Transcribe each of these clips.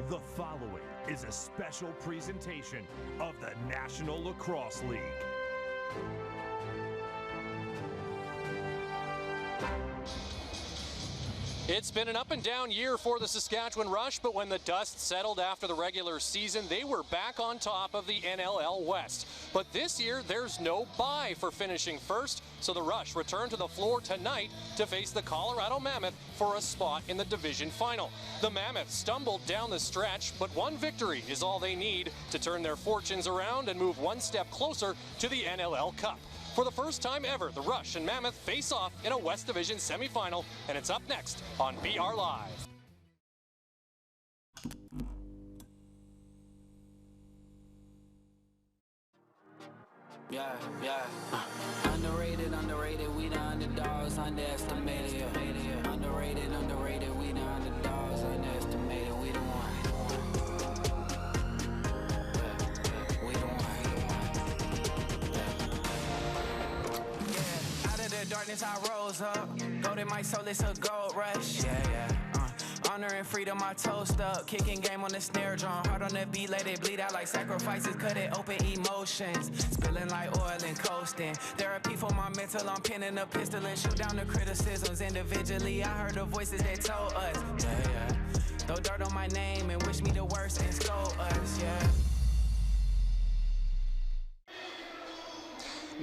The following is a special presentation of the National Lacrosse League. It's been an up and down year for the Saskatchewan Rush, but when the dust settled after the regular season, they were back on top of the NLL West. But this year, there's no bye for finishing first, so the Rush return to the floor tonight to face the Colorado Mammoth for a spot in the division final. The Mammoth stumbled down the stretch, but one victory is all they need to turn their fortunes around and move one step closer to the NLL Cup. For the first time ever, the Rush and Mammoth face off in a West Division semifinal, and it's up next on BR Live. Yeah. Underrated, we the underdogs, underestimated. Underrated, we the underdogs, underestimated, we the one. We the one. Yeah, out of the darkness I rose up. Gold in my soul, it's a gold rush. Yeah. Honor and freedom, I toast up. Kicking game on the snare drum. Heart on the beat, let it bleed out like sacrifices. Cut it open, emotions. Spilling like oil and coasting. Therapy for my mental, I'm pinning a pistol and shoot down the criticisms. Individually, I heard the voices that told us. Yeah. Throw dirt on my name and wish me the worst and scold us, yeah.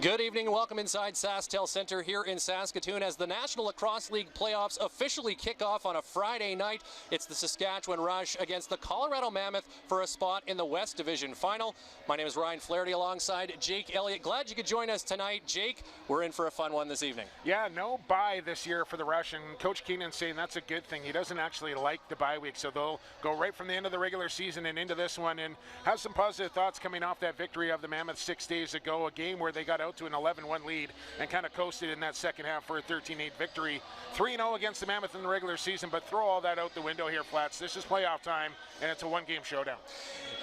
Good evening and welcome inside SaskTel Center here in Saskatoon as the National Lacrosse League playoffs officially kick off on a Friday night. It's the Saskatchewan Rush against the Colorado Mammoth for a spot in the West Division final. My name is Ryan Flaherty alongside Jake Elliott. Glad you could join us tonight. Jake, we're in for a fun one this evening. Yeah, no bye this year for the Rush, and Coach Keenan's saying that's a good thing. He doesn't actually like the bye week, so they'll go right from the end of the regular season and into this one and have some positive thoughts coming off that victory of the Mammoth 6 days ago, a game where they got out to an 11-1 lead and kind of coasted in that second half for a 13-8 victory. 3-0 against the Mammoth in the regular season, but throw all that out the window here, Flats. This is playoff time, and it's a one-game showdown.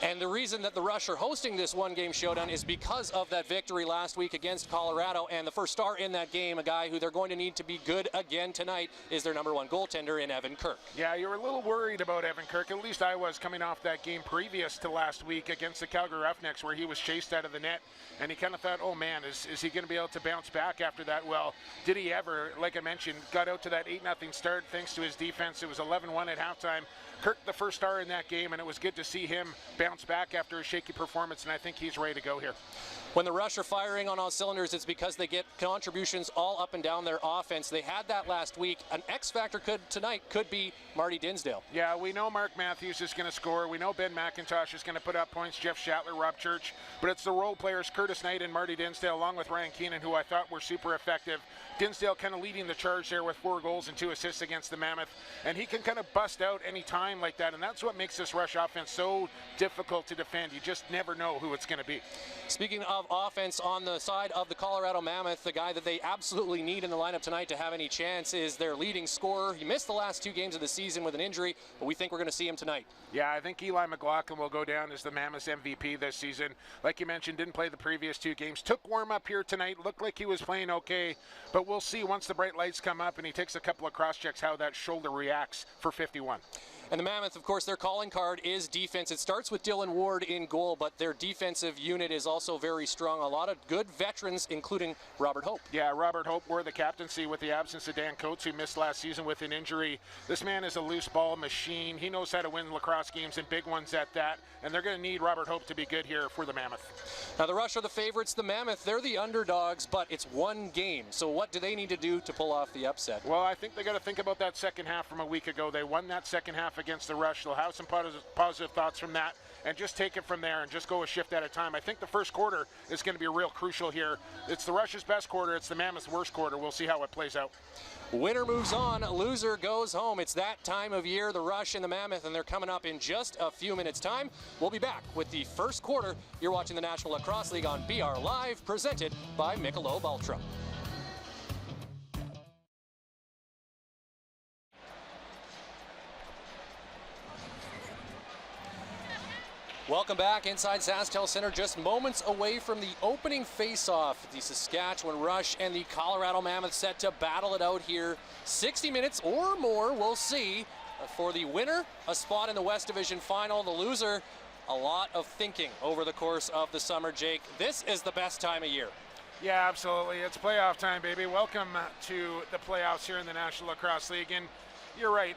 And the reason that the Rush are hosting this one-game showdown is because of that victory last week against Colorado, and the first star in that game, a guy who they're going to need to be good again tonight, is their number one goaltender in Evan Kirk. Yeah, you were a little worried about Evan Kirk. At least I was, coming off that game previous to last week against the Calgary Roughnecks where he was chased out of the net, and he kind of thought, oh man, is he going to be able to bounce back after that? Well, did he ever? Like I mentioned, got out to that 8-0 start thanks to his defense. It was 11-1 at halftime. Kirk the first star in that game, and it was good to see him bounce back after a shaky performance, and I think he's ready to go here. When the Rush are firing on all cylinders, it's because they get contributions all up and down their offense. They had that last week. An X factor tonight could be Marty Dinsdale. Yeah, we know Mark Matthews is going to score. We know Ben McIntosh is going to put up points, Jeff Shattler, Rob Church, but it's the role players, Curtis Knight and Marty Dinsdale, along with Ryan Keenan, who I thought were super effective. Dinsdale kind of leading the charge there with 4 goals and 2 assists against the Mammoth, and he can kind of bust out any time like that, and that's what makes this Rush offense so difficult to defend. You just never know who it's going to be. Speaking of offense, on the side of the Colorado Mammoth, the guy that they absolutely need in the lineup tonight to have any chance is their leading scorer. He missed the last 2 games of the season with an injury, but we think we're going to see him tonight. Yeah, I think Eli McLaughlin will go down as the Mammoth's MVP this season. Like you mentioned, didn't play the previous 2 games. Took warm-up here tonight. Looked like he was playing okay, but we'll see once the bright lights come up and he takes a couple of cross-checks how that shoulder reacts for 51. And the Mammoth, of course, their calling card is defense. It starts with Dylan Ward in goal, but their defensive unit is also very strong. A lot of good veterans, including Robert Hope. Yeah, Robert Hope wore the captaincy with the absence of Dan Coates, who missed last season with an injury. This man is a loose ball machine. He knows how to win lacrosse games, and big ones at that, and they're going to need Robert Hope to be good here for the Mammoth. Now, the Rush are the favorites. The Mammoth, they're the underdogs, but it's one game. So what do they need to do to pull off the upset? Well, I think they got to think about that second half from a week ago. They won that second half against the Rush. They'll have some positive thoughts from that and just take it from there and just go a shift at a time. I think the first quarter is going to be real crucial here. It's the Rush's best quarter. It's the Mammoth's worst quarter. We'll see how it plays out. Winner moves on, loser goes home. It's that time of year, the Rush and the Mammoth, and they're coming up in just a few minutes' time. We'll be back with the first quarter. You're watching the National Lacrosse League on BR Live, presented by Michelob Ultra. Welcome back inside SaskTel Center, just moments away from the opening face-off. The Saskatchewan Rush and the Colorado Mammoth set to battle it out here. 60 minutes or more, we'll see. For the winner, a spot in the West Division Final. The loser, a lot of thinking over the course of the summer, Jake. This is the best time of year. Yeah, absolutely. It's playoff time, baby. Welcome to the playoffs here in the National Lacrosse League. And you're right.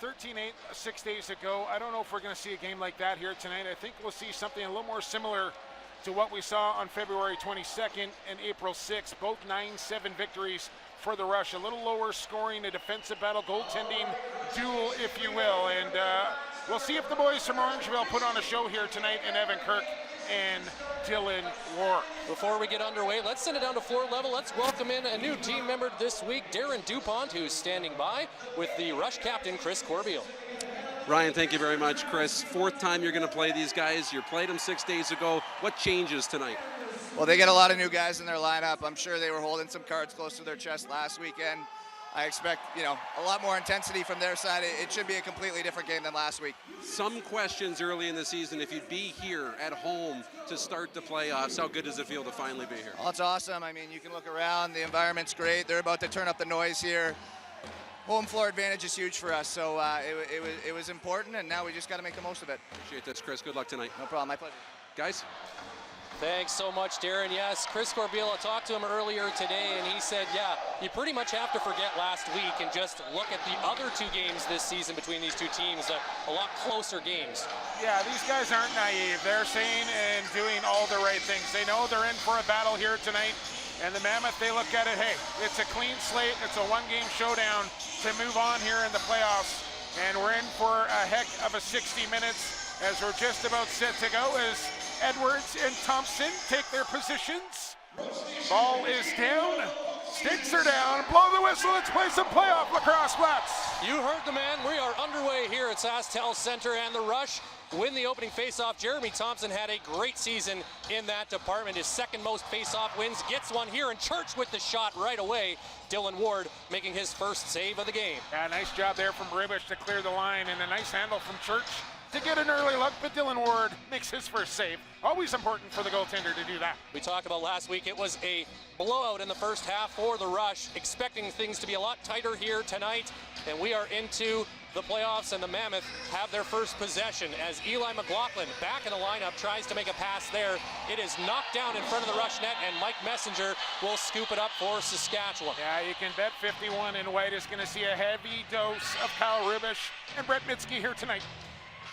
13-8, 6 days ago. I don't know if we're going to see a game like that here tonight. I think we'll see something a little more similar to what we saw on February 22nd and April 6th. Both 9-7 victories for the Rush. A little lower scoring, a defensive battle, goaltending duel, if you will. And we'll see if the boys from Orangeville put on a show here tonight in Evan Kirk and Dylan Ward. Before we get underway, let's send it down to floor level. Let's welcome in a new team member this week, Darren DuPont, who's standing by with the Rush captain, Chris Corbeil. Ryan, thank you very much, Chris. Fourth time you're going to play these guys. You played them 6 days ago. What changes tonight? Well, they get a lot of new guys in their lineup. I'm sure they were holding some cards close to their chest last weekend. I expect, a lot more intensity from their side. It should be a completely different game than last week. Some questions early in the season. If you'd be here at home to start the playoffs, how good does it feel to finally be here? Well, it's awesome. I mean, you can look around. The environment's great. They're about to turn up the noise here. Home floor advantage is huge for us, so it was important, and now we just got to make the most of it. Appreciate this, Chris. Good luck tonight. No problem. My pleasure. Guys? Thanks so much, Darren. Yes, Chris Corbeil, I talked to him earlier today, and he said, yeah, you pretty much have to forget last week and just look at the other two games this season between these two teams, a lot closer games. Yeah, these guys aren't naive. They're saying and doing all the right things. They know they're in for a battle here tonight. And the Mammoth, they look at it, hey, it's a clean slate. It's a one-game showdown to move on here in the playoffs. And we're in for a heck of a 60 minutes as we're just about set to go as Edwards and Thompson take their positions. Ball is down. Sticks are down. Blow the whistle. Let's play some playoff lacrosse, Flats. You heard the man. We are underway here at SaskTel Center, and the Rush win the opening faceoff. Jeremy Thompson had a great season in that department. His second most faceoff wins. Gets one here, and Church with the shot right away. Dylan Ward making his first save of the game. Yeah, nice job there from Rubish to clear the line, and a nice handle from Church to get an early look, but Dylan Ward makes his first save. Always important for the goaltender to do that. We talked about last week, it was a blowout in the first half for the Rush, expecting things to be a lot tighter here tonight, and we are into the playoffs, and the Mammoth have their first possession as Eli McLaughlin back in the lineup tries to make a pass there. It is knocked down in front of the Rush net, and Mike Messenger will scoop it up for Saskatchewan. Yeah, you can bet 51 in white is going to see a heavy dose of Kyle Rubish and Brett Mitski here tonight.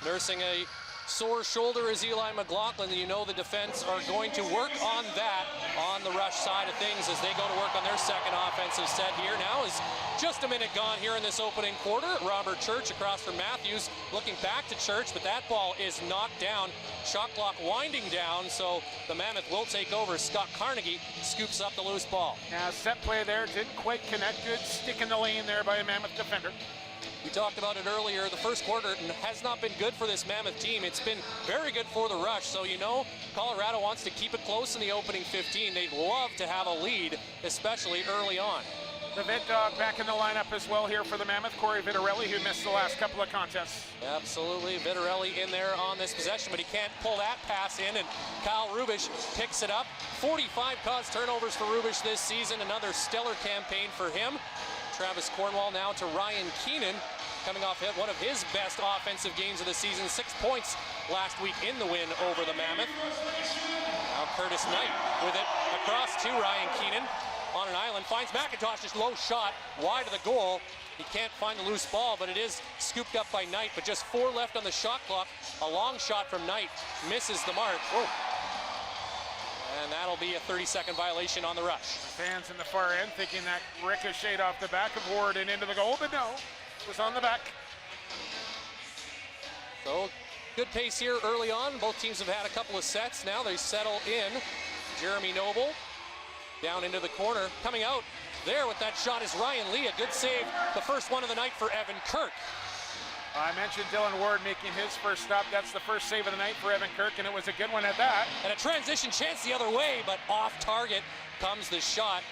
Nursing a sore shoulder is Eli McLaughlin, and you know the defense are going to work on that on the Rush side of things as they go to work on their second offensive set here. Now is just a minute gone here in this opening quarter. Robert Church across from Matthews looking back to Church, but that ball is knocked down. Shot clock winding down, so the Mammoth will take over. Scott Carnegie scoops up the loose ball. Now set play there, didn't quite connect. Good stick in the lane there by a Mammoth defender. We talked about it earlier. The first quarter has not been good for this Mammoth team. It's been very good for the Rush. So, Colorado wants to keep it close in the opening 15. They'd love to have a lead, especially early on. The Vet Dog back in the lineup as well here for the Mammoth. Corey Vitarelli, who missed the last couple of contests. Absolutely. Vitarelli in there on this possession, but he can't pull that pass in, and Kyle Rubish picks it up. 45 caused turnovers for Rubish this season. Another stellar campaign for him. Travis Cornwall now to Ryan Keenan, coming off one of his best offensive games of the season. 6 points last week in the win over the Mammoth. Now Curtis Knight with it across to Ryan Keenan on an island. Finds McIntosh, just low shot wide of the goal. He can't find the loose ball, but it is scooped up by Knight. But just 4 left on the shot clock. A long shot from Knight misses the mark. Whoa. And that'll be a 30-second violation on the Rush. Fans in the far end thinking that ricocheted off the back of Ward and into the goal, but no, it was on the back. So good pace here early on. Both teams have had a couple of sets. Now they settle in. Jeremy Noble down into the corner. Coming out there with that shot is Ryan Lee. A good save. The first one of the night for Evan Kirk. I mentioned Dylan Ward making his first stop. That's the first save of the night for Evan Kirk, and it was a good one at that. And a transition chance the other way, but off target comes the shot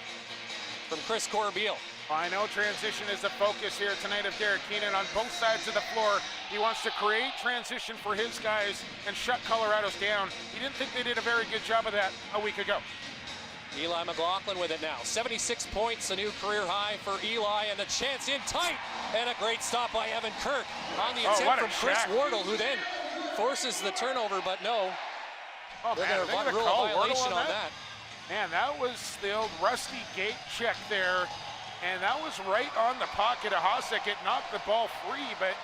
from Chris Corbeil. I know transition is the focus here tonight of Derek Keenan on both sides of the floor. He wants to create transition for his guys and shut Colorado's down. He didn't think they did a very good job of that a week ago. Eli McLaughlin with it now. 76 points, a new career high for Eli, and a chance in tight. And a great stop by Evan Kirk on the attempt from Chris Wardle, who then forces the turnover, but no. Oh, they're man, going to rule a violation on that. Man, that was the old rusty gate check there. And that was right on the pocket of Hasek. It knocked the ball free, but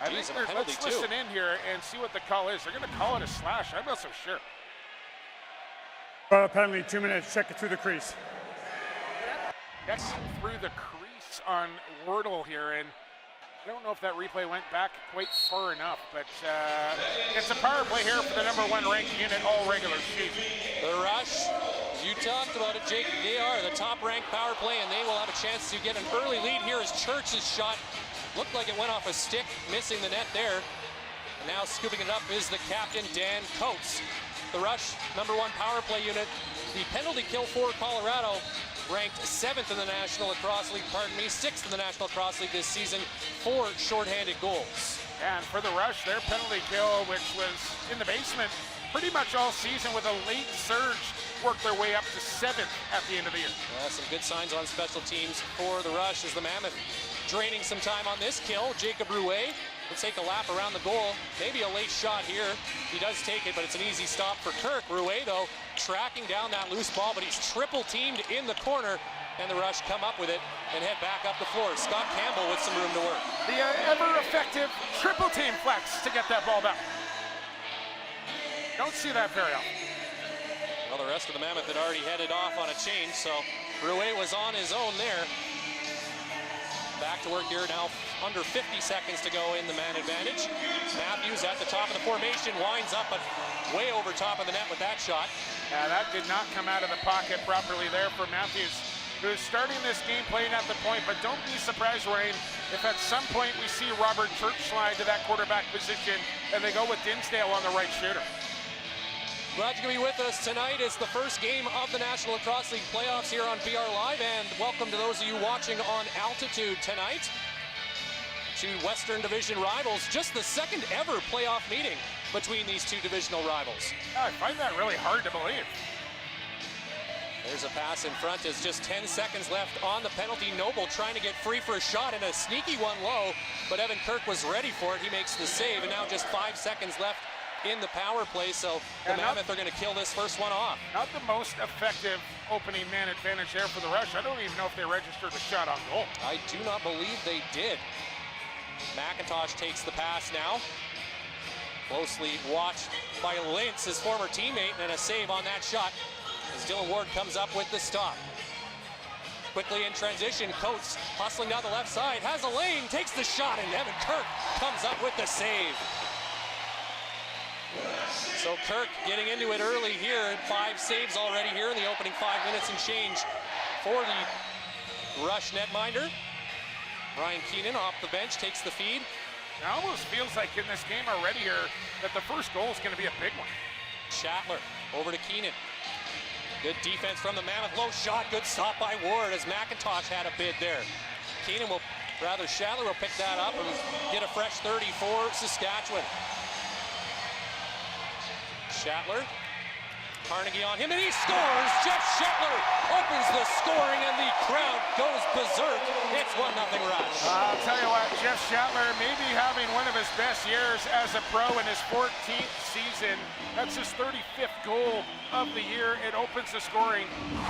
I think let's listen in here and see what the call is. They're going to call it a slash. I'm not so sure. Penalty, 2 minutes. Check it through the crease. Checking through the crease on Wardle here, and I don't know if that replay went back quite far enough, but it's a power play here for the #1 ranked unit all regular season. The Rush, you talked about it, Jake. They are the top-ranked power play, and they will have a chance to get an early lead here as Church's shot looked like it went off a stick, missing the net there. And now scooping it up is the captain, Dan Coates. The Rush, #1 power play unit. The penalty kill for Colorado, ranked 7th in the National Lacrosse League, 6th in the National Lacrosse League this season, 4 shorthanded goals. And for the Rush, their penalty kill, which was in the basement pretty much all season with a late surge, worked their way up to 7th at the end of the year. Yeah, some good signs on special teams for the Rush as the Mammoth draining some time on this kill. Jacob Rouet will take a lap around the goal. Maybe a late shot here. He does take it, but it's an easy stop for Kirk. Rouet, though, tracking down that loose ball, but he's triple teamed in the corner, and the Rush come up with it and head back up the floor. Scott Campbell with some room to work. The ever-effective triple team flex to get that ball back. Don't see that very often. Well, the rest of the Mammoth had already headed off on a change, so Rouet was on his own there. Back to work here now, under 50 seconds to go in the man advantage. Matthews at the top of the formation, winds up, but way over top of the net with that shot. Yeah, that did not come out of the pocket properly there for Matthews, who's starting this game playing at the point, but don't be surprised, Ryan, if at some point we see Robert Church slide to that quarterback position and they go with Dinsdale on the right shooter. Glad you can be with us tonight. It's the first game of the National Lacrosse League playoffs here on BR Live, and welcome to those of you watching on Altitude tonight. Two Western Division rivals, just the second ever playoff meeting between these two divisional rivals. I find that really hard to believe. There's a pass in front as just 10 seconds left on the penalty. Noble trying to get free for a shot and a sneaky one low, but Evan Kirk was ready for it. He makes the save, and now just 5 seconds left in the power play, so the Mammoth are going to kill this first one off. Not the most effective opening man advantage there for the Rush. I don't even know if they registered a shot on goal. I do not believe they did. McIntosh takes the pass now. Closely watched by Lintz, his former teammate, and a save on that shot as Dylan Ward comes up with the stop. Quickly in transition, Coates hustling down the left side, has a lane, takes the shot, and Evan Kirk comes up with the save. So Kirk getting into it early here, 5 saves already here in the opening 5 minutes and change for the Rush netminder. Ryan Keenan off the bench takes the feed. It almost feels like in this game already here that the first goal is going to be a big one. Shatler over to Keenan. Good defense from the Mammoth, low shot, good stop by Ward as McIntosh had a bid there. Keenan will, Shatler will pick that up and get a fresh 30 for Saskatchewan. Shatler, Carnegie on him, and he scores! Jeff Shatler opens the scoring, and the crowd goes berserk. It's 1-0 Rush. I'll tell you what, Jeff Shatler may be having one of his best years as a pro in his 14th season. That's his 35th goal of the year. It opens the scoring,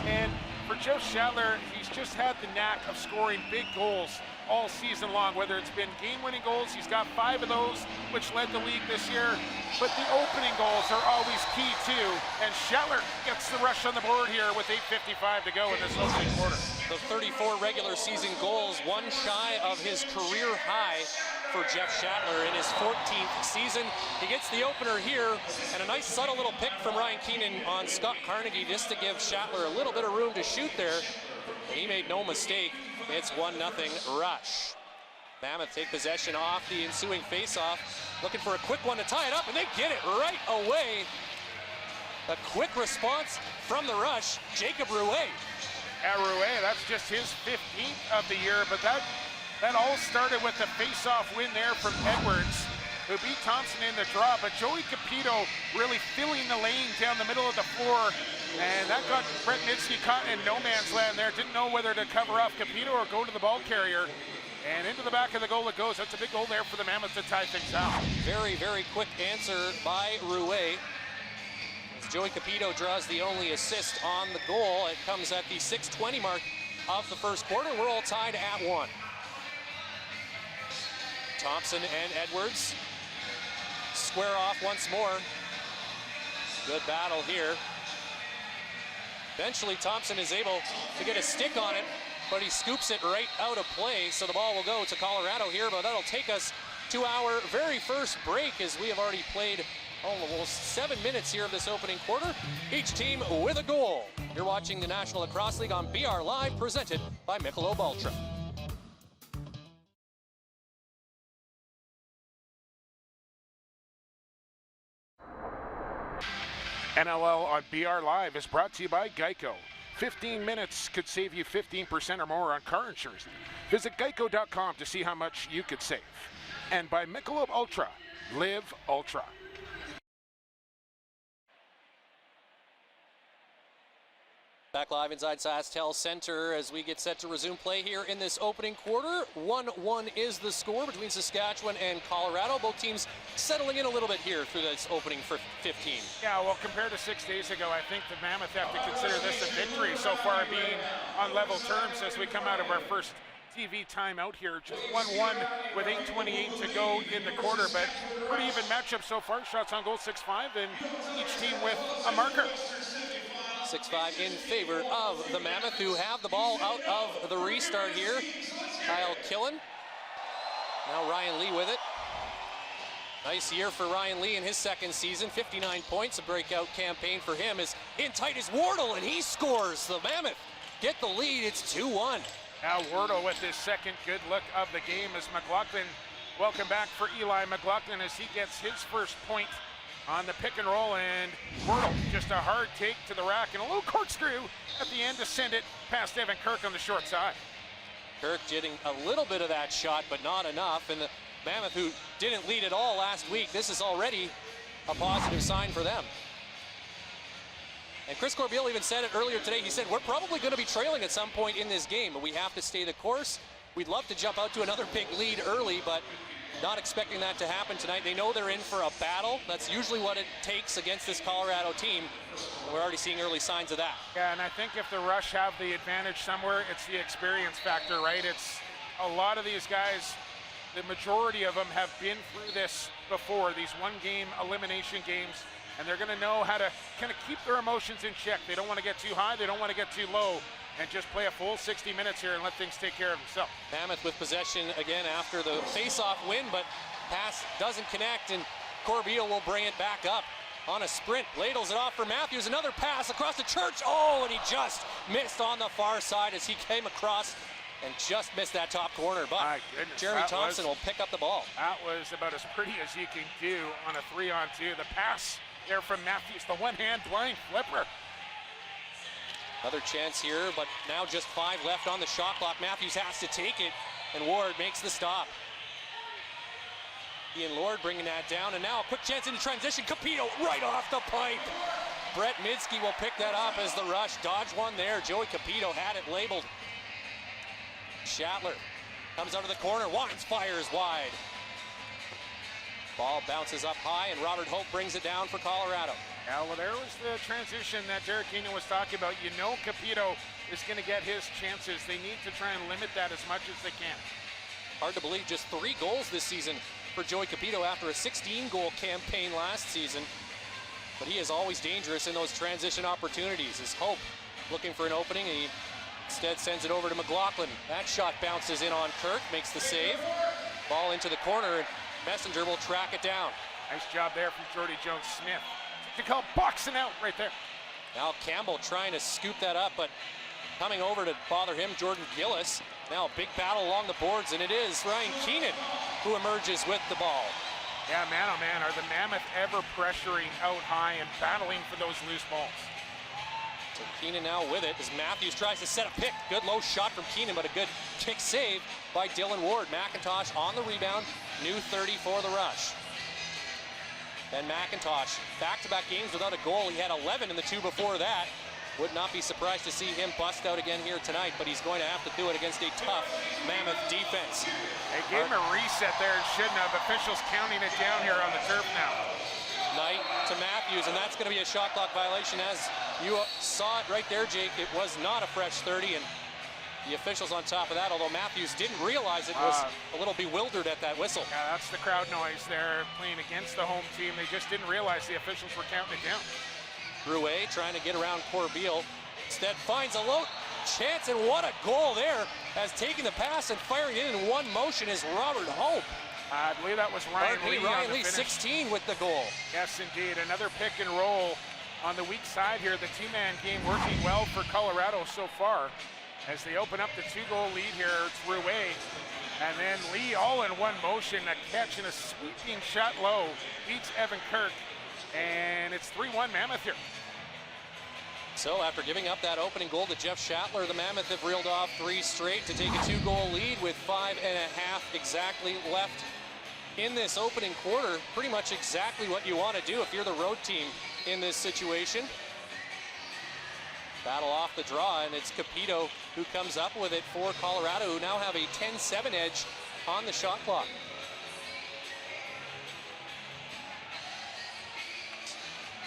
and for Jeff Shatler, he's just had the knack of scoring big goals all season long, whether it's been game-winning goals. He's got 5 of those, which led the league this year, but the opening goals are always key too, and Shatler gets the Rush on the board here with 8:55 to go in this opening quarter. The 34 regular season goals, one shy of his career high for Jeff Shatler in his 14th season. He gets the opener here, and a nice subtle little pick from Ryan Keenan on Scott Carnegie just to give Shatler a little bit of room to shoot there. And he made no mistake. It's 1-0 Rush. Mammoth take possession off the ensuing faceoff, looking for a quick one to tie it up, and they get it right away. A quick response from the Rush, Jacob Rouet. Yeah, Rouet, that's just his 15th of the year, but that all started with the face-off win there from Edwards. who beat Thompson in the draw, but Joey Capito really filling the lane down the middle of the floor, and that got Brett Midsky caught in no man's land there. Didn't know whether to cover up Capito or go to the ball carrier. And into the back of the goal it goes. That's a big goal there for the Mammoth to tie things out. Very, very quick answer by Rouet. As Joey Capito draws the only assist on the goal. It comes at the 6:20 mark of the first quarter. We're all tied at 1. Thompson and Edwards square off once more. Good battle here. Eventually Thompson is able to get a stick on it, but he scoops it right out of play, so the ball will go to Colorado here, but that'll take us to our very first break, as we have already played almost 7 minutes here of this opening quarter, each team with a goal. You're watching the National Lacrosse League on BR Live, presented by Michelob Ultra. NLL on BR Live is brought to you by Geico. 15 minutes could save you 15% or more on car insurance. Visit geico.com to see how much you could save. And by Michelob Ultra, live Ultra. Back live inside SaskTel Center as we get set to resume play here in this opening quarter. 1-1 is the score between Saskatchewan and Colorado. Both teams settling in a little bit here through this opening for 15. Yeah, well, compared to 6 days ago, I think the Mammoth have to consider this a victory so far, being on level terms as we come out of our first TV timeout here. Just 1-1 with 8:28 to go in the quarter, but pretty even matchup so far. Shots on goal 6-5, and each team with a marker. 6-5 in favor of the Mammoth, who have the ball out of the restart here. Kyle Killen. Now Ryan Lee with it. Nice year for Ryan Lee in his second season. 59 points, a breakout campaign for him. Is in tight as Wardle, and he scores. The Mammoth get the lead. It's 2-1. Now Wardle with his second good look of the game as McLaughlin. Welcome back for Eli McLaughlin as he gets his first point on the pick and roll, and Wardle just a hard take to the rack and a little corkscrew at the end to send it past Evan Kirk on the short side. Kirk getting a little bit of that shot, but not enough. And the Mammoth, who didn't lead at all last week, this is already a positive sign for them. And Chris Corbeil even said it earlier today. He said, we're probably going to be trailing at some point in this game, but we have to stay the course. We'd love to jump out to another big lead early, but not expecting that to happen tonight. They know they're in for a battle. That's usually what it takes against this Colorado team. We're already seeing early signs of that. Yeah, and I think if the Rush have the advantage somewhere, it's the experience factor, right? It's a lot of these guys, the majority of them have been through this before, these one-game elimination games, and they're going to know how to kind of keep their emotions in check. They don't want to get too high, they don't want to get too low, and just play a full 60 minutes here and let things take care of themselves. Mammoth with possession again after the face-off win, but pass doesn't connect, and Corbeil will bring it back up on a sprint. Ladles it off for Matthews. Another pass across the church. Oh, and he just missed on the far side as he came across and just missed that top corner. But Jeremy Thompson will pick up the ball. That was about as pretty as you can do on a 3-on-2. The pass there from Matthews, the one-hand blind flipper. Another chance here, but now just 5 left on the shot clock. Matthews has to take it, and Ward makes the stop. Ian Lord bringing that down, and now a quick chance into transition. Capito right off the pipe. Brett Midsky will pick that up as the Rush dodge one there. Joey Capito had it labeled. Shatler comes out of the corner. Wines fires wide. Ball bounces up high, and Robert Hope brings it down for Colorado. Yeah, well, there was the transition that Derek Keenan was talking about. You know Capito is going to get his chances. They need to try and limit that as much as they can. Hard to believe just 3 goals this season for Joey Capito after a 16-goal campaign last season. But he is always dangerous in those transition opportunities. As Hope looking for an opening, and he instead sends it over to McLaughlin. That shot bounces in on Kirk, makes the save. Ball into the corner, and Messenger will track it down. Nice job there from Jordy Jones-Smith. To call boxing out right there. Now Campbell trying to scoop that up, but coming over to bother him, Jordan Gillis. Now a big battle along the boards, and it is Ryan Keenan who emerges with the ball. Yeah, man, oh man, are the Mammoth ever pressuring out high and battling for those loose balls? So Keenan now with it as Matthews tries to set a pick. Good low shot from Keenan, but a good kick save by Dylan Ward. McIntosh on the rebound. New 30 for the Rush. Ben McIntosh, back-to-back games without a goal. He had 11 in the 2 before that. Would not be surprised to see him bust out again here tonight, but he's going to have to do it against a tough Mammoth defense. They gave him a reset there and shouldn't have. Officials counting it down here on the turf now. Knight to Matthews, and that's going to be a shot clock violation. As you saw it right there, Jake, it was not a fresh 30, and the officials on top of that, although Matthews didn't realize it, was a little bewildered at that whistle. Yeah, that's the crowd noise there, playing against the home team. They just didn't realize the officials were counting it down. Rouet trying to get around Corbeil. Instead finds a low chance, and what a goal there, as taking the pass and firing it in one motion is Robert Hope. I believe that was Ryan Lee. Ryan Lee, 16 with the goal. Yes, indeed. Another pick and roll on the weak side here. The two-man game working well for Colorado so far as they open up the 2-goal lead here. It's Rouet. And then Lee all in one motion, a catch and a sweeping shot low. Beats Evan Kirk. And it's 3-1 Mammoth here. So after giving up that opening goal to Jeff Schattler, the Mammoth have reeled off 3 straight to take a 2-goal lead with 5.5 exactly left in this opening quarter. Pretty much exactly what you want to do if you're the road team in this situation. Battle off the draw, and it's Capito who comes up with it for Colorado, who now have a 10-7 edge on the shot clock.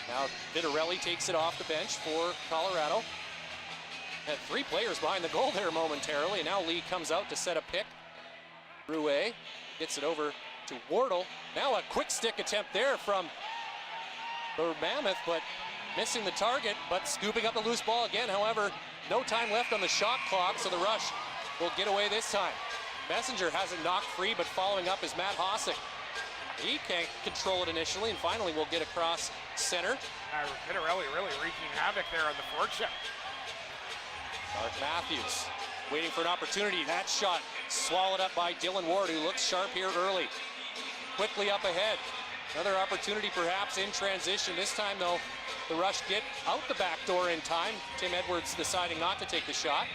Now Vitarelli takes it off the bench for Colorado. Had 3 players behind the goal there momentarily, and now Lee comes out to set a pick. Rouet gets it over to Wardle. Now a quick stick attempt there from the Mammoth, but missing the target, but scooping up the loose ball again. However, no time left on the shot clock, so the Rush will get away this time. Messenger has it knocked free, but following up is Matt Hossack. He can't control it initially, and finally will get across center. Vitarelli really wreaking havoc there on the forecheck. Mark Matthews waiting for an opportunity. That shot swallowed up by Dylan Ward, who looks sharp here early. Quickly up ahead. Another opportunity perhaps in transition. This time, though, the Rush get out the back door in time. Tim Edwards deciding not to take the shot.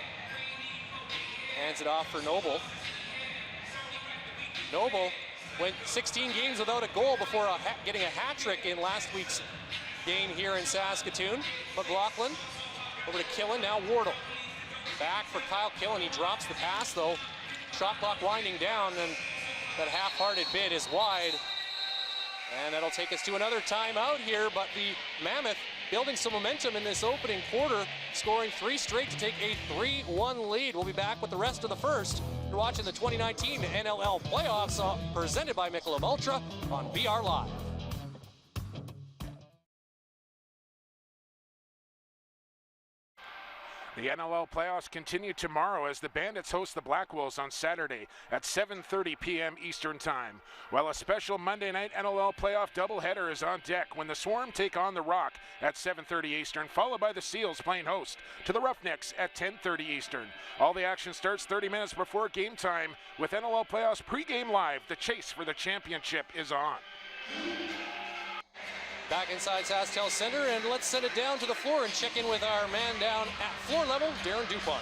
Hands it off for Noble. Noble went 16 games without a goal before getting a hat trick in last week's game here in Saskatoon. McLaughlin over to Killen, now Wardle. Back for Kyle Killen, he drops the pass though. Shot clock winding down, and that half-hearted bid is wide. And that'll take us to another timeout here, but the Mammoth building some momentum in this opening quarter, scoring 3 straight to take a 3-1 lead. We'll be back with the rest of the first. You're watching the 2019 NLL Playoffs presented by Michelob Ultra on BR Live. The NLL playoffs continue tomorrow as the Bandits host the Black Wolves on Saturday at 7:30 p.m. Eastern Time, while a special Monday night NLL playoff doubleheader is on deck when the Swarm take on the Rock at 7:30 Eastern, followed by the Seals playing host to the Roughnecks at 10:30 Eastern. All the action starts 30 minutes before game time with NLL playoffs pregame live. The chase for the championship is on. Back inside SaskTel Center, and let's send it down to the floor and check in with our man down at floor level, Darren Dupont.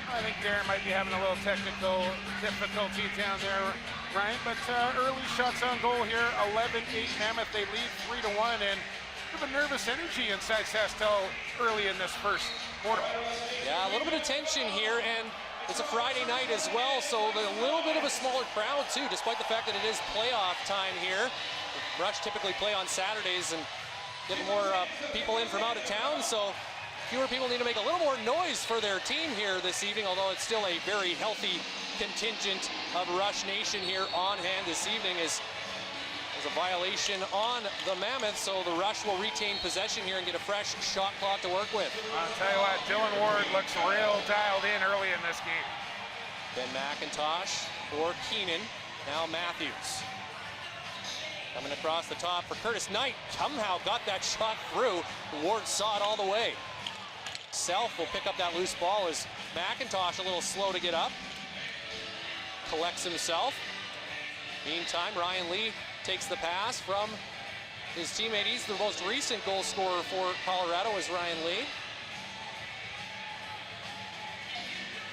I think Darren might be having a little technical difficulty down there, Ryan, but early shots on goal here, 11-8 Mammoth. They lead 3-1, and a bit of nervous energy inside SaskTel early in this first quarter. Yeah, a little bit of tension here, and it's a Friday night as well, so a little bit of a smaller crowd too, despite the fact that it is playoff time here. The Rush typically play on Saturdays and get more people in from out of town, so fewer people need to make a little more noise for their team here this evening, although it's still a very healthy contingent of Rush Nation here on hand this evening. As there's a violation on the Mammoth, so the Rush will retain possession here and get a fresh shot clock to work with. I'll tell you what, Dylan Ward looks real dialed in early in this game. Ben McIntosh for Keenan, now Matthews. Coming across the top for Curtis Knight, somehow got that shot through. Ward saw it all the way. Self will pick up that loose ball as McIntosh a little slow to get up. Collects himself. Meantime, Ryan Lee takes the pass from his teammate. He's the most recent goal scorer for Colorado, is Ryan Lee.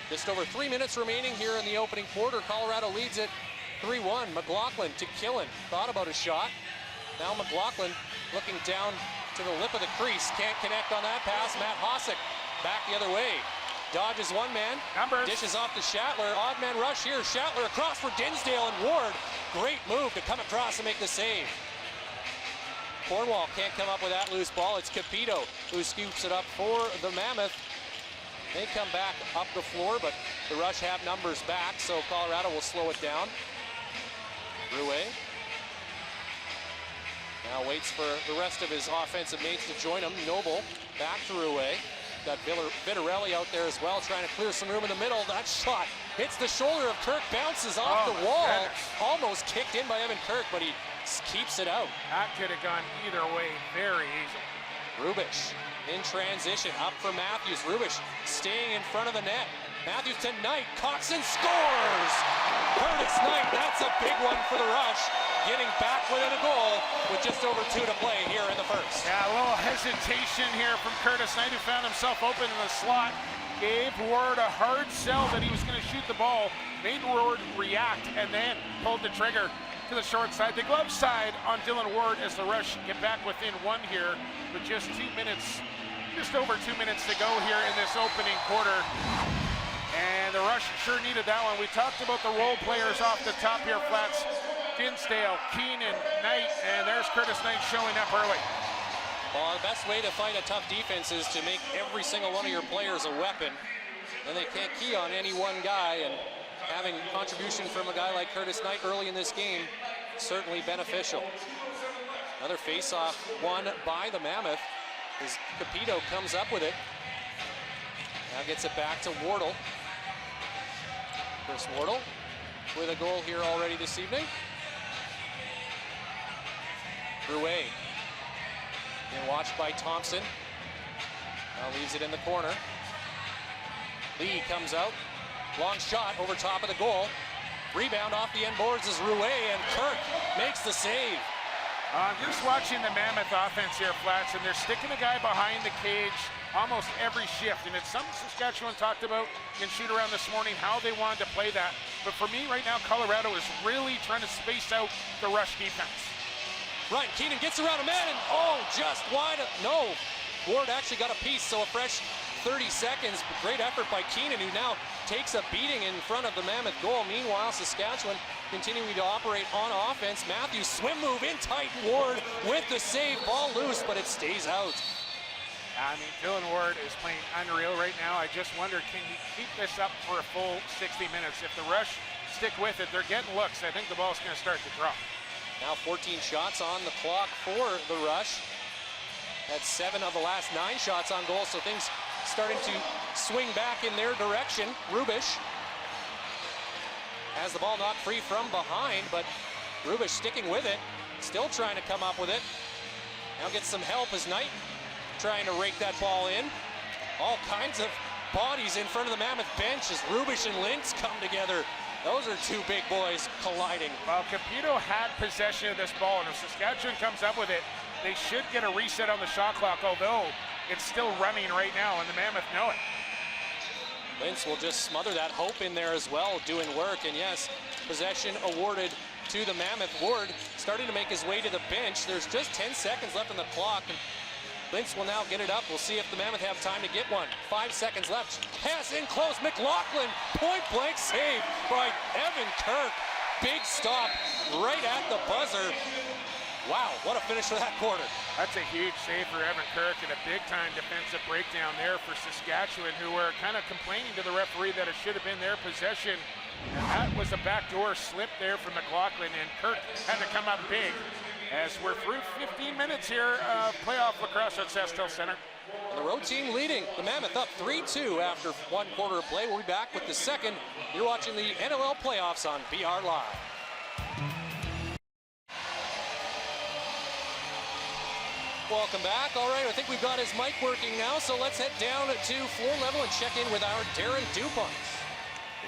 Just over 3 minutes remaining here in the opening quarter. Colorado leads it 3-1. McLaughlin to Killen. Thought about a shot. Now McLaughlin looking down to the lip of the crease. Can't connect on that pass. Matt Hossack back the other way. Dodges one man. Numbers. Dishes off to Schattler. Odd man rush here. Schattler across for Dinsdale and Ward. Great move to come across and make the save. Cornwall can't come up with that loose ball. It's Capito who scoops it up for the Mammoth. They come back up the floor, but the Rush have numbers back, so Colorado will slow it down. Rouet now waits for the rest of his offensive mates to join him. Noble back to Rouet. Got Vitarelli out there as well, trying to clear some room in the middle. That shot hits the shoulder of Kirk, bounces off the wall. Goodness. Almost kicked in by Evan Kirk, but he keeps it out. That could have gone either way very easily. Rubish in transition, up for Matthews. Rubish staying in front of the net. Matthews to Knight, Coxon scores! Curtis Knight, that's a big one for the Rush. Getting back within a goal with just over 2 to play here in the first. Yeah, a little hesitation here from Curtis Knight, who found himself open in the slot. Gave Ward a hard sell that he was going to shoot the ball. Made Ward react and then pulled the trigger to the short side. The glove side on Dylan Ward as the Rush get back within 1 here with just 2 minutes, just over 2 minutes to go here in this opening quarter. And the Rush sure needed that one. We talked about the role players off the top here, Flats. Dinsdale, Keenan, Knight, and there's Curtis Knight showing up early. Well, the best way to fight a tough defense is to make every single one of your players a weapon. Then they can't key on any one guy, and having contribution from a guy like Curtis Knight early in this game certainly beneficial. Another face-off won by the Mammoth as Capito comes up with it. Now gets it back to Wardle. Chris Wardle with a goal here already this evening. Rouet being watched by Thompson. Now leaves it in the corner. Lee comes out. Long shot over top of the goal. Rebound off the end boards is Rouet, and Kirk makes the save. I'm just watching the Mammoth offense here, Flats, and they're sticking a guy behind the cage almost every shift, and it's something Saskatchewan talked about in shoot-around this morning, how they wanted to play that. But for me right now, Colorado is really trying to space out the Rush defense. Ryan Keenan gets around a man, and just wide. No, Ward actually got a piece, so a fresh 30 seconds. Great effort by Keenan, who now takes a beating in front of the Mammoth goal. Meanwhile, Saskatchewan continuing to operate on offense. Matthews swim move in tight. Ward with the save. Ball loose, but it stays out. I mean, Dylan Ward is playing unreal right now. I just wonder, can he keep this up for a full 60 minutes? If the Rush stick with it, they're getting looks. I think the ball's going to start to drop. Now 14 shots on the clock for the Rush. Had 7 of the last 9 shots on goal, so things starting to swing back in their direction. Rubish has the ball knocked free from behind, but Rubish sticking with it, still trying to come up with it. Now gets some help as Knight trying to rake that ball in. All kinds of bodies in front of the Mammoth bench as Rubish and Lintz come together. Those are 2 big boys colliding. Well, Capito had possession of this ball, and if Saskatchewan comes up with it, they should get a reset on the shot clock, although it's still running right now, and the Mammoth know it. Lintz will just smother that. Hope in there as well, doing work. And yes, possession awarded to the Mammoth. Ward starting to make his way to the bench. There's just 10 seconds left on the clock. And Lintz will now get it up. We'll see if the Mammoth have time to get one. 5 seconds left. Pass in close. McLaughlin, point-blank save by Evan Kirk. Big stop right at the buzzer. Wow, what a finish for that quarter. That's a huge save for Evan Kirk and a big-time defensive breakdown there for Saskatchewan, who were kind of complaining to the referee that it should have been their possession. And that was a backdoor slip there for McLaughlin, and Kirk had to come up big as we're through 15 minutes here of playoff lacrosse at Cestel Center. And the road team leading the Mammoth up 3-2 after 1 quarter of play. We'll be back with the second. You're watching the NLL playoffs on BR Live. Welcome back. All right, I think we've got his mic working now, so let's head down to floor level and check in with our Darren Dupont.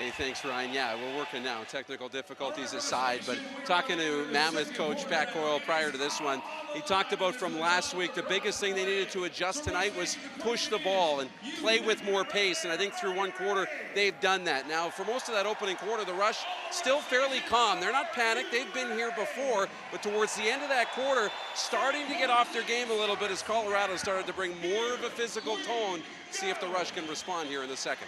Hey, thanks, Ryan. Yeah, we're working now, technical difficulties aside, but talking to Mammoth coach Pat Coyle prior to this one, he talked about from last week, the biggest thing they needed to adjust tonight was push the ball and play with more pace, and I think through one quarter, they've done that. Now, for most of that opening quarter, the Rush still fairly calm. They're not panicked. They've been here before, but towards the end of that quarter, starting to get off their game a little bit as Colorado started to bring more of a physical tone. See if the Rush can respond here in the second.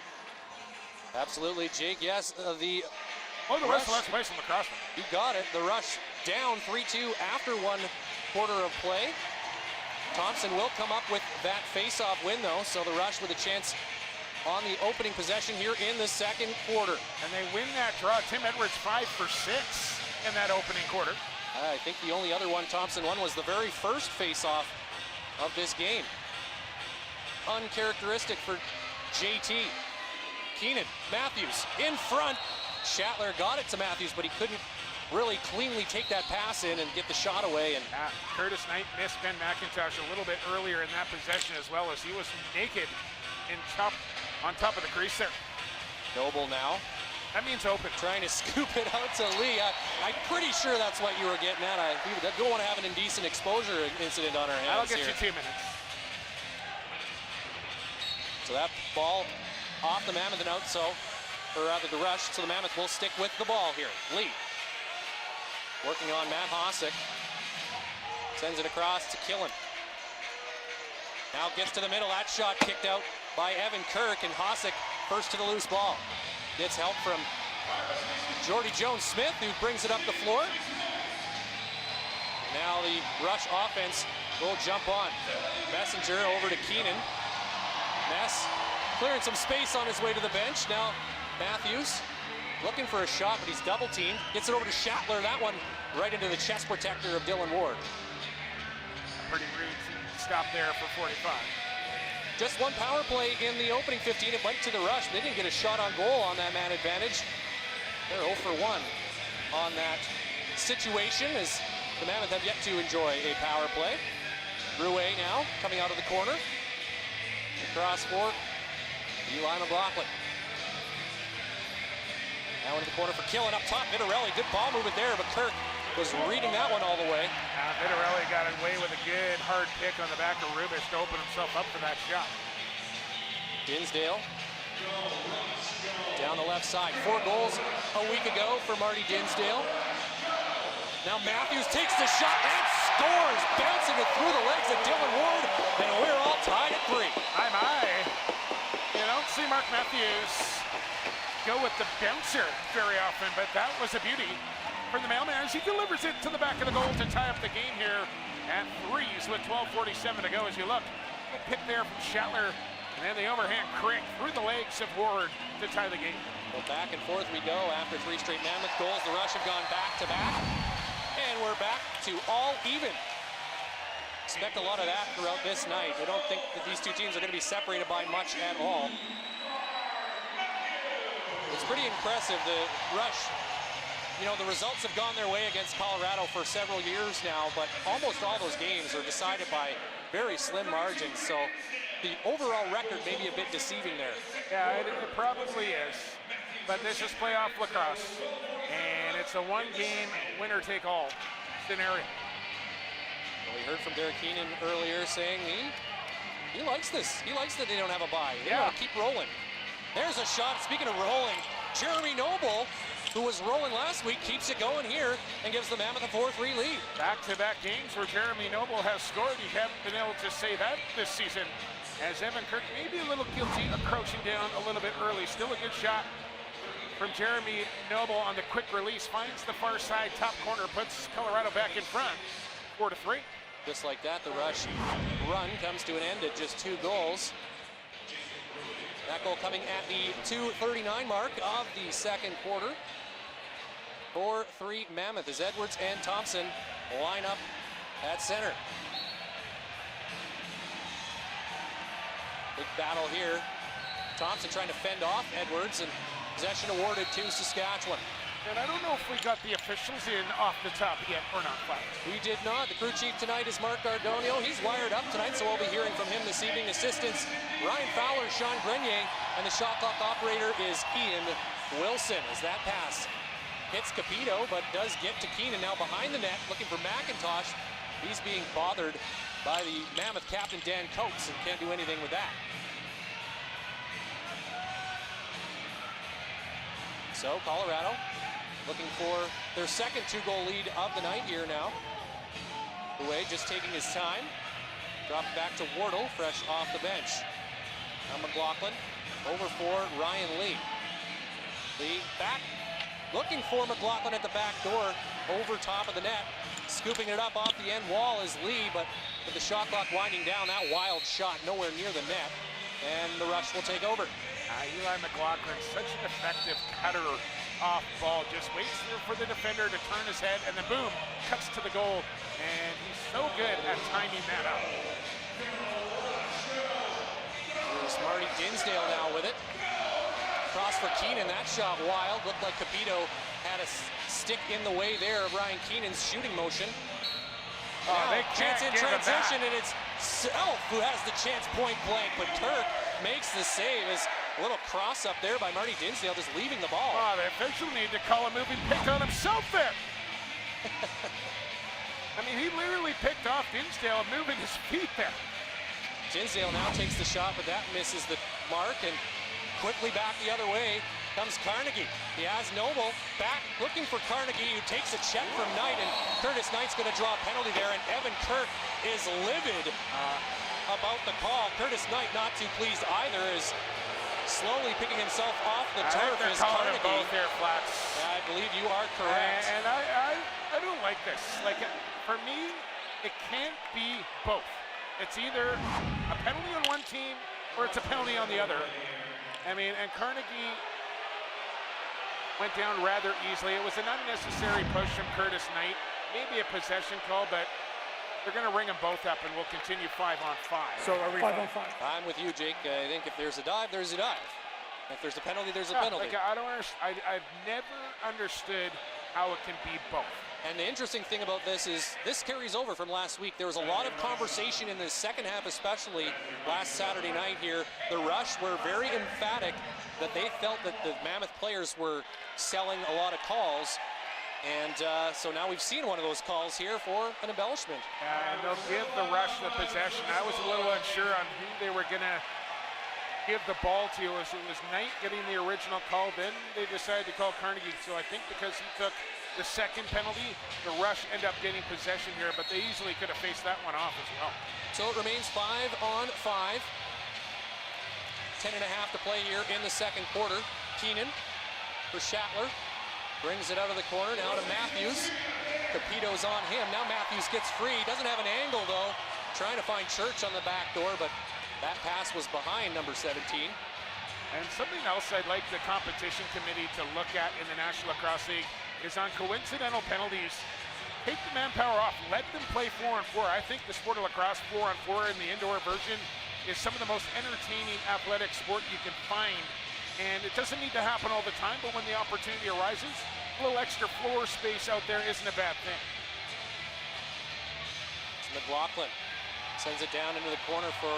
Absolutely, Jake. Yes, the Rush, let's play some lacrosse. You got it. The Rush down 3-2 after one quarter of play. Thompson will come up with that face-off win, though, so the Rush with a chance on the opening possession here in the second quarter. And they win that draw. Tim Edwards 5 for 6 in that opening quarter. I think the only other one Thompson won was the very first face-off of this game. Uncharacteristic for JT. Keenan, Matthews in front. Schattler got it to Matthews, but he couldn't really cleanly take that pass in and get the shot away. And Curtis Knight missed Ben McIntosh a little bit earlier in that possession as well, as he was naked on top of the crease there. Noble now. That means open. Trying to scoop it out to Lee. I'm pretty sure that's what you were getting at. We don't want to have an indecent exposure incident on our hands. I'll get you 2 minutes. So that ball off the Mammoth and out, or rather the Rush, so the Mammoth will stick with the ball here. Lee working on Matt Hossack. Sends it across to Killen. Now gets to the middle. That shot kicked out by Evan Kirk, and Hossack first to the loose ball. Gets help from Jordy Jones-Smith, who brings it up the floor. Now the Rush offense will jump on. Messenger over to Keenan. Mess clearing some space on his way to the bench. Now Matthews looking for a shot, but he's double teamed. Gets it over to Schattler. That one right into the chest protector of Dylan Ward. Pretty rude stop there for 45. Just one power play in the opening 15. It went to the Rush. They didn't get a shot on goal on that man advantage. They're 0 for 1 on that situation, as the Mammoth have yet to enjoy a power play. Rouet now coming out of the corner. Across for Eli McLaughlin. Now into the corner for Killen up top. Vitarelli, good ball movement there, but Kirk was reading that one all the way. Vitarelli got away with a good hard pick on the back of Rubish to open himself up for that shot. Dinsdale down the left side. 4 goals a week ago for Marty Dinsdale. Now Matthews takes the shot and scores, bouncing it through the legs of Dylan Ward, and we're all tied at 3. You don't see Mark Matthews go with the bouncer very often, but that was a beauty for the mailman as he delivers it to the back of the goal to tie up the game here at 3s with 12:47 to go. As you look, a pick there from Schattler, and then the overhand crank through the legs of Ward to tie the game. Well, back and forth we go after 3 straight Mammoth goals. The Rush have gone back to back, and we're back to all even. Expect a lot of that throughout this night. I don't think that these two teams are going to be separated by much at all. It's pretty impressive. The Rush, you know, the results have gone their way against Colorado for several years now, but almost all those games are decided by very slim margins. So the overall record may be a bit deceiving there. Yeah, it probably is. But this is playoff lacrosse, and it's a one-game winner-take-all scenario. Well, we heard from Derek Keenan earlier saying he likes this. He likes that they don't have a bye. They want to keep rolling. There's a shot. Speaking of rolling, Jeremy Noble, who was rolling last week, keeps it going here and gives the Mammoth a 4-3 lead. Back-to-back games where Jeremy Noble has scored. You haven't been able to say that this season, as Evan Kirk may be a little guilty of crouching down a little bit early. Still a good shot from Jeremy Noble on the quick release. Finds the far side top corner, puts Colorado back in front, 4-3. Just like that, the Rush run comes to an end at just 2 goals. That goal coming at the 2:39 mark of the second quarter. 4-3 Mammoth as Edwards and Thompson line up at center. Big battle here. Thompson trying to fend off Edwards, and possession awarded to Saskatchewan. And I don't know if we got the officials in off the top yet or not, Flash. We did not. The crew chief tonight is Mark Gardonio. He's wired up tonight, so we'll be hearing from him this evening. Assistants Ryan Fowler, Sean Grenier, and the shot clock operator is Ian Wilson as that pass hits Capito, but does get to Keenan now behind the net, looking for McIntosh. He's being bothered by the Mammoth captain, Dan Coates, and can't do anything with that. So Colorado looking for their second 2-goal lead of the night here now. Drouin just taking his time. Dropped back to Wardle, fresh off the bench. Now McLaughlin over for Ryan Lee. Lee back, looking for McLaughlin at the back door, over top of the net. Scooping it up off the end wall is Lee, but with the shot clock winding down, that wild shot nowhere near the net. And the Rush will take over. Eli McLaughlin, such an effective cutter off ball. Just waits there for the defender to turn his head, and then boom, cuts to the goal. And he's so good at timing that up. Here's Marty Dinsdale now with it. Cross for Keenan, that shot wild. Looked like Capito had a stick in the way there of Ryan Keenan's shooting motion. They can't chance in transition, and it's Self who has the chance point blank, but Kirk makes the save. As a little cross up there by Marty Dinsdale, just leaving the ball. Oh, they officially need to call a moving pick on himself there. I mean, he literally picked off Dinsdale, moving his feet there. Dinsdale now takes the shot, but that misses the mark, and quickly back the other way comes Carnegie. He has Noble back, looking for Carnegie, who takes a check from Knight, and Curtis Knight's going to draw a penalty there, and Evan Kirk is livid about the call. Curtis Knight not too pleased either, is slowly picking himself off the turf as Carnegie. Both here, Flats. I believe you are correct. And I don't like this. Like, for me, it can't be both. It's either a penalty on one team or it's a penalty on the other. I mean, and Carnegie went down rather easily. It was an unnecessary push from Curtis Knight. Maybe a possession call, but they're going to ring them both up, and we'll continue 5-on-5. So are we 5-on-5? I'm with you, Jake. I think if there's a dive, there's a dive. If there's a penalty, there's a penalty. Like, I don't understand. I've never understood how it can be both. And the interesting thing about this is this carries over from last week. There was a lot of conversation in the second half, especially last Saturday night here. The Rush were very emphatic that they felt that the Mammoth players were selling a lot of calls. And so now we've seen one of those calls here for an embellishment. And they'll give the Rush the possession. I was a little unsure on who they were going to give the ball to. It was Knight getting the original call. Then they decided to call Carnegie. So I think because he took the second penalty, the Rush end up getting possession here, but they easily could have faced that one off as well. So it remains 5-on-5. 10.5 to play here in the second quarter. Keenan for Schattler. Brings it out of the corner now to Matthews. Capito's on him. Now Matthews gets free. Doesn't have an angle though. Trying to find Church on the back door, but that pass was behind number 17. And something else I'd like the competition committee to look at in the National Lacrosse League is on coincidental penalties. Take the manpower off. Let them play 4-on-4. I think the sport of lacrosse 4-on-4 in the indoor version is some of the most entertaining athletic sport you can find. And it doesn't need to happen all the time, but when the opportunity arises, a little extra floor space out there isn't a bad thing. It's McLaughlin. Sends it down into the corner for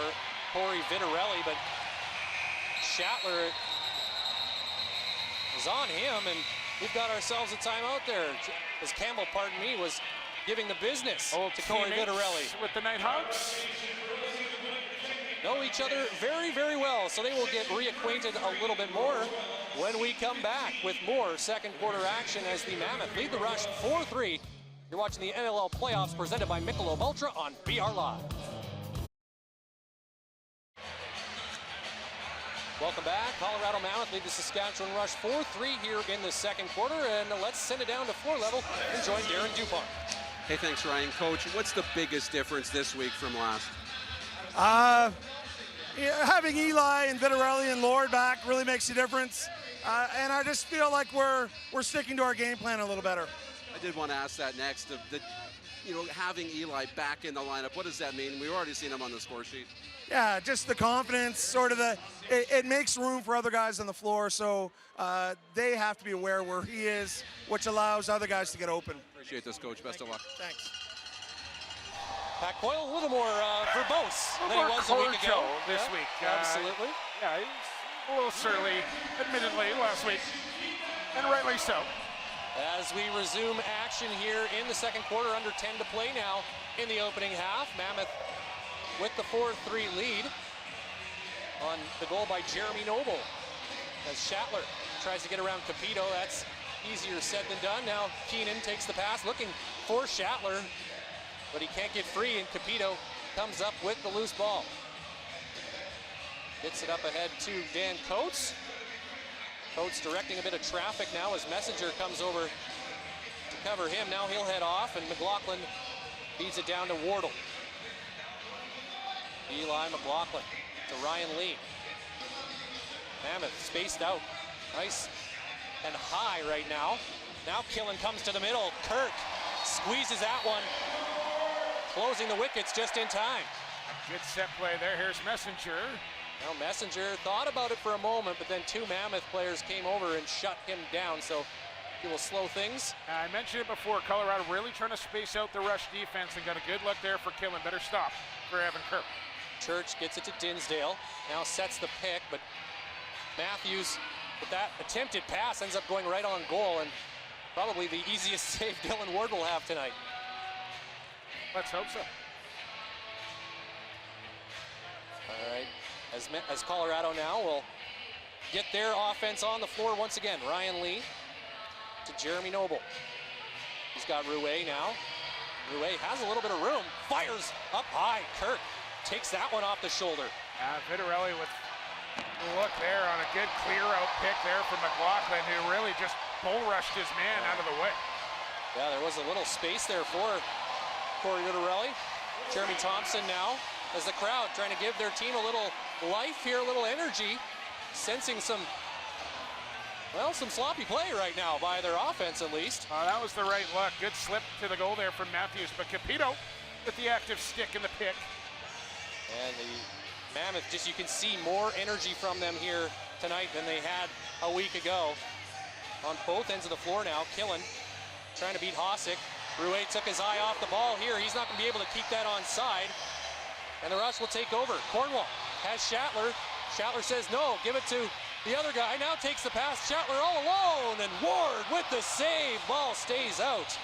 Corey Vitarelli, but Schattler is on him, and we've got ourselves a timeout there. As Campbell, pardon me, was giving the business to Corey Vitarelli. With the Nighthawks. Know each other very, very well, so they will get reacquainted a little bit more when we come back with more second quarter action as the Mammoth lead the Rush 4-3. You're watching the NLL playoffs presented by Michelob Ultra on BR Live. Welcome back. Colorado Mammoth lead the Saskatchewan Rush 4-3 here in the second quarter, and let's send it down to floor level and join Darren Dupont. Hey, thanks, Ryan. Coach, what's the biggest difference this week from last? Having Eli and Vitarelli and Lord back really makes a difference, and I just feel like we're sticking to our game plan a little better. I did want to ask that next. Having Eli back in the lineup, what does that mean? We've already seen him on the score sheet. Yeah, just the confidence, sort of it makes room for other guys on the floor, so they have to be aware where he is, which allows other guys to get open. Appreciate this, Coach. Best of luck. Thanks. Pat Coyle a little more verbose than he was a week ago. This week. Absolutely. Yeah, he's a little surly, admittedly, last week. And rightly so. As we resume action here in the second quarter, under 10 to play now in the opening half. Mammoth with the 4-3 lead on the goal by Jeremy Noble. As Schattler tries to get around Capito, that's easier said than done. Now Keenan takes the pass, looking for Schattler, but he can't get free, and Capito comes up with the loose ball. Gets it up ahead to Dan Coates. Coates directing a bit of traffic now as Messenger comes over to cover him. Now he'll head off, and McLaughlin feeds it down to Wardle. Eli McLaughlin to Ryan Lee. Mammoth spaced out. Nice and high right now. Now Killen comes to the middle. Kirk squeezes that one. Closing the wickets just in time. Good set play there. Here's Messenger. Now Messenger thought about it for a moment, but then two Mammoth players came over and shut him down. So he will slow things. I mentioned it before. Colorado really trying to space out the rush defense and got a good look there for Killen. Better stop for Evan Kirk. Church gets it to Dinsdale. Now sets the pick, but Matthews, with that attempted pass, ends up going right on goal, and probably the easiest save Dylan Ward will have tonight. Let's hope so. All right, as Colorado now will get their offense on the floor once again. Ryan Lee to Jeremy Noble. He's got Rouet now. Rouet has a little bit of room, fires up high. Kirk takes that one off the shoulder. Vitarelli with a look there on a good clear-out pick there from McLaughlin, who really just bull-rushed his man out of the way. Yeah, there was a little space there for Corey Vitarelli. Jeremy Thompson now, as the crowd trying to give their team a little life here, a little energy, sensing some sloppy play right now by their offense at least. That was the right look. Good slip to the goal there from Matthews, but Capito with the active stick in the pick. And the Mammoth, just you can see more energy from them here tonight than they had a week ago. On both ends of the floor now, Killen trying to beat Hosick. Rouet took his eye off the ball here. He's not going to be able to keep that onside. And the Rush will take over. Cornwall has Schattler. Schattler says no, give it to the other guy. Now takes the pass. Schattler all alone, and Ward with the save. Ball stays out.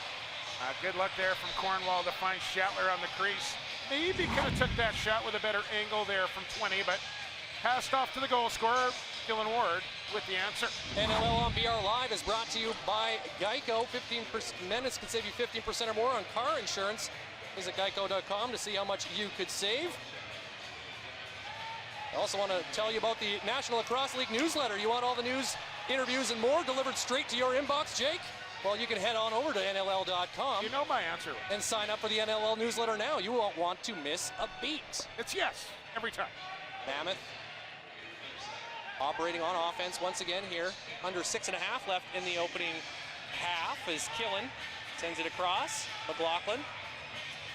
Good luck there from Cornwall to find Schattler on the crease. Maybe could have took that shot with a better angle there from 20, but passed off to the goal scorer, Dylan Ward, with the answer. NLL on BR Live is brought to you by Geico. 15% minutes can save you 15% or more on car insurance. Visit geico.com to see how much you could save. I also want to tell you about the National Lacrosse League newsletter. You want all the news, interviews, and more delivered straight to your inbox, Jake? Well, you can head on over to NLL.com. You know my answer. And sign up for the NLL newsletter now. You won't want to miss a beat. It's yes, every time. Mammoth operating on offense once again here. Under 6.5 left in the opening half as Killen sends it across. McLaughlin,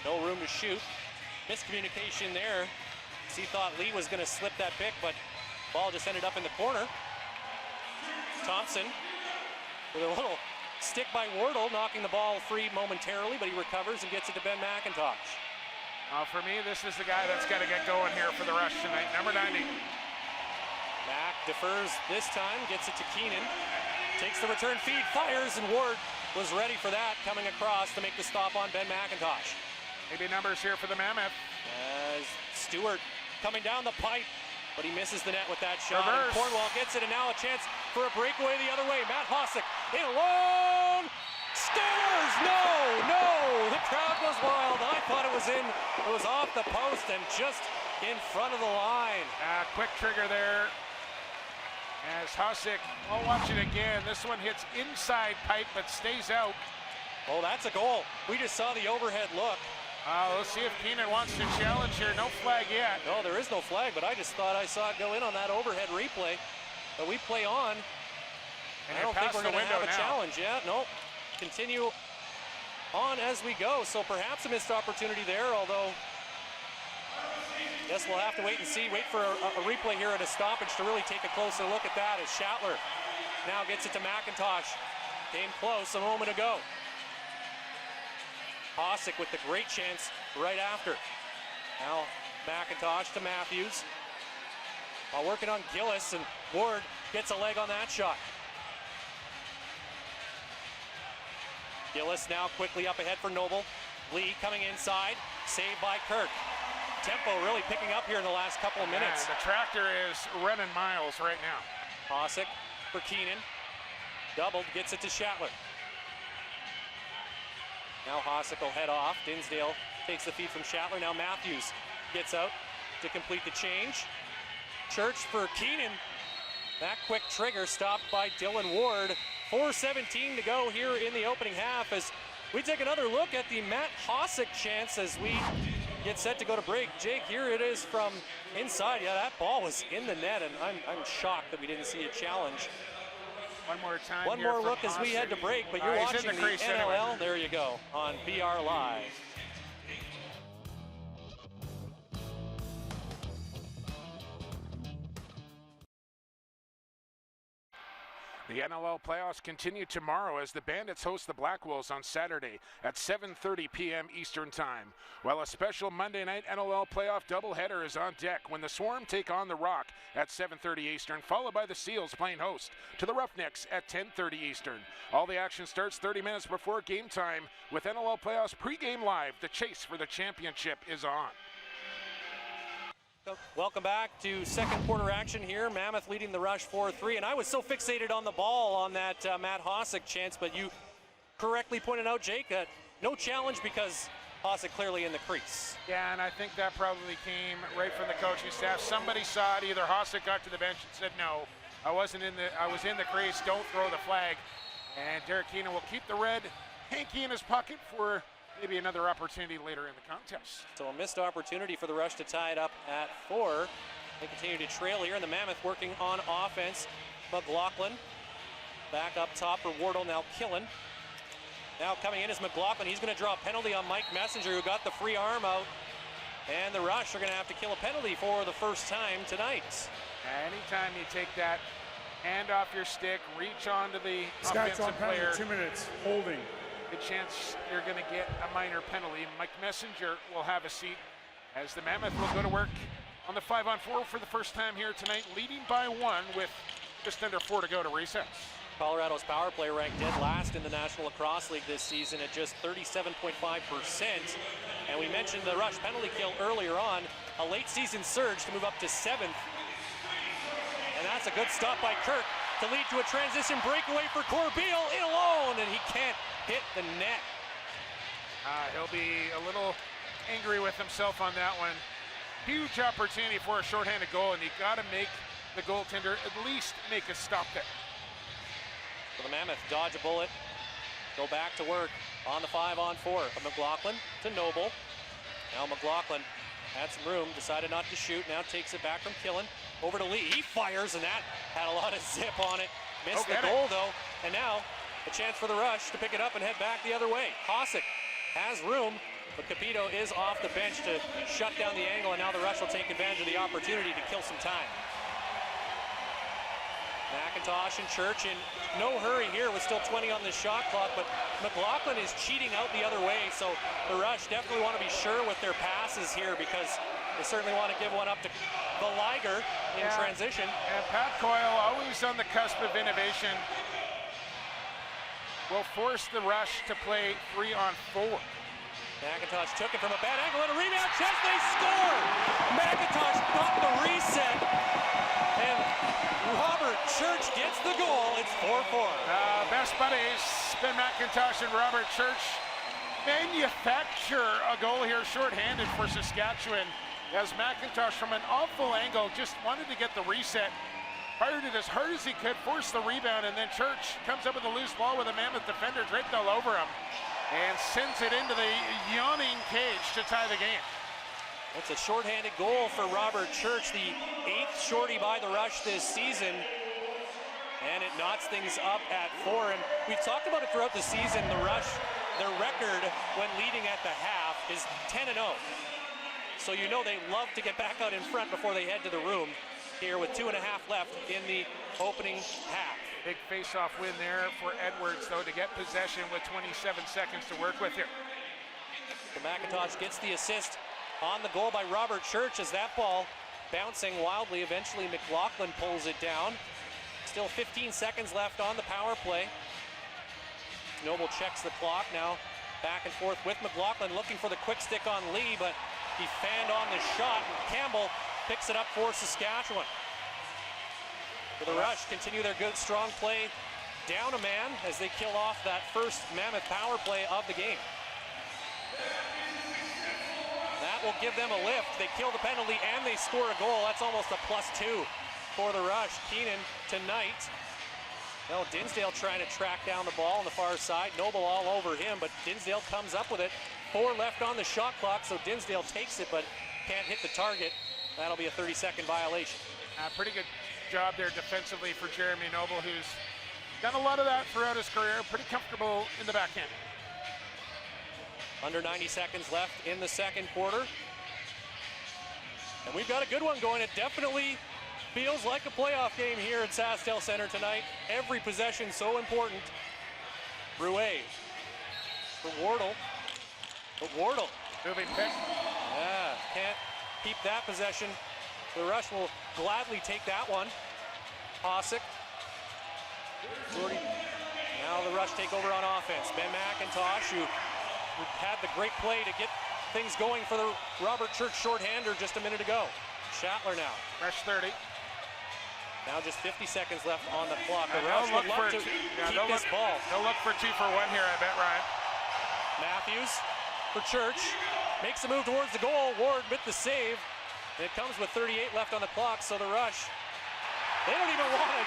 no room to shoot. Miscommunication there. He thought Lee was going to slip that pick, but ball just ended up in the corner. Thompson with a little stick by Wardle, knocking the ball free momentarily, but he recovers and gets it to Ben McIntosh. For me, this is the guy that's got to get going here for the Rush tonight, number 90. Mack defers this time, gets it to Keenan. Takes the return feed, fires, and Ward was ready for that, coming across to make the stop on Ben McIntosh. Maybe numbers here for the Mammoth. As Stewart coming down the pipe, but he misses the net with that shot. Reverse. And Cornwall gets it, and now a chance for a breakaway the other way. Matt Hosick in alone. Steelers! No! The crowd goes wild. I thought it was in. It was off the post and just in front of the line. Quick trigger there. As Hosick, I'll watch it again. This one hits inside pipe but stays out. Oh, that's a goal. We just saw the overhead look. Let's see if Keenan wants to challenge here. No flag yet. No, there is no flag, but I just thought I saw it go in on that overhead replay. But we play on. And I don't think we're going to have a challenge yet. Nope. Continue on as we go. So perhaps a missed opportunity there, although guess we'll have to wait and see. Wait for a replay here at a stoppage to really take a closer look at that as Schattler now gets it to McIntosh. Came close a moment ago. Hosick with the great chance right after. Now McIntosh to Matthews. While working on Gillis, and Ward gets a leg on that shot. Gillis now quickly up ahead for Noble. Lee coming inside, saved by Kirk. Tempo really picking up here in the last couple of minutes. And the tractor is running miles right now. Hossack for Keenan. Doubled, gets it to Schattler. Now Hossack will head off. Dinsdale takes the feed from Schattler. Now Matthews gets out to complete the change. Church for Keenan. That quick trigger stopped by Dylan Ward. 4:17 to go here in the opening half as we take another look at the Matt Hossack chance as we get set to go to break. Jake, here it is from inside. Yeah, that ball was in the net, and I'm shocked that we didn't see a challenge. One more time. One more look as we head to break, but you're watching the NLL. Anyway. There you go on BR Live. The NLL playoffs continue tomorrow as the Bandits host the Black Wolves on Saturday at 7:30 p.m. Eastern Time, while a special Monday night NLL playoff doubleheader is on deck when the Swarm take on the Rock at 7:30 Eastern, followed by the Seals playing host to the Roughnecks at 10:30 Eastern. All the action starts 30 minutes before game time with NLL playoffs pregame live. The chase for the championship is on. Welcome back to second quarter action here. Mammoth leading the Rush 4-3, and I was so fixated on the ball on that Matt Hossack chance, but you correctly pointed out, Jake, no challenge because Hossack clearly in the crease. Yeah, and I think that probably came right from the coaching staff. Somebody saw it. Either Hossack got to the bench and said, "No, I was in the crease. Don't throw the flag." And Derek Keenan will keep the red hanky in his pocket for maybe another opportunity later in the contest. So a missed opportunity for the Rush to tie it up at 4. They continue to trail here, and the Mammoth working on offense. McLaughlin back up top for Wardle, now Killen. Now coming in is McLaughlin. He's going to draw a penalty on Mike Messenger, who got the free arm out. And the Rush are going to have to kill a penalty for the first time tonight. Anytime you take that hand off your stick, reach onto the Scott's on offensive penalty, player, 2 minutes, holding. good chance you're going to get a minor penalty. Mike Messenger will have a seat as the Mammoth will go to work on the 5-on-4 for the first time here tonight, leading by 1 with just under 4 to go to recess. Colorado's power play ranked dead last in the National Lacrosse League this season at just 37.5%. And we mentioned the Rush penalty kill earlier on, a late season surge to move up to 7th. And that's a good stop by Kirk to lead to a transition breakaway for Corbeil in alone, and he can't hit the net. He'll be a little angry with himself on that one. Huge opportunity for a shorthanded goal, and you got to make the goaltender at least make a stop there. So the Mammoth dodge a bullet, go back to work on the 5-on-4. From McLaughlin to Noble. Now McLaughlin had some room, decided not to shoot, now takes it back from Killen. Over to Lee, he fires, and that had a lot of zip on it. Missed the goal though, and now a chance for the Rush to pick it up and head back the other way. Hossack has room, but Capito is off the bench to shut down the angle, and now the Rush will take advantage of the opportunity to kill some time. McIntosh and Church in no hurry here with still 20 on the shot clock, but McLaughlin is cheating out the other way, so the Rush definitely want to be sure with their passes here because they certainly want to give one up to the Liger in transition. And Pat Coyle, always on the cusp of innovation, will force the Rush to play 3-on-4. McIntosh took it from a bad angle and a rebound chance. They score! McIntosh got the reset, and Robert Church gets the goal. It's 4-4. Best buddies, Ben McIntosh and Robert Church, manufacture a goal here shorthanded for Saskatchewan, as McIntosh from an awful angle just wanted to get the reset, fired it as hard as he could, forced the rebound, and then Church comes up with a loose ball with a Mammoth defender draped all over him and sends it into the yawning cage to tie the game. It's a shorthanded goal for Robert Church, the 8th shorty by the Rush this season, and it knots things up at 4. And we've talked about it throughout the season. The Rush, their record when leading at the half is 10-0. So you know they love to get back out in front before they head to the room here with 2.5 left in the opening half. Big face-off win there for Edwards, though, to get possession with 27 seconds to work with here. So McIntosh gets the assist on the goal by Robert Church as that ball bouncing wildly. Eventually McLaughlin pulls it down. Still 15 seconds left on the power play. Noble checks the clock now. Back and forth with McLaughlin, looking for the quick stick on Lee, but he fanned on the shot. Campbell picks it up for Saskatchewan. For the Rush, continue their good, strong play. Down a man as they kill off that first Mammoth power play of the game. That will give them a lift. They kill the penalty and they score a goal. That's almost a +2 for the Rush. Keenan tonight. Well, Dinsdale trying to track down the ball on the far side. Noble all over him, but Dinsdale comes up with it. 4 left on the shot clock, so Dinsdale takes it, but can't hit the target. That'll be a 30-second violation. Pretty good job there defensively for Jeremy Noble, who's done a lot of that throughout his career. Pretty comfortable in the backhand. Under 90 seconds left in the second quarter. And we've got a good one going. It definitely feels like a playoff game here at SaskTel Center tonight. Every possession so important. Rouet for Wardle. But Wardle. Moving pick. Yeah, can't keep that possession. The Rush will gladly take that one. Hossack. Now the Rush take over on offense. Ben McIntosh, who had the great play to get things going for the Robert Church shorthander just a minute ago. Schattler now. Rush 30. Now just 50 seconds left on the clock. The Rush Rush would love to keep this ball. They'll look for 2 for 1 here, I bet, Ryan. Matthews for Church. Makes the move towards the goal. Ward with the save. And it comes with 38 left on the clock, so the Rush, they don't even want to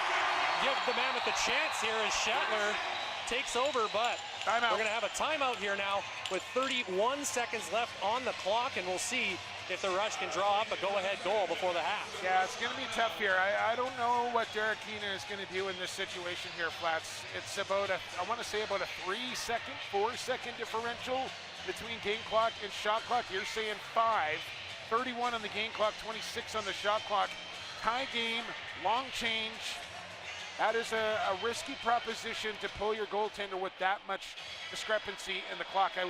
give the Mammoth a chance here as Schattler takes over, but timeout. We're going to have a timeout here now with 31 seconds left on the clock, and we'll see if the Rush can draw up a go-ahead goal before the half. Yeah, it's going to be tough here. I don't know what Derek Keenan is going to do in this situation here, Flats. It's about I want to say about a 3-second, 4-second differential between game clock and shot clock. You're saying 5. 31 on the game clock, 26 on the shot clock. Tie game, long change. That is a risky proposition to pull your goaltender with that much discrepancy in the clock. I'm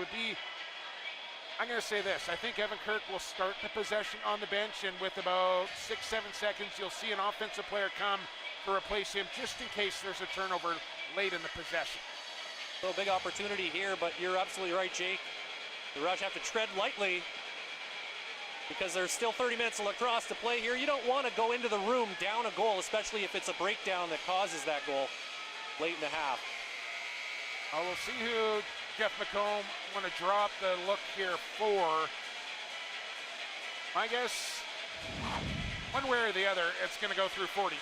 going to say this. I think Evan Kirk will start the possession on the bench, and with about 6-7 seconds, you'll see an offensive player come to replace him just in case there's a turnover late in the possession. So a big opportunity here, but you're absolutely right, Jake. The Rush have to tread lightly because there's still 30 minutes of lacrosse to play here. You don't want to go into the room down a goal, especially if it's a breakdown that causes that goal late in the half. We'll see who Jeff McComb want to drop the look here for. My guess, one way or the other, it's going to go through 42.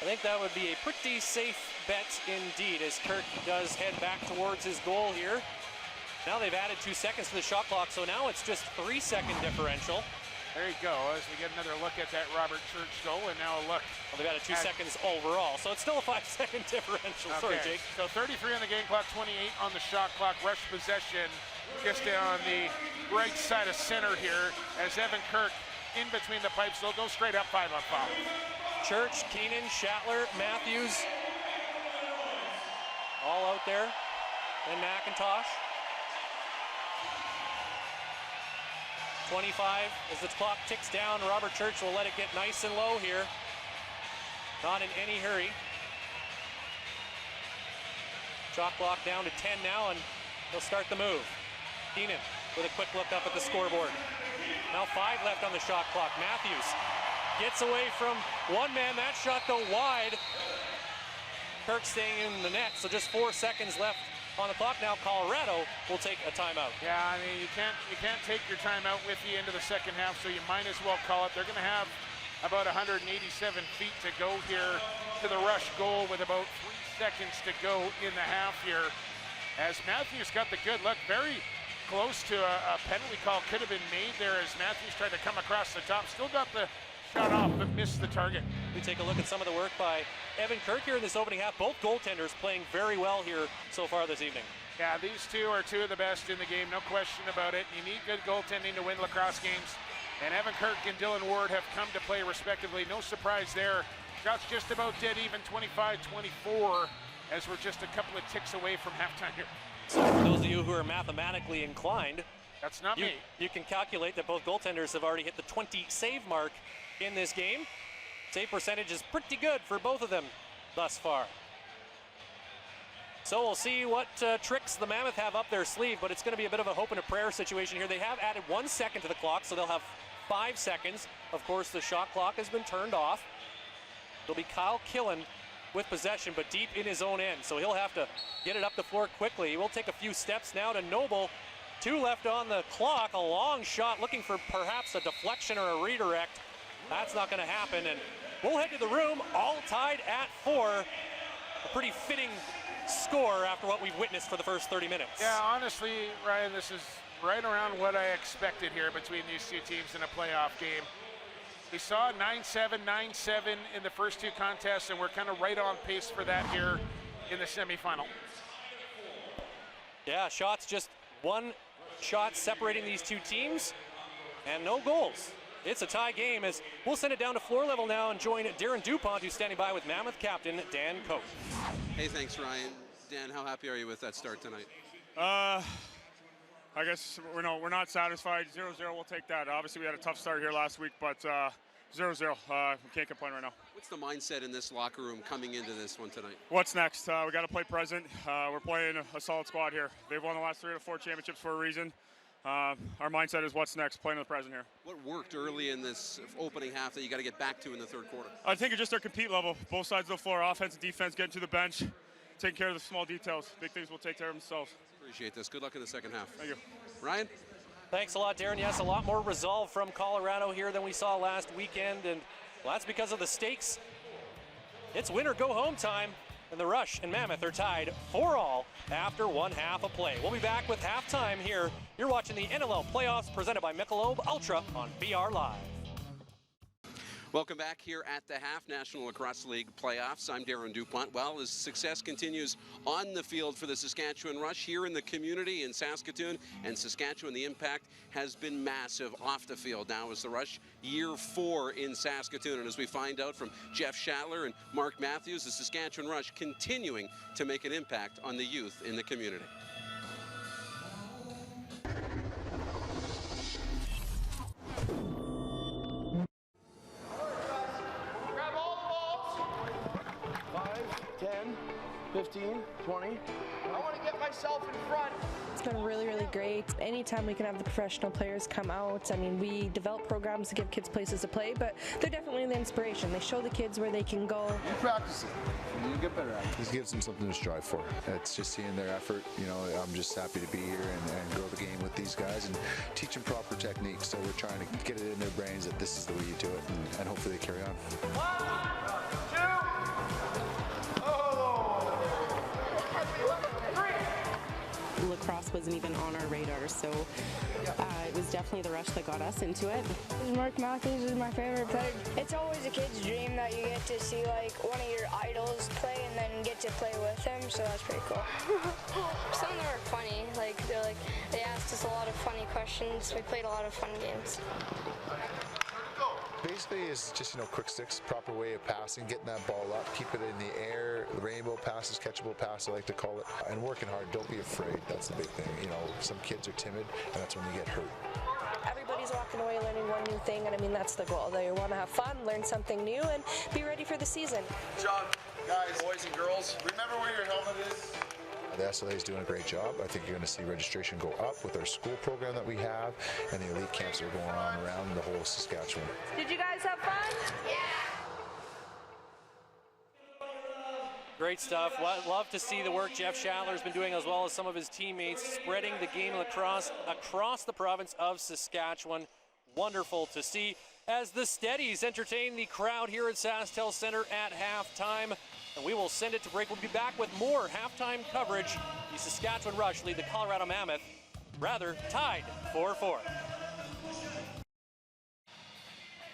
I think that would be a pretty safe bet indeed as Kirk does head back towards his goal here. Now they've added 2 seconds to the shot clock, so now it's just 3-second differential. There you go, as we get another look at that Robert Church goal, and now a look. Well, they've added 2 seconds overall, so it's still a 5-second differential. Okay. Sorry, Jake. So 33 on the game clock, 28 on the shot clock. Rush possession just on the right side of center here as Evan Kirk in between the pipes. They'll go straight up 5-on-5. Church, Keenan, Schattler, Matthews, all out there. And McIntosh. 25 as the clock ticks down. Robert Church will let it get nice and low here. Not in any hurry. Shot clock down to 10 now, and they'll start the move. Keenan with a quick look up at the scoreboard. Now 5 left on the shot clock. Matthews gets away from one man. That shot though wide. Kirk staying in the net, so just 4 seconds left on the clock. Now Colorado will take a timeout. Yeah, I mean, you can't take your timeout with you into the second half, so you might as well call it. They're going to have about 187 feet to go here to the Rush goal with about 3 seconds to go in the half here. As Matthews got the good look, very close to a penalty call could have been made there as Matthews tried to come across the top. Still got the shot off, but missed the target. We take a look at some of the work by Evan Kirk here in this opening half. Both goaltenders playing very well here so far this evening. Yeah, these two are two of the best in the game, no question about it. You need good goaltending to win lacrosse games. And Evan Kirk and Dylan Ward have come to play respectively. No surprise there. Shots just about dead even, 25-24, as we're just a couple of ticks away from halftime here. So for those of you who are mathematically inclined, that's not me. You can calculate that both goaltenders have already hit the 20 save mark in this game. Save percentage is pretty good for both of them thus far. So we'll see what tricks the Mammoth have up their sleeve, but it's going to be a bit of a hope and a prayer situation here. They have added 1 second to the clock, so they'll have 5 seconds. Of course, the shot clock has been turned off. It'll be Kyle Killen with possession, but deep in his own end, so he'll have to get it up the floor quickly. He will take a few steps now to Noble. 2 left on the clock, a long shot looking for perhaps a deflection or a redirect. That's not going to happen, and we'll head to the room, all tied at 4. A pretty fitting score after what we've witnessed for the first 30 minutes. Yeah, honestly, Ryan, this is right around what I expected here between these two teams in a playoff game. We saw 9-7, 9-7 in the first 2 contests, and we're kind of right on pace for that here in the semifinal. Yeah, shots, just 1 shot separating these 2 teams, and no goals. It's a tie game as we'll send it down to floor level now and join Darren DuPont, who's standing by with Mammoth captain Dan Cope. Hey, thanks, Ryan. Dan, how happy are you with that start tonight? I guess we're not satisfied. 0-0, we'll take that. Obviously, we had a tough start here last week, but 0-0, we can't complain right now. What's the mindset in this locker room coming into this one tonight? What's next? We got to play present. We're playing a solid squad here. They've won the last 3 out of 4 championships for a reason. Our mindset is what's next, playing in the present here. What worked early in this opening half that you got to get back to in the third quarter? I think it's just our compete level. Both sides of the floor, offense and defense, getting to the bench, taking care of the small details. Big things will take care of themselves. Appreciate this. Good luck in the second half. Thank you. Ryan? Thanks a lot, Darren. Yes, a lot more resolve from Colorado here than we saw last weekend, and well, that's because of the stakes. It's win or go home time, and the Rush and Mammoth are tied 4-all after 1 half of play. We'll be back with halftime here. You're watching the NLL playoffs presented by Michelob Ultra on BR Live. Welcome back here at the half National Lacrosse League playoffs. I'm Darren DuPont. Well, as success continues on the field for the Saskatchewan Rush here in the community in Saskatoon and Saskatchewan, the impact has been massive off the field now as the Rush year 4 in Saskatoon. And as we find out from Jeff Schattler and Mark Matthews, the Saskatchewan Rush continuing to make an impact on the youth in the community. Grab all the balls. 5, 10, 15, 20. I want to get myself in front. It's been really, really great. Anytime we can have the professional players come out, I mean, we develop programs to give kids places to play, but they're definitely the inspiration. They show the kids where they can go. You practice it, and you get better at it. This gives them something to strive for. It's just seeing their effort. You know, I'm just happy to be here and grow the game with these guys and teach them proper techniques. So we're trying to get it in their brains that this is the way you do it, and hopefully they carry on. 1, 2, oh! 3. Lacrosse wasn't even on our radar, so it was definitely the Rush that got us into it. Mark Matthews is my favorite player. It's always a kid's dream that you get to see like one of your idols play and then get to play with him, so that's pretty cool. Some of them are funny, they asked us a lot of funny questions. We played a lot of fun games. Basically, it's just, quick sticks, proper way of passing, getting that ball up, keep it in the air, the rainbow passes, catchable pass, I like to call it, and working hard. Don't be afraid. That's the big thing. Some kids are timid, and that's when you get hurt. Everybody's walking away learning one new thing, and I mean, that's the goal. They want to have fun, learn something new, and be ready for the season. John, guys, boys and girls, remember where your helmet is? The SLA is doing a great job. I think you're going to see registration go up with our school program that we have and the elite camps that are going on around the whole Saskatchewan. Did you guys have fun? Yeah! Great stuff. Love to see the work Jeff Schattler's been doing as well as some of his teammates, spreading the game of lacrosse across the province of Saskatchewan. Wonderful to see as the Steadies entertain the crowd here at SaskTel Centre at halftime. And we will send it to break. We'll be back with more halftime coverage. The Saskatchewan Rush lead the Colorado Mammoth, tied 4-4.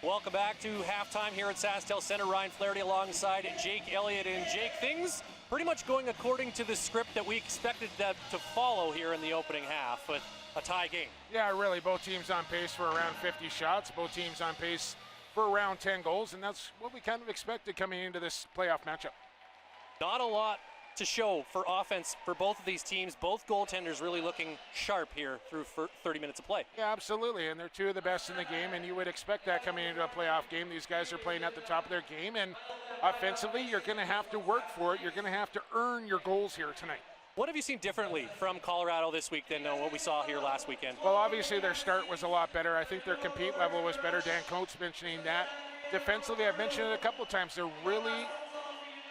Welcome back to halftime here at SaskTel Centre. Ryan Flaherty alongside Jake Elliott. And Jake, things pretty much going according to the script that we expected to follow here in the opening half with a tie game. Yeah, really, both teams on pace for around 50 shots. Both teams on pace for around 10 goals, and that's what we kind of expected coming into this playoff matchup. Not a lot to show for offense for both of these teams. Both goaltenders really looking sharp here through 30 minutes of play. Yeah, absolutely, and they're two of the best in the game, and you would expect that coming into a playoff game. These guys are playing at the top of their game, and offensively, you're going to have to work for it. You're going to have to earn your goals here tonight. What have you seen differently from Colorado this week than what we saw here last weekend? Well, obviously their start was a lot better. I think their compete level was better. Dan Coates mentioning that. Defensively, I've mentioned it a couple of times. They're really,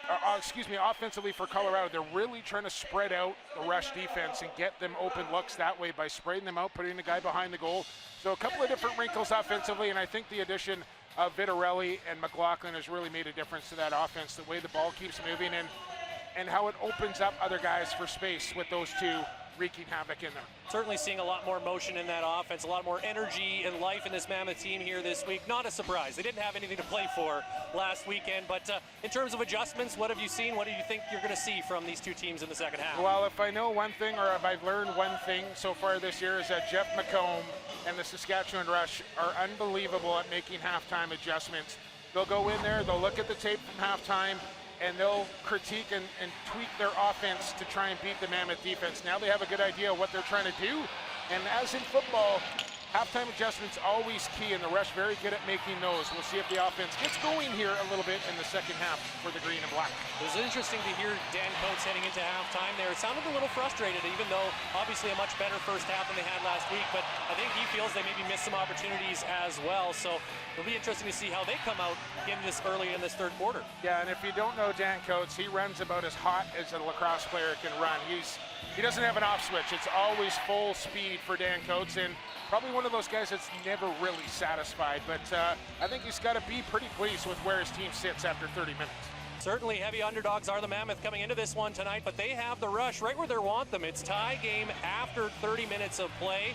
offensively for Colorado, they're really trying to spread out the rush defense and get them open looks that way by spreading them out, putting the guy behind the goal. So a couple of different wrinkles offensively, and I think the addition of Vitarelli and McLaughlin has really made a difference to that offense, the way the ball keeps moving and how it opens up other guys for space with those two wreaking havoc in there. Certainly seeing a lot more motion in that offense, a lot more energy and life in this Mammoth team here this week. Not a surprise. They didn't have anything to play for last weekend, but in terms of adjustments, what have you seen? What do you think you're going to see from these two teams in the second half? Well, if I know one thing, or if I've learned one thing so far this year, is that Jeff McComb and the Saskatchewan Rush are unbelievable at making halftime adjustments. They'll go in there, they'll look at the tape from halftime, and they'll critique and tweak their offense to try and beat the Mammoth defense. Now they have a good idea of what they're trying to do, and as in football, halftime adjustments always key, and the Rush very good at making those. We'll see if the offense gets going here a little bit in the second half for the green and black. It was interesting to hear Dan Coates heading into halftime there. It sounded a little frustrated, even though obviously a much better first half than they had last week, but I think he feels they maybe missed some opportunities as well. So it'll be interesting to see how they come out in this early in this third quarter. Yeah, and if you don't know Dan Coates, he runs about as hot as a lacrosse player can run. He doesn't have an off switch. It's always full speed for Dan Coates, and probably one of those guys that's never really satisfied, but I think he's got to be pretty pleased with where his team sits after 30 minutes. Certainly heavy underdogs are the Mammoth coming into this one tonight, but they have the Rush right where they want them. It's tie game after 30 minutes of play,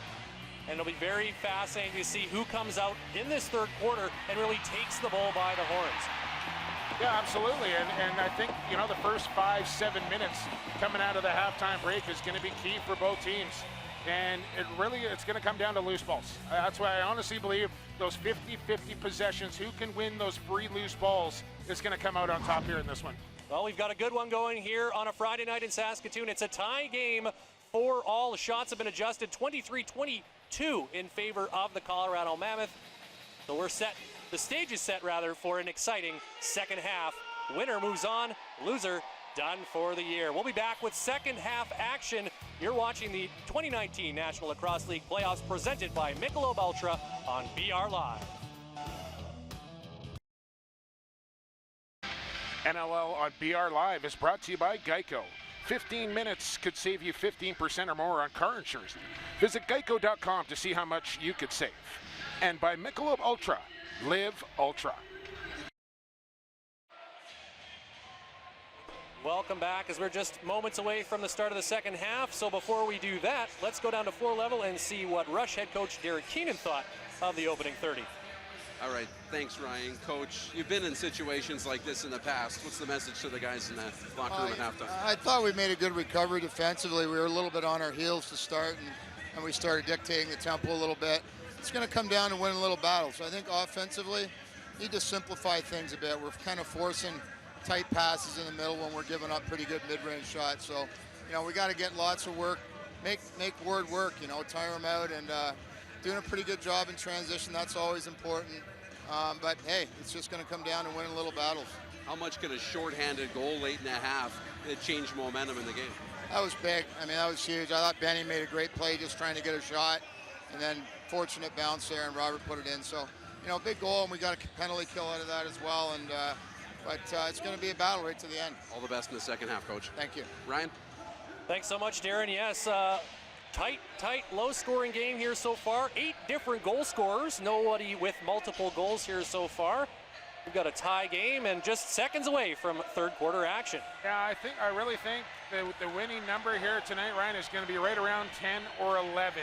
and it'll be very fascinating to see who comes out in this third quarter and really takes the bull by the horns. Yeah, absolutely, and I think, the first 5-7 minutes coming out of the halftime break is going to be key for both teams. And it's going to come down to loose balls. That's why I honestly believe those 50-50 possessions, who can win those free loose balls, is going to come out on top here in this one. Well, we've got a good one going here on a Friday night in Saskatoon. It's a tie game for all. The shots have been adjusted 23-22 in favor of the Colorado Mammoth. So we're set. The stage is set, rather, for an exciting second half. Winner moves on, loser done for the year. We'll be back with second half action. You're watching the 2019 National Lacrosse League playoffs presented by Michelob Ultra on BR Live. NLL on BR Live is brought to you by Geico. 15 minutes could save you 15% or more on car insurance. Visit geico.com to see how much you could save. And by Michelob Ultra. Live Ultra. Welcome back, as we're just moments away from the start of the second half. So before we do that, let's go down to floor level and see what Rush head coach Derek Keenan thought of the opening 30. All right, thanks, Ryan. Coach, you've been in situations like this in the past. What's the message to the guys in the locker room at halftime? I thought we made a good recovery defensively. We were a little bit on our heels to start, and we started dictating the tempo a little bit. It's going to come down to winning little battles. So I think offensively, need to simplify things a bit. We're kind of forcing tight passes in the middle when we're giving up pretty good mid-range shots. So, we got to get lots of work, make Ward work, tire him out, and doing a pretty good job in transition. That's always important. But, hey, it's just going to come down to winning little battles. How much can a shorthanded goal late in the half change momentum in the game? That was big. I mean, that was huge. I thought Benny made a great play just trying to get a shot, and then fortunate bounce there, and Robert put it in. So, big goal, and we got a penalty kill out of that as well. And but it's going to be a battle right to the end. All the best in the second half, Coach. Thank you. Ryan? Thanks so much, Darren. Yes, tight, low-scoring game here so far. 8 different goal scorers. Nobody with multiple goals here so far. We've got a tie game and just seconds away from third quarter action. Yeah, I really think the winning number here tonight, Ryan, is going to be right around 10 or 11.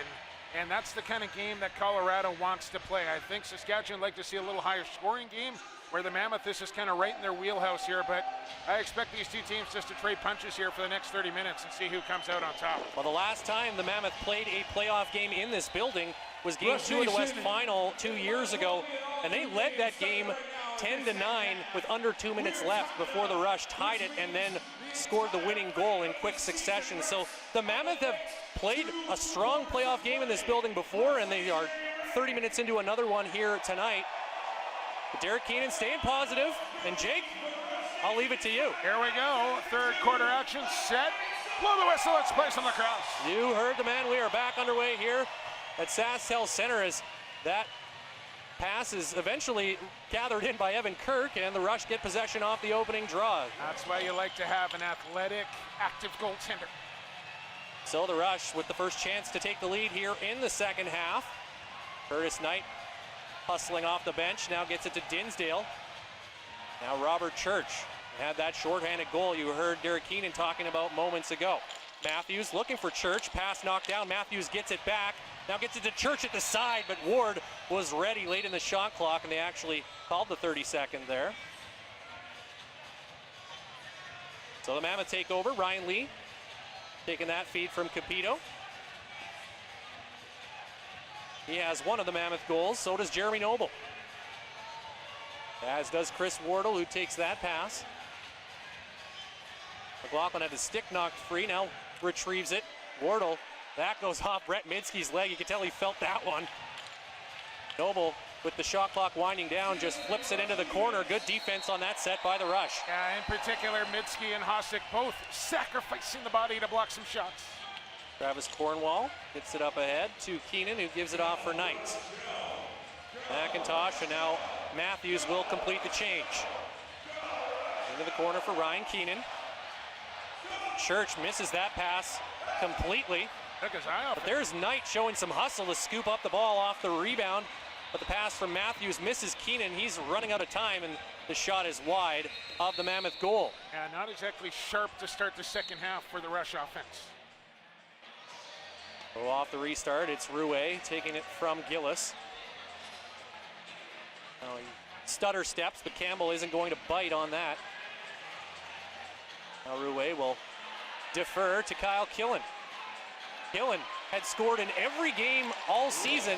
And that's the kind of game that Colorado wants to play. I think Saskatchewan would like to see a little higher scoring game, where the Mammoth, this is kind of right in their wheelhouse here, but I expect these two teams just to trade punches here for the next 30 minutes and see who comes out on top. Well, the last time the Mammoth played a playoff game in this building was Game 2 of the West Final 2 years ago, and they led that game 10-9 with under 2 minutes left before the Rush tied it and then scored the winning goal in quick succession. So the Mammoth have played a strong playoff game in this building before, and they are 30 minutes into another one here tonight. But Derek Keenan staying positive, and Jake, I'll leave it to you. Here we go, third quarter action set. Blow the whistle, let's play some lacrosse. You heard the man, we are back underway here at SaskTel Center as that pass is eventually gathered in by Evan Kirk, and the Rush get possession off the opening draw. That's why you like to have an athletic, active goaltender. So the Rush with the first chance to take the lead here in the second half. Curtis Knight hustling off the bench, now gets it to Dinsdale. Now Robert Church had that shorthanded goal you heard Derek Keenan talking about moments ago. Matthews looking for Church, pass knocked down, Matthews gets it back, now gets it to Church at the side, but Ward was ready late in the shot clock, and they actually called the 30-second there. So the Mammoth take over, Ryan Lee taking that feed from Capito. He has one of the Mammoth goals, so does Jeremy Noble. As does Chris Wardle, who takes that pass. McLaughlin had his stick knocked free, now retrieves it. Wardle, that goes off Brett Minsky's leg. You can tell he felt that one. Noble, with the shot clock winding down, just flips it into the corner. Good defense on that set by the Rush. Yeah, in particular, Minsky and Hosek both sacrificing the body to block some shots. Travis Cornwall gets it up ahead to Keenan, who gives it off for Knight. McIntosh, and now Matthews will complete the change. Into the corner for Ryan Keenan. Church misses that pass completely. Took his eye off. But there's Knight showing some hustle to scoop up the ball off the rebound. But the pass from Matthews misses Keenan. He's running out of time, and the shot is wide of the Mammoth goal. Yeah, not exactly sharp to start the second half for the Rush offense. So off the restart, it's Rouet taking it from Gillis. Now he stutter steps, but Campbell isn't going to bite on that. Now Rouet will defer to Kyle Killen. Killen had scored in every game all season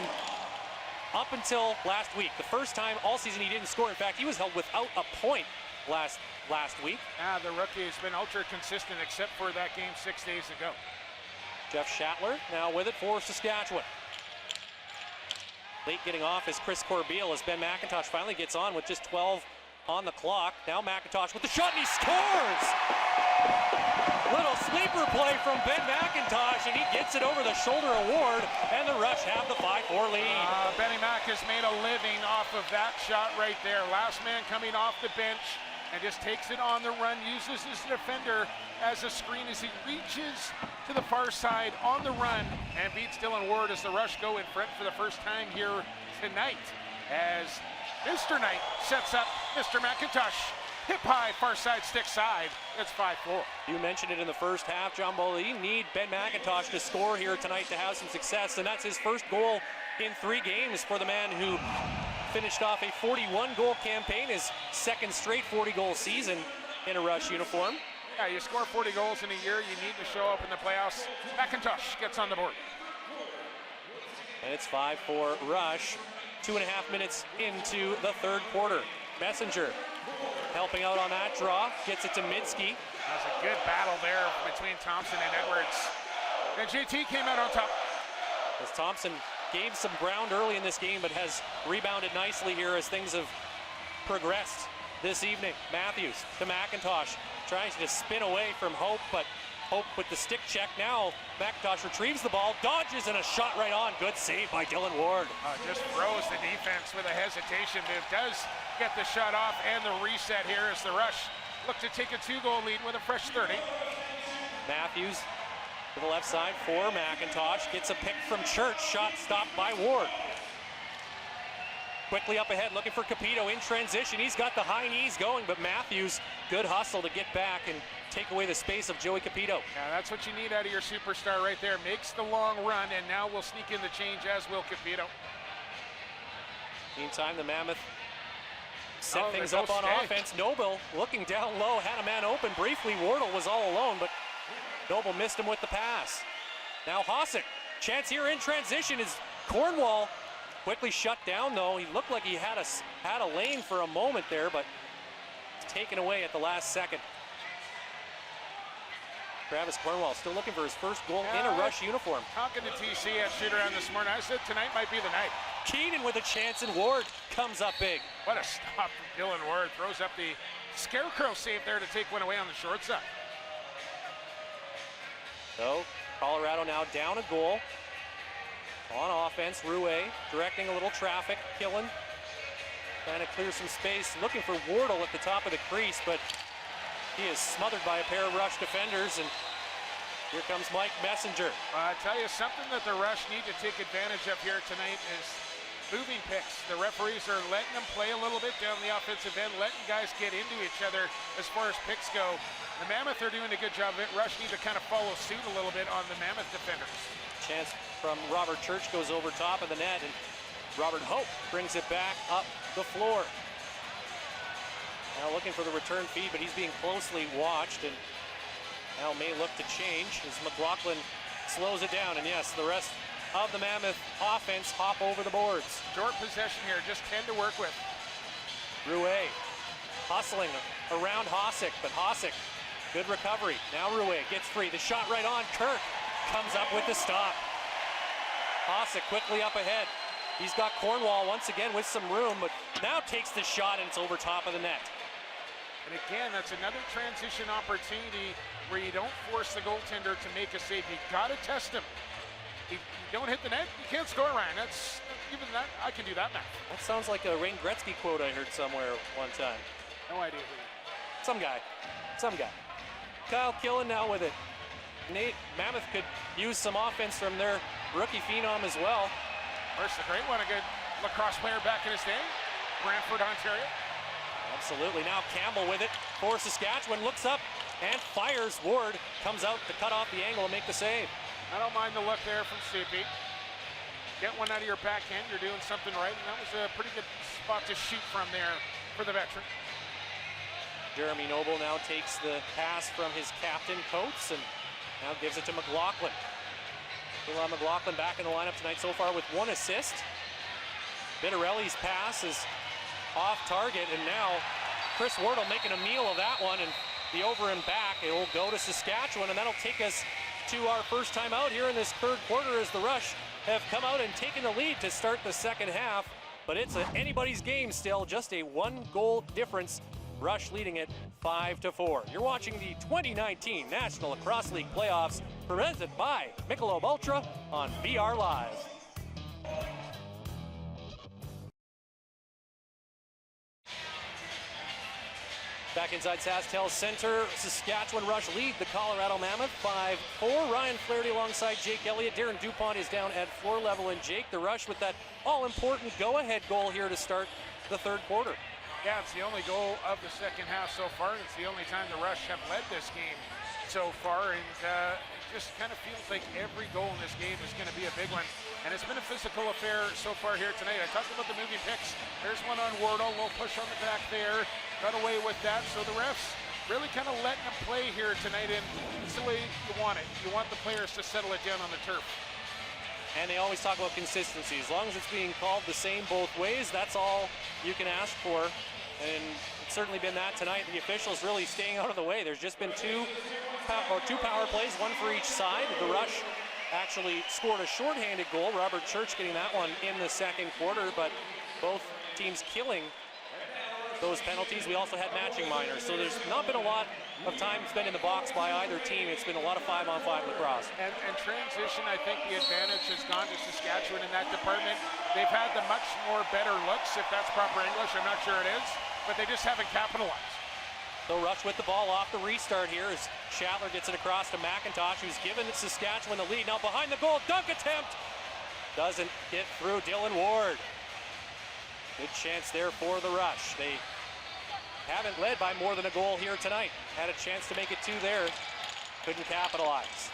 up until last week. The first time all season he didn't score. In fact, he was held without a point last week. Yeah, the rookie has been ultra consistent except for that game 6 days ago. Jeff Schattler now with it for Saskatchewan. Late getting off is Chris Corbeil as Ben McIntosh finally gets on with just 12 on the clock. Now McIntosh with the shot, and he scores! Little sleeper play from Ben McIntosh, and he gets it over the shoulder of Ward, and the Rush have the 5-4 lead. Benny Mac has made a living off of that shot right there. Last man coming off the bench and just takes it on the run, uses his defender as a screen as he reaches to the far side on the run and beats Dylan Ward as the Rush go in front for the first time here tonight as Mr. Knight sets up Mr. McIntosh. Hip high, far side, stick side. It's 5-4. You mentioned it in the first half, John Bowley. You need Ben McIntosh to score here tonight to have some success, and that's his first goal in 3 games for the man who finished off a 41-goal campaign, his second straight 40-goal season in a Rush uniform. Yeah, you score 40 goals in a year, you need to show up in the playoffs. McIntosh gets on the board. And it's 5-4 Rush. 2.5 minutes into the third quarter. Messenger helping out on that draw, gets it to Minsky. That was a good battle there between Thompson and Edwards. And JT came out on top. As Thompson gave some ground early in this game, but has rebounded nicely here as things have progressed this evening. Matthews to McIntosh, trying to spin away from Hope, but Hope with the stick check now. McIntosh retrieves the ball, dodges, and a shot right on. Good save by Dylan Ward. Just froze the defense with a hesitation move. Does get the shot off and the reset here as the Rush look to take a 2-goal lead with a fresh 30. Matthews to the left side for McIntosh. Gets a pick from Church. Shot stopped by Ward. Quickly up ahead, looking for Capito in transition. He's got the high knees going, but Matthews, good hustle to get back and take away the space of Joey Capito. Yeah, that's what you need out of your superstar right there. Makes the long run, and now we'll sneak in the change, as will Capito. Meantime, the Mammoth set things up on offense. Noble looking down low, had a man open briefly. Wardle was all alone, but Noble missed him with the pass. Now Hosek, chance here in transition is Cornwall quickly shut down though. He looked like he had a lane for a moment there, but taken away at the last second. Travis Cornwall still looking for his first goal in a Rush uniform. Talking to TC at shoot-around this morning, I said tonight might be the night. Keenan with a chance, and Ward comes up big. What a stop from Dylan Ward. Throws up the scarecrow save there to take one away on the short side. So Colorado now down a goal. On offense, Rouet directing a little traffic. Killen trying to clear some space, looking for Wardle at the top of the crease, but he is smothered by a pair of Rush defenders, and here comes Mike Messenger. I tell you, something that the Rush need to take advantage of here tonight is moving picks. The referees are letting them play a little bit down the offensive end, letting guys get into each other as far as picks go. The Mammoth are doing a good job of it. Rush need to kind of follow suit a little bit on the Mammoth defenders. Chance from Robert Church goes over top of the net, and Robert Hope brings it back up the floor. Now looking for the return feed, but he's being closely watched, and now may look to change as McLaughlin slows it down. And yes, the rest of the Mammoth offense hop over the boards. Short possession here, just 10 to work with. Rouet hustling around Hossack, but Hossack, good recovery. Now Rouet gets free, the shot right on. Kirk comes up with the stop. Hossack quickly up ahead. He's got Cornwall once again with some room, but now takes the shot, and it's over top of the net. And again, that's another transition opportunity where you don't force the goaltender to make a save. You gotta test him. If you don't hit the net, you can't score, Ryan. That's even that. I can do that math. That sounds like a Wayne Gretzky quote I heard somewhere one time. No idea who. Some guy. Kyle Killen now with it. Nate, Mammoth could use some offense from their rookie phenom as well. First, a great one, a good lacrosse player back in his day, Brantford, Ontario. Absolutely. Now Campbell with it for Saskatchewan, looks up and fires. Ward comes out to cut off the angle and make the save. I don't mind the look there from Soupy. Get one out of your backhand, you're doing something right, and that was a pretty good spot to shoot from there for the veteran. Jeremy Noble now takes the pass from his captain, Coates, and now gives it to McLaughlin. Elon McLaughlin back in the lineup tonight so far with 1 assist. Bittarelli's pass is off target, and now Chris Wardle making a meal of that one, and the over and back. It will go to Saskatchewan, and that'll take us to our first time out here in this third quarter as the Rush have come out and taken the lead to start the second half. But it's anybody's game still, just a 1-goal difference. Rush leading it 5-4. You're watching the 2019 National Lacrosse League playoffs presented by Michelob Ultra on VR Live. Back inside SaskTel Center, Saskatchewan Rush lead the Colorado Mammoth 5-4. Ryan Flaherty alongside Jake Elliott. Darren DuPont is down at floor level, and Jake, the Rush with that all-important go-ahead goal here to start the third quarter. Yeah, it's the only goal of the second half so far, and it's the only time the Rush have led this game so far, and it just kind of feels like every goal in this game is going to be a big one. And it's been a physical affair so far here tonight. I talked about the moving picks. There's one on Wardle, little push on the back there, got away with that. So the refs really kind of letting them play here tonight, and it's the way you want it. You want the players to settle it down on the turf. And they always talk about consistency. As long as it's being called the same both ways, that's all you can ask for. And it's certainly been that tonight. The officials really staying out of the way. There's just been two power plays, one for each side. The Rush actually scored a shorthanded goal. Robert Church getting that one in the second quarter, but both teams killing those penalties. We also had matching minors, so there's not been a lot of time spent in the box by either team. It's been a lot of 5-on-5 lacrosse. And transition, I think the advantage has gone to Saskatchewan in that department. They've had the much more better looks, if that's proper English. I'm not sure it is, but they just haven't capitalized. So Rush with the ball off the restart here as Shatler gets it across to McIntosh, who's given Saskatchewan the lead. Now behind the goal, dunk attempt. Doesn't get through Dylan Ward. Good chance there for the Rush. They haven't led by more than a goal here tonight. Had a chance to make it 2 there. Couldn't capitalize.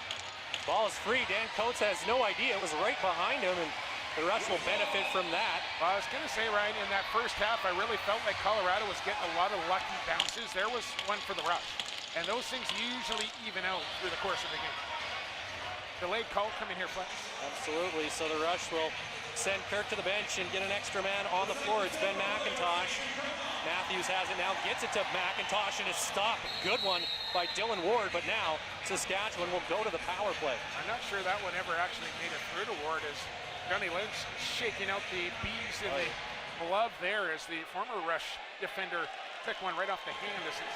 Ball is free. Dan Coates has no idea. It was right behind him, and the Rush will benefit from that. Well, I was going to say, Ryan, in that first half, I really felt like Colorado was getting a lot of lucky bounces. There was one for the Rush. And those things usually even out through the course of the game. Delayed call coming here, Fletch. Absolutely. So the Rush will send Kirk to the bench and get an extra man on the floor. It's Ben McIntosh. Matthews has it now, gets it to McIntosh, and it's stopped. Good one by Dylan Ward, but now Saskatchewan will go to the power play. I'm not sure that one ever actually made it through to Ward as Johnny Lynch shaking out the bees in the glove there as the former Rush defender took one right off the hand. This is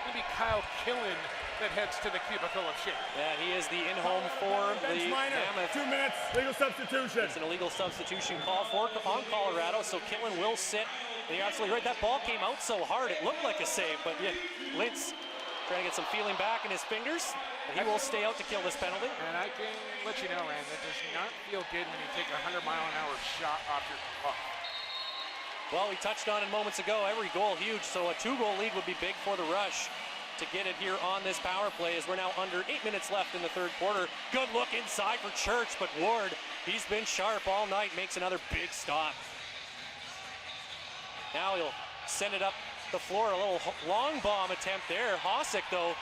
going to be Kyle Killen that heads to the cubicle of shame. Yeah, he is the in-home for the Mammoth. 2 minutes, legal substitution. It's an illegal substitution call on Colorado, so Killen will sit. And you're absolutely right, that ball came out so hard, it looked like a save, but yeah, Lintz trying to get some feeling back in his fingers, and he will stay out to kill this penalty. And I can let you know, Rand, that does not feel good when you take a 100-mile-an-hour shot off your glove. Well, we touched on it moments ago, every goal huge, so a 2-goal lead would be big for the Rush to get it here on this power play as we're now under 8 minutes left in the third quarter. Good look inside for Church, but Ward, he's been sharp all night, makes another big stop. Now he'll send it up the floor, a little long bomb attempt there. Hosek, though,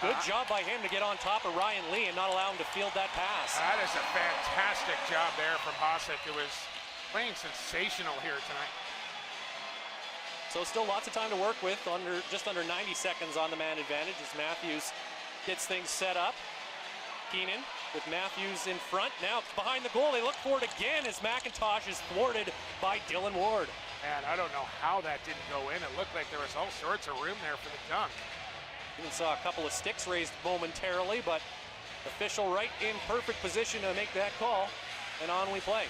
good job by him to get on top of Ryan Lee and not allow him to field that pass. That is a fantastic job there from Hosek, who was playing sensational here tonight. So still lots of time to work with, just under 90 seconds on the man advantage as Matthews gets things set up. Keenan with Matthews in front. Now behind the goal, they look for it again as McIntosh is thwarted by Dylan Ward. And I don't know how that didn't go in. It looked like there was all sorts of room there for the dunk. Even saw a couple of sticks raised momentarily, but official right in perfect position to make that call, and on we play.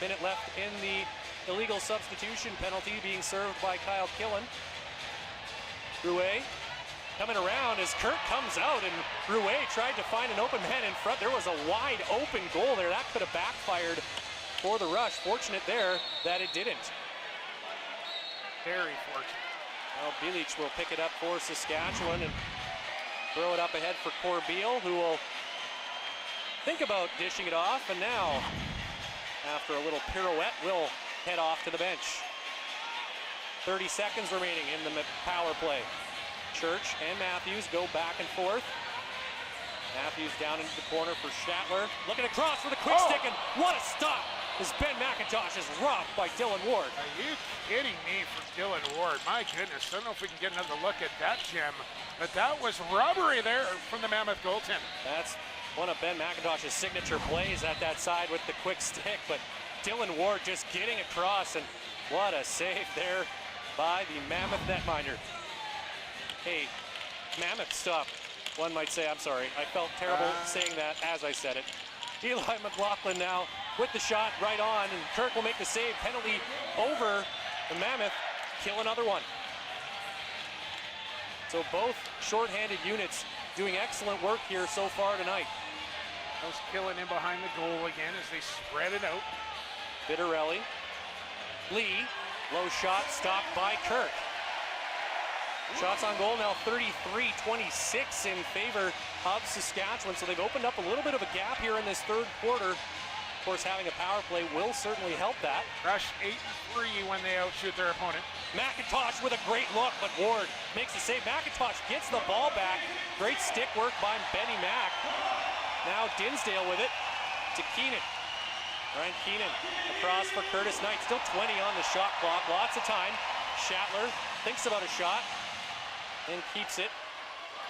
Minute left in the illegal substitution penalty being served by Kyle Killen. Rouet coming around as Kirk comes out, and Rouet tried to find an open man in front. There was a wide open goal there. That could have backfired for the Rush. Fortunate there that it didn't. Very fortunate. Well, Bilic will pick it up for Saskatchewan and throw it up ahead for Corbeil, who will think about dishing it off, and now, after a little pirouette, will head off to the bench. 30 seconds remaining in the power play. Church and Matthews go back and forth. Matthews down into the corner for Shatler. Looking across for the quick stick, and what a stop as Ben McIntosh is robbed by Dylan Ward. Are you kidding me for Dylan Ward? My goodness, I don't know if we can get another look at that gem, but that was robbery there from the Mammoth goaltender. That's one of Ben McIntosh's signature plays at that side with the quick stick, but Dylan Ward just getting across, and what a save there by the Mammoth netminder. Hey, Mammoth stop, one might say. I'm sorry, I felt terrible saying that as I said it. Eli McLaughlin now with the shot right on, and Kirk will make the save. Penalty over the Mammoth. Kill another one. So both shorthanded units doing excellent work here so far tonight. Those Killen in behind the goal again as they spread it out. Vitarelli. Lee, low shot stopped by Kirk. Shots on goal now 33-26 in favor of Saskatchewan, so they've opened up a little bit of a gap here in this third quarter. Of course, having a power play will certainly help that. Rush 8-3 when they outshoot their opponent. McIntosh with a great look, but Ward makes the save. McIntosh gets the ball back. Great stick work by Benny Mack. Now Dinsdale with it to Keenan. Ryan Keenan across for Curtis Knight. Still 20 on the shot clock. Lots of time. Shatler thinks about a shot and keeps it.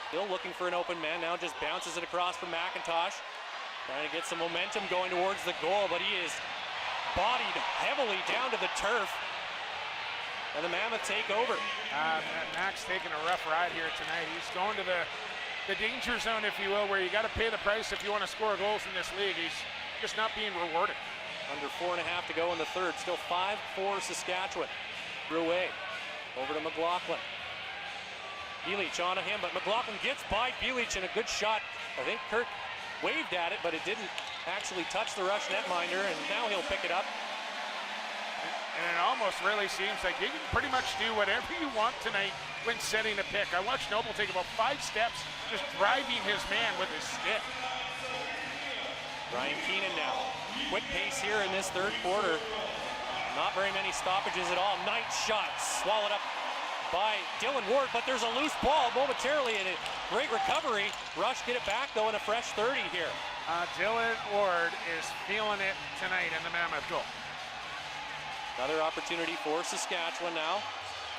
Still looking for an open man. Now just bounces it across for McIntosh. Trying to get some momentum going towards the goal, but he is bodied heavily down to the turf. And the Mammoth take over. Mack's taking a rough ride here tonight. He's going to the danger zone, if you will, where you got to pay the price if you want to score goals in this league. He's just not being rewarded. Under 4.5 to go in the third. Still 5-4 Saskatchewan. Rouet over to McLaughlin. Bilic on him, but McLaughlin gets by Bilic, and a good shot. I think Kirk waved at it, but it didn't actually touch the Rush netminder, and now he'll pick it up. And it almost really seems like you can pretty much do whatever you want tonight when setting a pick. I watched Noble take about 5 steps, just driving his man with his stick. Ryan Keenan now. Quick pace here in this third quarter. Not very many stoppages at all. Nice shot, swallowed up by Dylan Ward, but there's a loose ball momentarily, and a great recovery. Rush get it back, though, in a fresh 30 here. Dylan Ward is feeling it tonight in the Mammoth goal. Another opportunity for Saskatchewan now.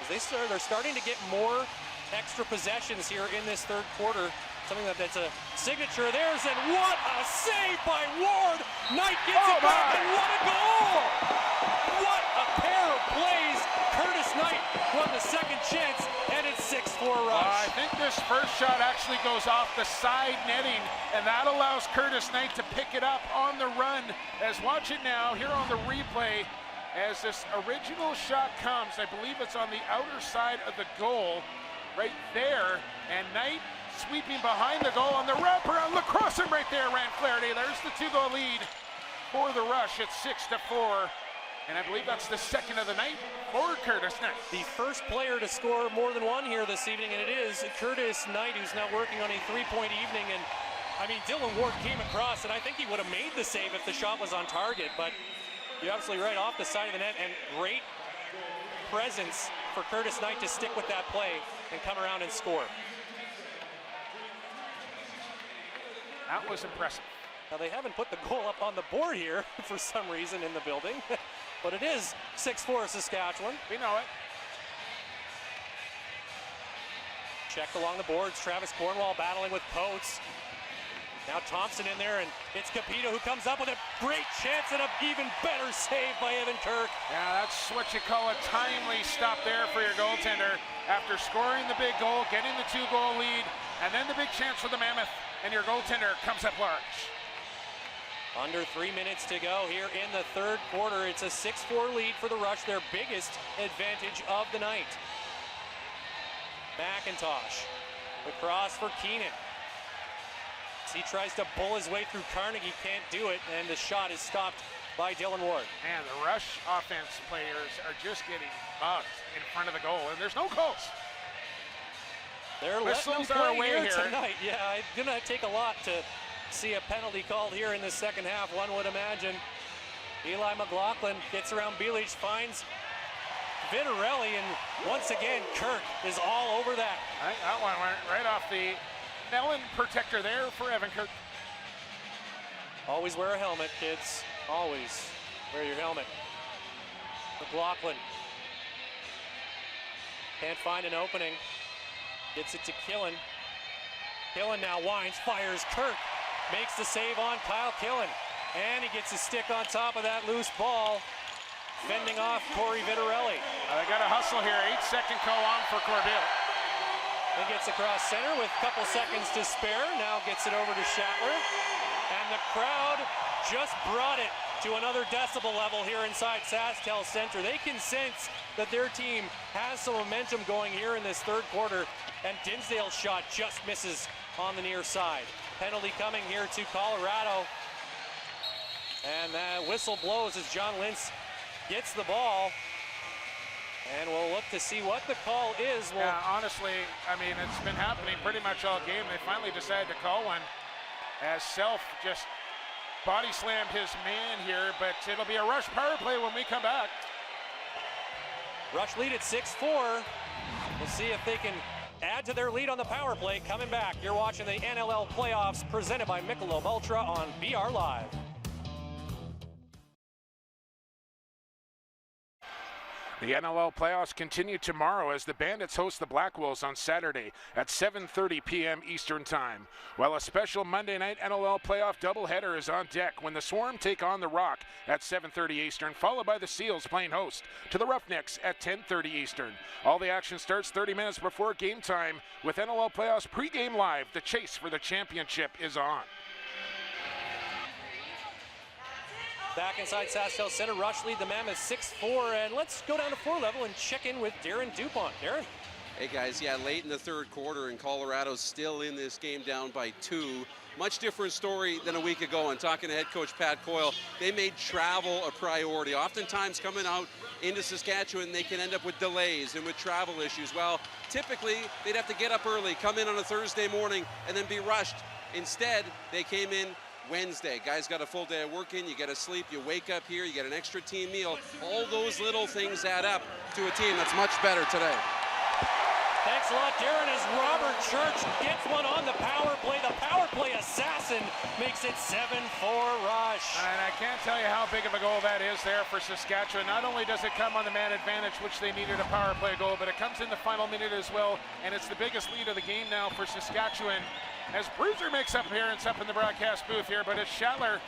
As they're starting to get more extra possessions here in this third quarter. Something that's a signature of theirs, and what a save by Ward! Knight gets it back, and what a goal! What a pair of plays! Curtis Knight won the second chance, and it's 6-4 Rush. I think this first shot actually goes off the side netting, and that allows Curtis Knight to pick it up on the run. As watch it now here on the replay, as this original shot comes, I believe it's on the outer side of the goal, right there, and Knight sweeping behind the goal on the wraparound. Lacrosse right there, Rand Flaherty. There's the 2-goal lead for the Rush at 6-4. And I believe that's the second of the night for Curtis Knight. The first player to score more than one here this evening, and it is Curtis Knight, who's now working on a three-point evening. And I mean, Dylan Ward came across, and I think he would have made the save if the shot was on target, but you're absolutely right, off the side of the net, and great presence for Curtis Knight to stick with that play and come around and score. That was impressive. Now they haven't put the goal up on the board here for some reason in the building, but it is 6-4 Saskatchewan. We know it. Checked along the boards, Travis Cornwall battling with Coates. Now Thompson in there, and it's Capito who comes up with a great chance and an even better save by Evan Kirk. Yeah, that's what you call a timely stop there for your goaltender. After scoring the big goal, getting the 2-goal lead, and then the big chance for the Mammoth, and your goaltender comes up large. Under 3 minutes to go here in the third quarter. It's a 6-4 lead for the Rush, their biggest advantage of the night. McIntosh, the cross for Keenan. He tries to bull his way through Carnegie, can't do it, and the shot is stopped by Dylan Ward. And the Rush offense players are just getting bugged in front of the goal, and there's no calls. They're letting them play here tonight. Yeah, it's gonna take a lot to see a penalty called here in the second half, one would imagine. Eli McLaughlin gets around Bielich, finds Vitarelli, and once again, Kirk is all over that. That one went right off the melon protector there for Evan Kirk. Always wear a helmet, kids. Always wear your helmet. McLaughlin can't find an opening. Gets it to Killen. Killen now winds, fires. Kirk makes the save on Kyle Killen. And he gets his stick on top of that loose ball, fending off Corey Vitarelli. They got a hustle here. 8-second call on for Corbeil. He gets across center with a couple seconds to spare. Now gets it over to Schattler. And the crowd just brought it to another decibel level here inside SaskTel Center. They can sense that their team has some momentum going here in this third quarter. And Dinsdale's shot just misses on the near side. Penalty coming here to Colorado. And that whistle blows as John Lintz gets the ball. And we'll look to see what the call is. Yeah, honestly, I mean, it's been happening pretty much all game. They finally decided to call one as Self just body slammed his man here, but it'll be a Rush power play when we come back. Rush lead at 6-4. We'll see if they can add to their lead on the power play coming back. You're watching the NLL playoffs presented by Michelob Ultra on BR Live. The NLL playoffs continue tomorrow as the Bandits host the Black Wolves on Saturday at 7:30 p.m. Eastern Time, while a special Monday night NLL playoff doubleheader is on deck when the Swarm take on the Rock at 7:30 Eastern, followed by the Seals playing host to the Roughnecks at 10:30 Eastern. All the action starts 30 minutes before game time with NLL playoffs pregame live. The chase for the championship is on. Back inside SaskTel Center, Rush lead the Mammoths 6-4, and let's go down to floor level and check in with Darren Dupont. Darren? Hey guys, yeah, late in the third quarter, and Colorado's still in this game down by 2. Much different story than a week ago. And talking to head coach Pat Coyle, they made travel a priority. Oftentimes coming out into Saskatchewan, they can end up with delays and with travel issues. Well, typically they'd have to get up early, come in on a Thursday morning, and then be rushed. Instead, they came in Wednesday. Guys got a full day of working, you get to sleep, you wake up here, you get an extra team meal. All those little things add up to a team that's much better today. Thanks a lot, Darren, as Robert Church gets one on the power play. The power play assassin makes it 7-4 Rush. And I can't tell you how big of a goal that is there for Saskatchewan. Not only does it come on the man advantage, which they needed a power play goal, but it comes in the final minute as well, and it's the biggest lead of the game now for Saskatchewan as Bruiser makes appearance up in the broadcast booth here, but it's Schattler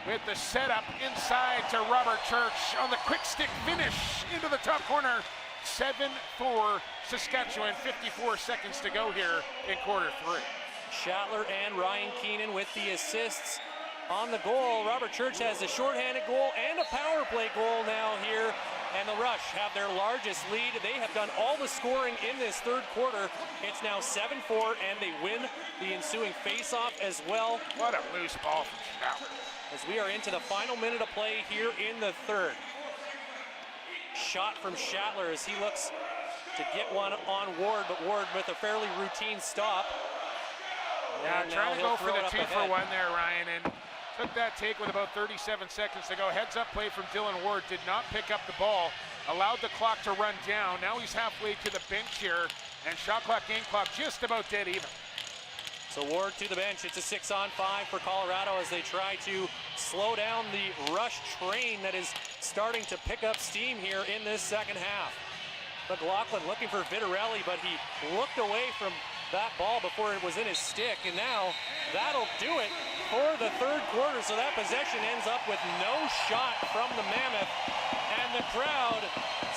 with the setup inside to Robert Church on the quick stick finish into the top corner. 7-4 Saskatchewan, 54 seconds to go here in quarter three. Schattler and Ryan Keenan with the assists on the goal. Robert Church has a shorthanded goal and a power play goal now here. And the Rush have their largest lead. They have done all the scoring in this third quarter. It's now 7-4, and they win the ensuing face-off as well. What a loose ball from Schattler. As we are into the final minute of play here in the third. Shot from Schattler as he looks to get one on Ward, but Ward with a fairly routine stop. Yeah, and trying to go for the 2-for-1 ahead. there, Ryan, and took that take with about 37 seconds to go. Heads up play from Dylan Ward, did not pick up the ball, allowed the clock to run down. Now he's halfway to the bench here, and shot clock, game clock just about dead even. So Ward to the bench. It's a 6-on-5 for Colorado as they try to slow down the Rush train that is starting to pick up steam here in this second half. McLaughlin looking for Vitarelli, but he looked away from that ball before it was in his stick, and now that'll do it for the third quarter. So that possession ends up with no shot from the Mammoth, and the crowd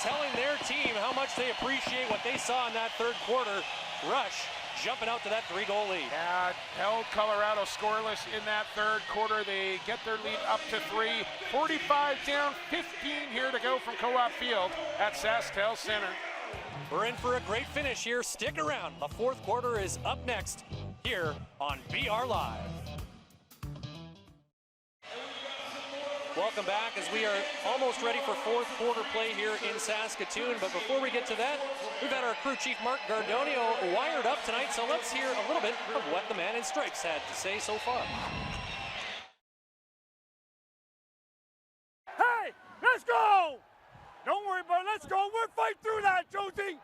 telling their team how much they appreciate what they saw in that third quarter. Rush jumping out to that 3-goal lead. Yeah, held Colorado scoreless in that third quarter. They get their lead up to 3. 45 down, 15 here to go from Co-op Field at SaskTel Center. We're in for a great finish here. Stick around. The fourth quarter is up next here on BR Live. Welcome back as we are almost ready for fourth quarter play here in Saskatoon. But before we get to that, we've got our crew chief Mark Gardonio wired up tonight. So let's hear a little bit of what the man in stripes had to say so far. Hey, let's go! Don't worry about it. Let's go. We'll fight through that, Josie.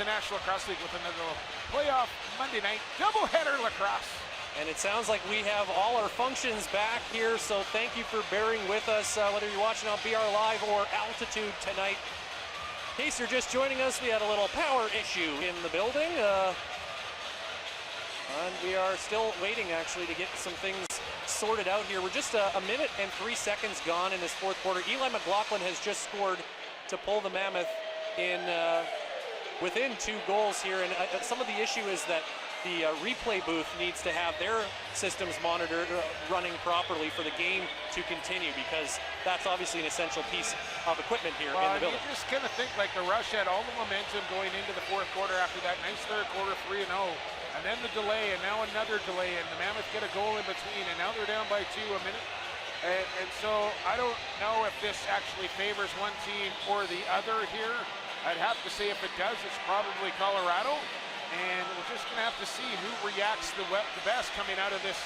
the National Lacrosse League with another playoff Monday night doubleheader lacrosse. And it sounds like we have all our functions back here, so thank you for bearing with us, whether you're watching on BR Live or Altitude tonight. In case you're just joining us, we had a little power issue in the building. And we are still waiting, actually, to get some things sorted out here. We're just a minute and 3 seconds gone in this fourth quarter. Eli McLaughlin has just scored to pull the Mammoth in within 2 goals here. And some of the issue is that the replay booth needs to have their systems monitored, running properly for the game to continue, because that's obviously an essential piece of equipment here in the building. You just kind of think like the Rush had all the momentum going into the fourth quarter after that nice third quarter, 3-0. And then the delay, and now another delay, and the Mammoth get a goal in between, and now they're down by 2 a minute. And so I don't know if this actually favors one team or the other here. I'd have to say if it does, it's probably Colorado. And we're just going to have to see who reacts the best coming out of this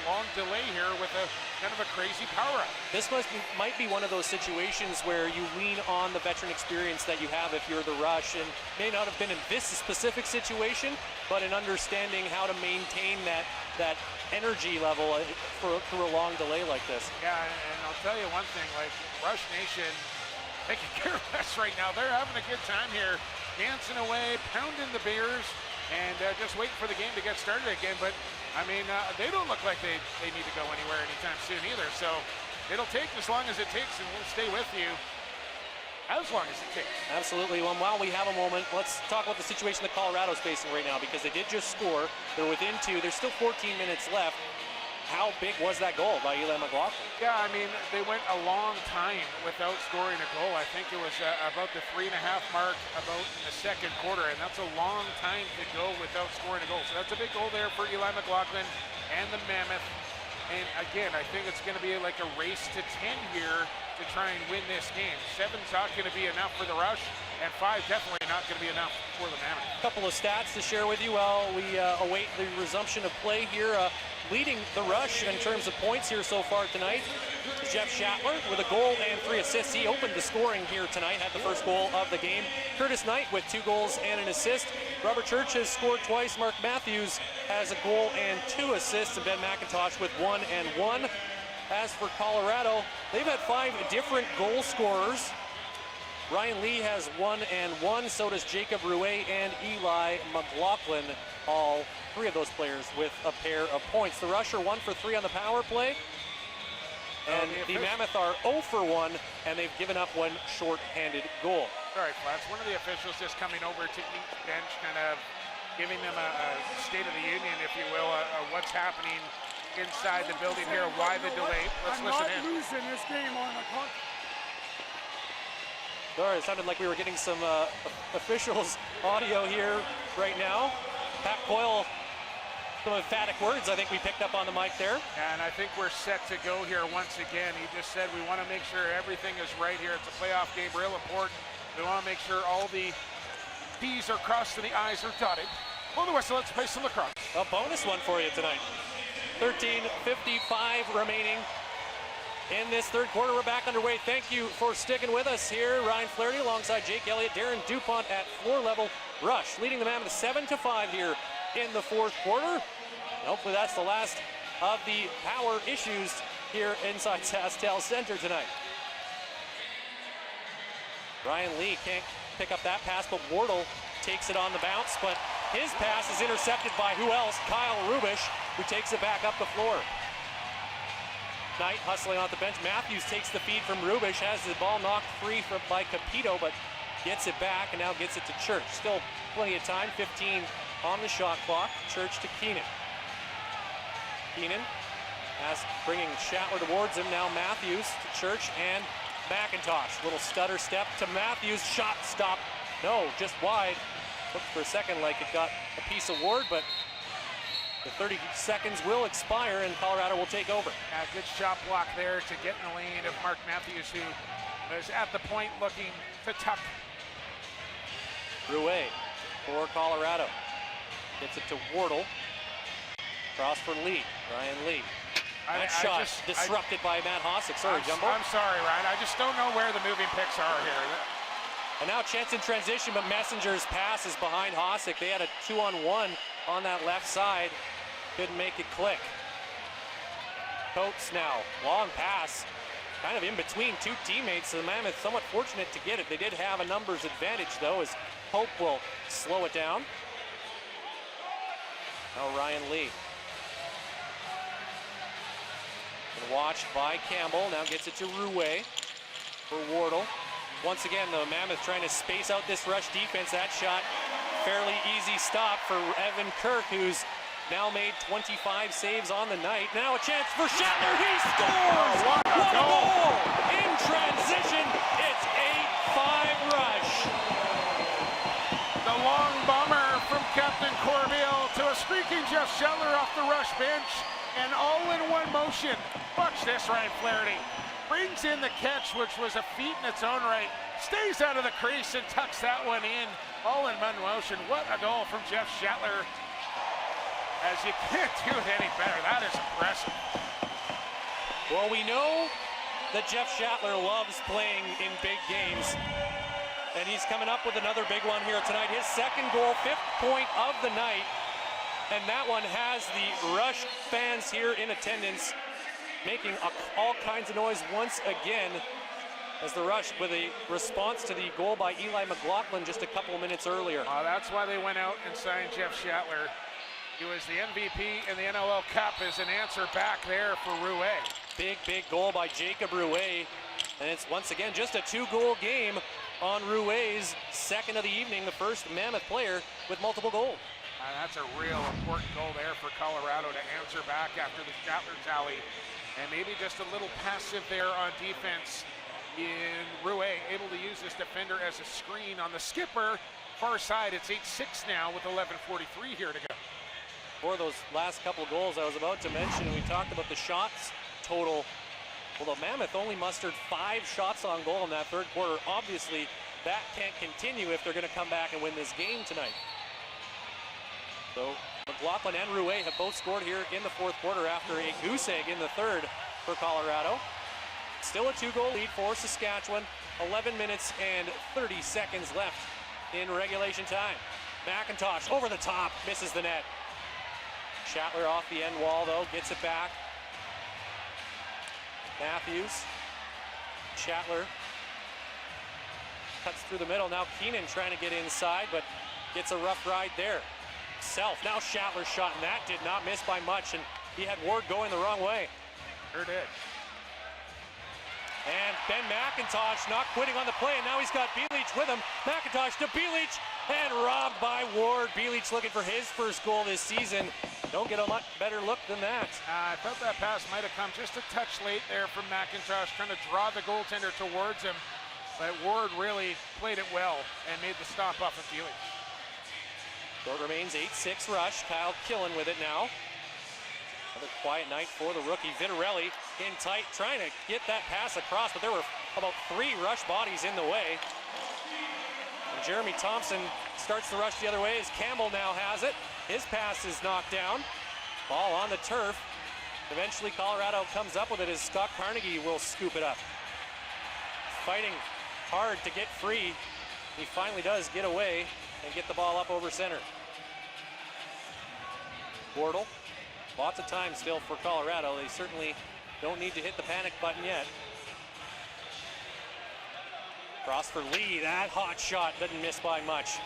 long delay here with a kind of a crazy power-up. This might be one of those situations where you lean on the veteran experience that you have if you're the Rush, and may not have been in this specific situation, but in understanding how to maintain that energy level through a long delay like this. Yeah, and I'll tell you one thing, like Rush Nation, they can care less right now. They're having a good time here, dancing away, pounding the beers, and just waiting for the game to get started again. But, I mean, they don't look like they need to go anywhere anytime soon either. So it'll take as long as it takes, and we'll stay with you as long as it takes. Absolutely. Well, while we have a moment, let's talk about the situation that Colorado's facing right now, because they did just score. They're within 2. There's still 14 minutes left. How big was that goal by Eli McLaughlin? Yeah, I mean, they went a long time without scoring a goal. I think it was about the 3.5 mark about in the second quarter, and that's a long time to go without scoring a goal. So that's a big goal there for Eli McLaughlin and the Mammoth. And again, I think it's going to be like a race to 10 here to try and win this game. 7's not going to be enough for the Rush, and 5 definitely not going to be enough for the Mammoth. A couple of stats to share with you while we await the resumption of play here. Leading the Rush in terms of points here so far tonight, Jeff Shatler with a goal and 3 assists. He opened the scoring here tonight, had the first goal of the game. Curtis Knight with 2 goals and an assist. Robert Church has scored twice. Mark Matthews has a goal and 2 assists. And Ben McIntosh with 1 and 1. As for Colorado, they've had 5 different goal scorers. Ryan Lee has 1 and 1. So does Jacob Rouet and Eli McLaughlin, all 3 of those players with a pair of points. The Rush are 1 for 3 on the power play. And the Mammoth are 0 for 1, and they've given up 1 short-handed goal. All right, Flats, one of the officials just coming over to each bench, kind of giving them a state of the union, if you will, what's happening inside the building here, why the delay. Let's listen in. I'm not losing this game on the clock. Sorry, it sounded like we were getting some officials audio here right now. Pat Coyle, some emphatic words I think we picked up on the mic there. And I think we're set to go here once again. He just said we want to make sure everything is right here. It's a playoff game, real important. We want to make sure all the T's are crossed and the I's are dotted. Well, the whistle, let's play some lacrosse. A bonus one for you tonight. 13:55 remaining in this third quarter. We're back underway. Thank you for sticking with us here. Ryan Flaherty alongside Jake Elliott, Darren Dupont at floor level. Rush leading the Mammoth 7-5 here in the fourth quarter. And hopefully that's the last of the power issues here inside SaskTel Center tonight. Ryan Lee can't pick up that pass, but Wardle takes it on the bounce, but his pass is intercepted by who else? Kyle Rubish, who takes it back up the floor. Knight hustling off the bench. Matthews takes the feed from Rubish, has the ball knocked free by Capito, but gets it back and now gets it to Church. Still plenty of time, 15 on the shot clock. Church to Keenan. Keenan bringing Shatler towards him. Now Matthews to Church and McIntosh. Little stutter step to Matthews. Shot stop. No, just wide. Looked for a second like it got a piece of ward, but the 30 seconds will expire and Colorado will take over. Good shot block there to get in the lane of Mark Matthews, who is at the point looking to tuck. Rouet for Colorado. Gets it to Wardle. Cross for Lee. Ryan Lee. That shot disrupted by Matt Hossack. Sorry, Jumbo. I'm sorry, Ryan. I just don't know where the moving picks are here. And now a chance in transition, but Messenger's pass is behind Hossack. They had a 2-on-1 on that left side. Couldn't make it click. Coates now, long pass, kind of in between two teammates. So the Mammoth somewhat fortunate to get it. They did have a numbers advantage though, as Hope will slow it down. Now Ryan Lee. And watched by Campbell, now gets it to Rouet for Wardle. Once again, the Mammoth trying to space out this rush defense. That shot, fairly easy stop for Evan Kirk, who's now made 25 saves on the night. Now a chance for Shatler, he scores! What a goal! In transition, it's 8-5 rush. The long bomber from Captain Corbeil to a streaking Jeff Shatler off the rush bench, and all in one motion. Watch this, Ryan Flaherty. Brings in the catch, which was a feat in its own right. Stays out of the crease and tucks that one in. All in one motion. What a goal from Jeff Shatler. As you can't do it any better. That is impressive. Well, we know that Jeff Shatler loves playing in big games. And he's coming up with another big one here tonight. His second goal, 5th point of the night. And that one has the Rush fans here in attendance making all kinds of noise once again as the Rush with a response to the goal by Eli McLaughlin just a couple minutes earlier. That's why they went out and signed Jeff Shatler. He was the MVP in the NLL Cup as an answer back there for Rouet. Big goal by Jacob Rouet. And it's once again just a 2-goal game on Rouet's second of the evening, the first Mammoth player with multiple goals. That's a real important goal there for Colorado to answer back after the Shatler tally. And maybe just a little passive there on defense in Rouet, able to use this defender as a screen on the skipper. Far side, it's 8-6 now with 11:43 here to go. For those last couple goals I was about to mention, we talked about the shots total. Well, the Mammoth only mustered 5 shots on goal in that third quarter. Obviously, that can't continue if they're going to come back and win this game tonight. So McLaughlin and Rouet have both scored here in the fourth quarter after a goose egg in the third for Colorado. Still a 2-goal lead for Saskatchewan. 11 minutes and 30 seconds left in regulation time. McIntosh over the top, misses the net. Shatler off the end wall though, gets it back. Matthews, Shatler cuts through the middle. Now Keenan trying to get inside, but gets a rough ride there. Self, now Shatler's shot, and that did not miss by much, and he had Ward going the wrong way. Sure did. And Ben McIntosh not quitting on the play, and now he's got Bielich with him. McIntosh to Bielich, and robbed by Ward. Bielich looking for his first goal this season. Don't get a much better look than that. I thought that pass might have come just a touch late there from McIntosh, trying to draw the goaltender towards him. But Ward really played it well and made the stop off of Bielich. So it remains 8-6 Rush. Kyle Killen with it now. Another quiet night for the rookie. Vitarelli in tight, trying to get that pass across, but there were about 3 Rush bodies in the way. And Jeremy Thompson starts the rush the other way as Campbell now has it. His pass is knocked down. Ball on the turf. Eventually Colorado comes up with it as Scott Carnegie will scoop it up. Fighting hard to get free. He finally does get away and get the ball up over center. Wardle, lots of time still for Colorado. They certainly don't need to hit the panic button yet. Cross for Lee, that hot shot doesn't miss by much.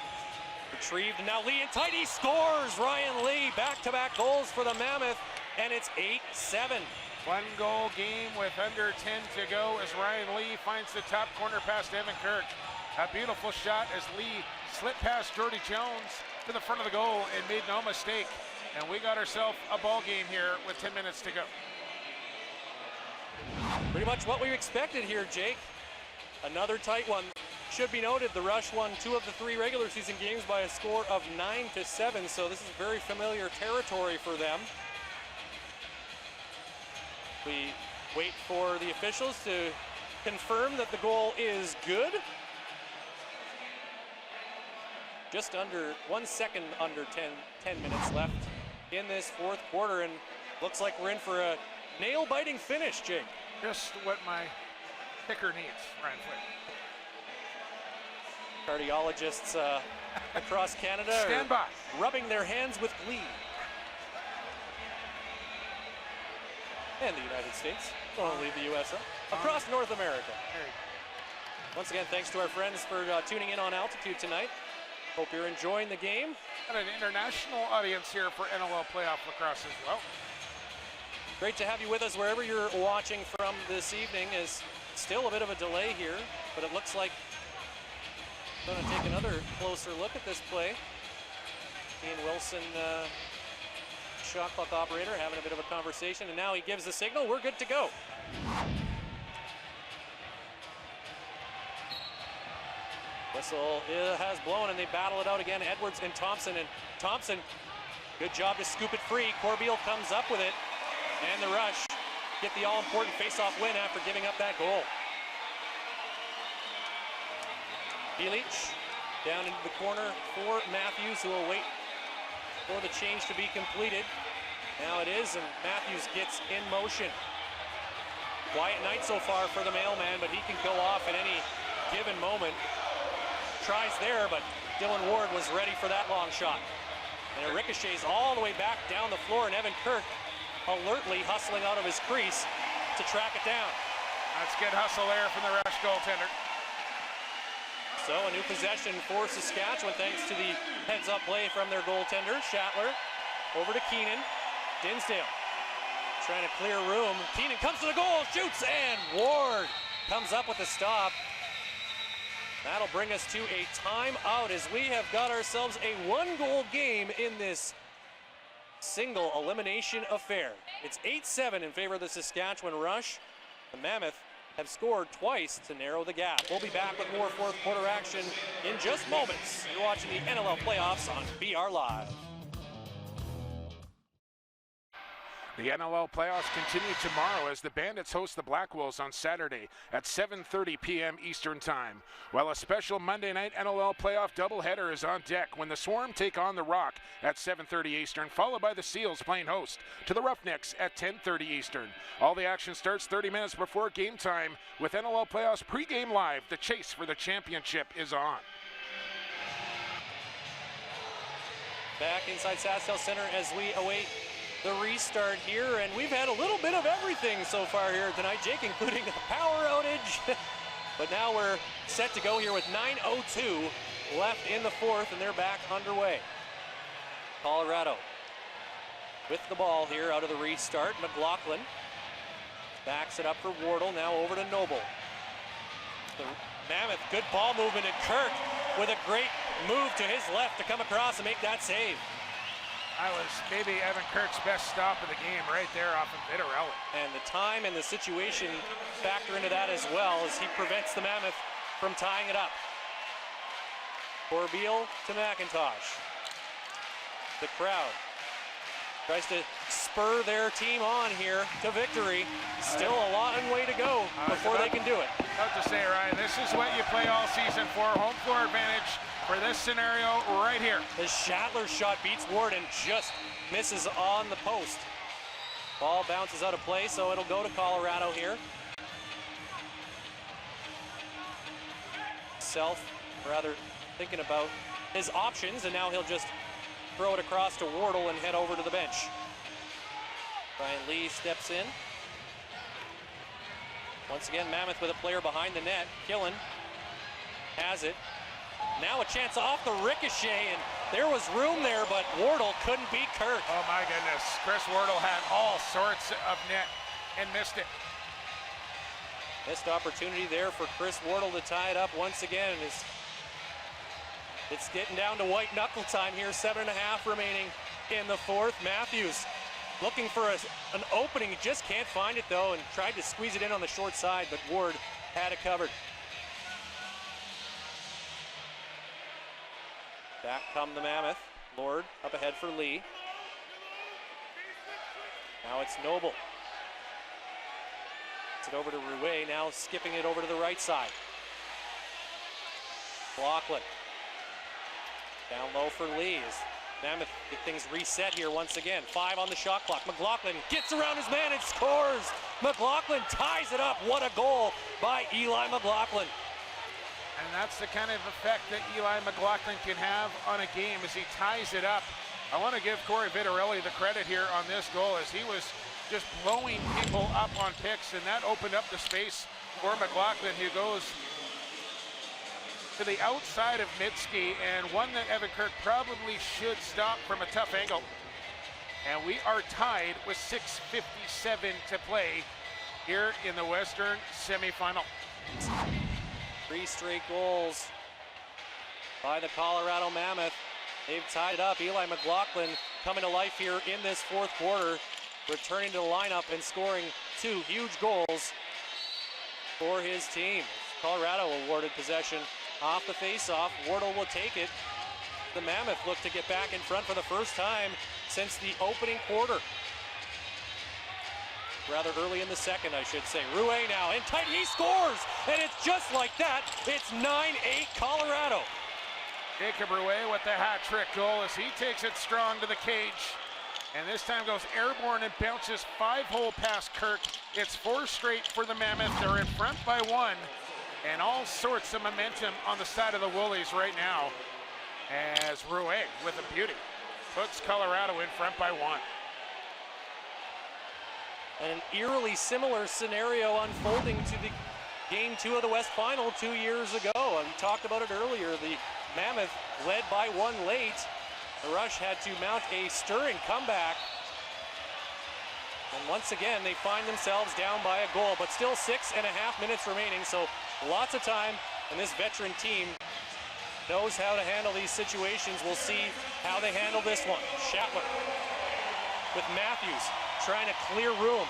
Retrieved, and now Lee in tight, he scores! Ryan Lee, back-to-back goals for the Mammoth, and it's 8-7. 1-goal game with under 10 to go as Ryan Lee finds the top corner past Evan Kirk. A beautiful shot as Lee slipped past Jordy Jones to the front of the goal and made no mistake. And we got ourselves a ball game here with 10 minutes to go. Pretty much what we expected here, Jake. Another tight one. Should be noted, the Rush won 2 of the 3 regular season games by a score of 9-7, so this is very familiar territory for them. We wait for the officials to confirm that the goal is good. Just under 1 second under 10 minutes left in this fourth quarter, and looks like we're in for a nail-biting finish, Jake. Just what my kicker needs, Ryan Flaherty. Cardiologists across Canada Stand by. rubbing their hands with glee. And the United States. Don't leave the U.S. Across North America. Once again, thanks to our friends for tuning in on Altitude tonight. Hope you're enjoying the game. Got an international audience here for NLL playoff lacrosse as well. Great to have you with us wherever you're watching from this evening. Is still a bit of a delay here, but it looks like we're going to take another closer look at this play. Ian Wilson, shot clock operator, having a bit of a conversation, and now he gives the signal. We're good to go. Whistle has blown, and they battle it out again. Edwards and Thompson. Good job to scoop it free. Corbeil comes up with it, and the Rush get the all-important face-off win after giving up that goal. Bilic down into the corner for Matthews, who will wait for the change to be completed. Now it is, and Matthews gets in motion. Quiet night so far for the mailman, but he can go off at any given moment. Tries there, but Dylan Ward was ready for that long shot. And it ricochets all the way back down the floor, and Evan Kirk alertly hustling out of his crease to track it down. That's good hustle there from the Rush goaltender. So a new possession for Saskatchewan thanks to the heads-up play from their goaltender, Schattler. Over to Keenan. Dinsdale trying to clear room. Keenan comes to the goal, shoots, and Ward comes up with the stop. That'll bring us to a timeout as we have got ourselves a one-goal game in this single elimination affair. It's 8-7 in favor of the Saskatchewan Rush. The Mammoth have scored twice to narrow the gap. We'll be back with more fourth quarter action in just moments. You're watching the NLL playoffs on BR Live. The NLL playoffs continue tomorrow as the Bandits host the Black Wolves on Saturday at 7:30 p.m. Eastern Time, while a special Monday night NLL playoff doubleheader is on deck when the Swarm take on the Rock at 7:30 Eastern, followed by the Seals playing host to the Roughnecks at 10:30 Eastern. All the action starts 30 minutes before game time with NLL playoffs pregame live. The chase for the championship is on. Back inside SaskTel Center as we await the restart here, and we've had a little bit of everything so far here tonight, Jake, including a power outage. But now we're set to go here with 9:02 left in the fourth, and they're back underway. Colorado with the ball here out of the restart. McLaughlin backs it up for Wardle, now over to Noble. The Mammoth, good ball movement, and Kirk with a great move to his left to come across and make that save. That was maybe Evan Kirk's best stop of the game right there off of Vitarelli. And the time and the situation factor into that as well as he prevents the Mammoth from tying it up. Corbeil to McIntosh. The crowd tries to spur their team on here to victory. Still a long way to go before they can do it. About to say, Ryan, this is what you play all season for. Home floor advantage for this scenario right here. The Schattler shot beats Ward and just misses on the post. Ball bounces out of play, so it'll go to Colorado here. Rather thinking about his options, and now he'll just throw it across to Wardle and head over to the bench. Brian Lee steps in. Once again, Mammoth with a player behind the net. Killen has it. Now a chance off the ricochet, and there was room there, but Wardle couldn't beat Kirk. Oh my goodness, Chris Wardle had all sorts of net and missed it. Missed opportunity there for Chris Wardle to tie it up once again. It's getting down to white knuckle time here, 7.5 remaining in the fourth. Matthews looking for an opening, he just can't find it though, and tried to squeeze it in on the short side, but Ward had it covered. Back come the Mammoth. Lord up ahead for Lee. Now it's Noble. Gets it over to Rouet, now skipping it over to the right side. McLaughlin. Down low for Lee as Mammoth get things reset here once again. 5 on the shot clock. McLaughlin gets around his man and scores. McLaughlin ties it up. What a goal by Eli McLaughlin. And that's the kind of effect that Eli McLaughlin can have on a game as he ties it up. I want to give Corey Vitarelli the credit here on this goal as he was just blowing people up on picks, and that opened up the space for McLaughlin, who goes to the outside of Mitski, and one that Evan Kirk probably should stop from a tough angle. And we are tied with 6:57 to play here in the Western semifinal. 3 straight goals by the Colorado Mammoth. They've tied it up. Eli McLaughlin coming to life here in this fourth quarter, returning to the lineup and scoring 2 huge goals for his team. Colorado awarded possession off the face-off. Wardle will take it. The Mammoth look to get back in front for the first time since the opening quarter. Rather early in the second, I should say. Rouet now in tight, he scores! And it's just like that. It's 9-8 Colorado. Jacob Rouet with the hat-trick goal as he takes it strong to the cage. And this time goes airborne and bounces 5-hole past Kirk. It's 4 straight for the Mammoth. They're in front by 1. And all sorts of momentum on the side of the Woolies right now as Rouet with a beauty puts Colorado in front by 1. An eerily similar scenario unfolding to the Game 2 of the West Final 2 years ago. And we talked about it earlier. The Mammoth led by 1 late. The Rush had to mount a stirring comeback. And once again, they find themselves down by a goal, but still 6.5 minutes remaining, so lots of time. And this veteran team knows how to handle these situations. We'll see how they handle this one. Shatler with Matthews trying to clear room.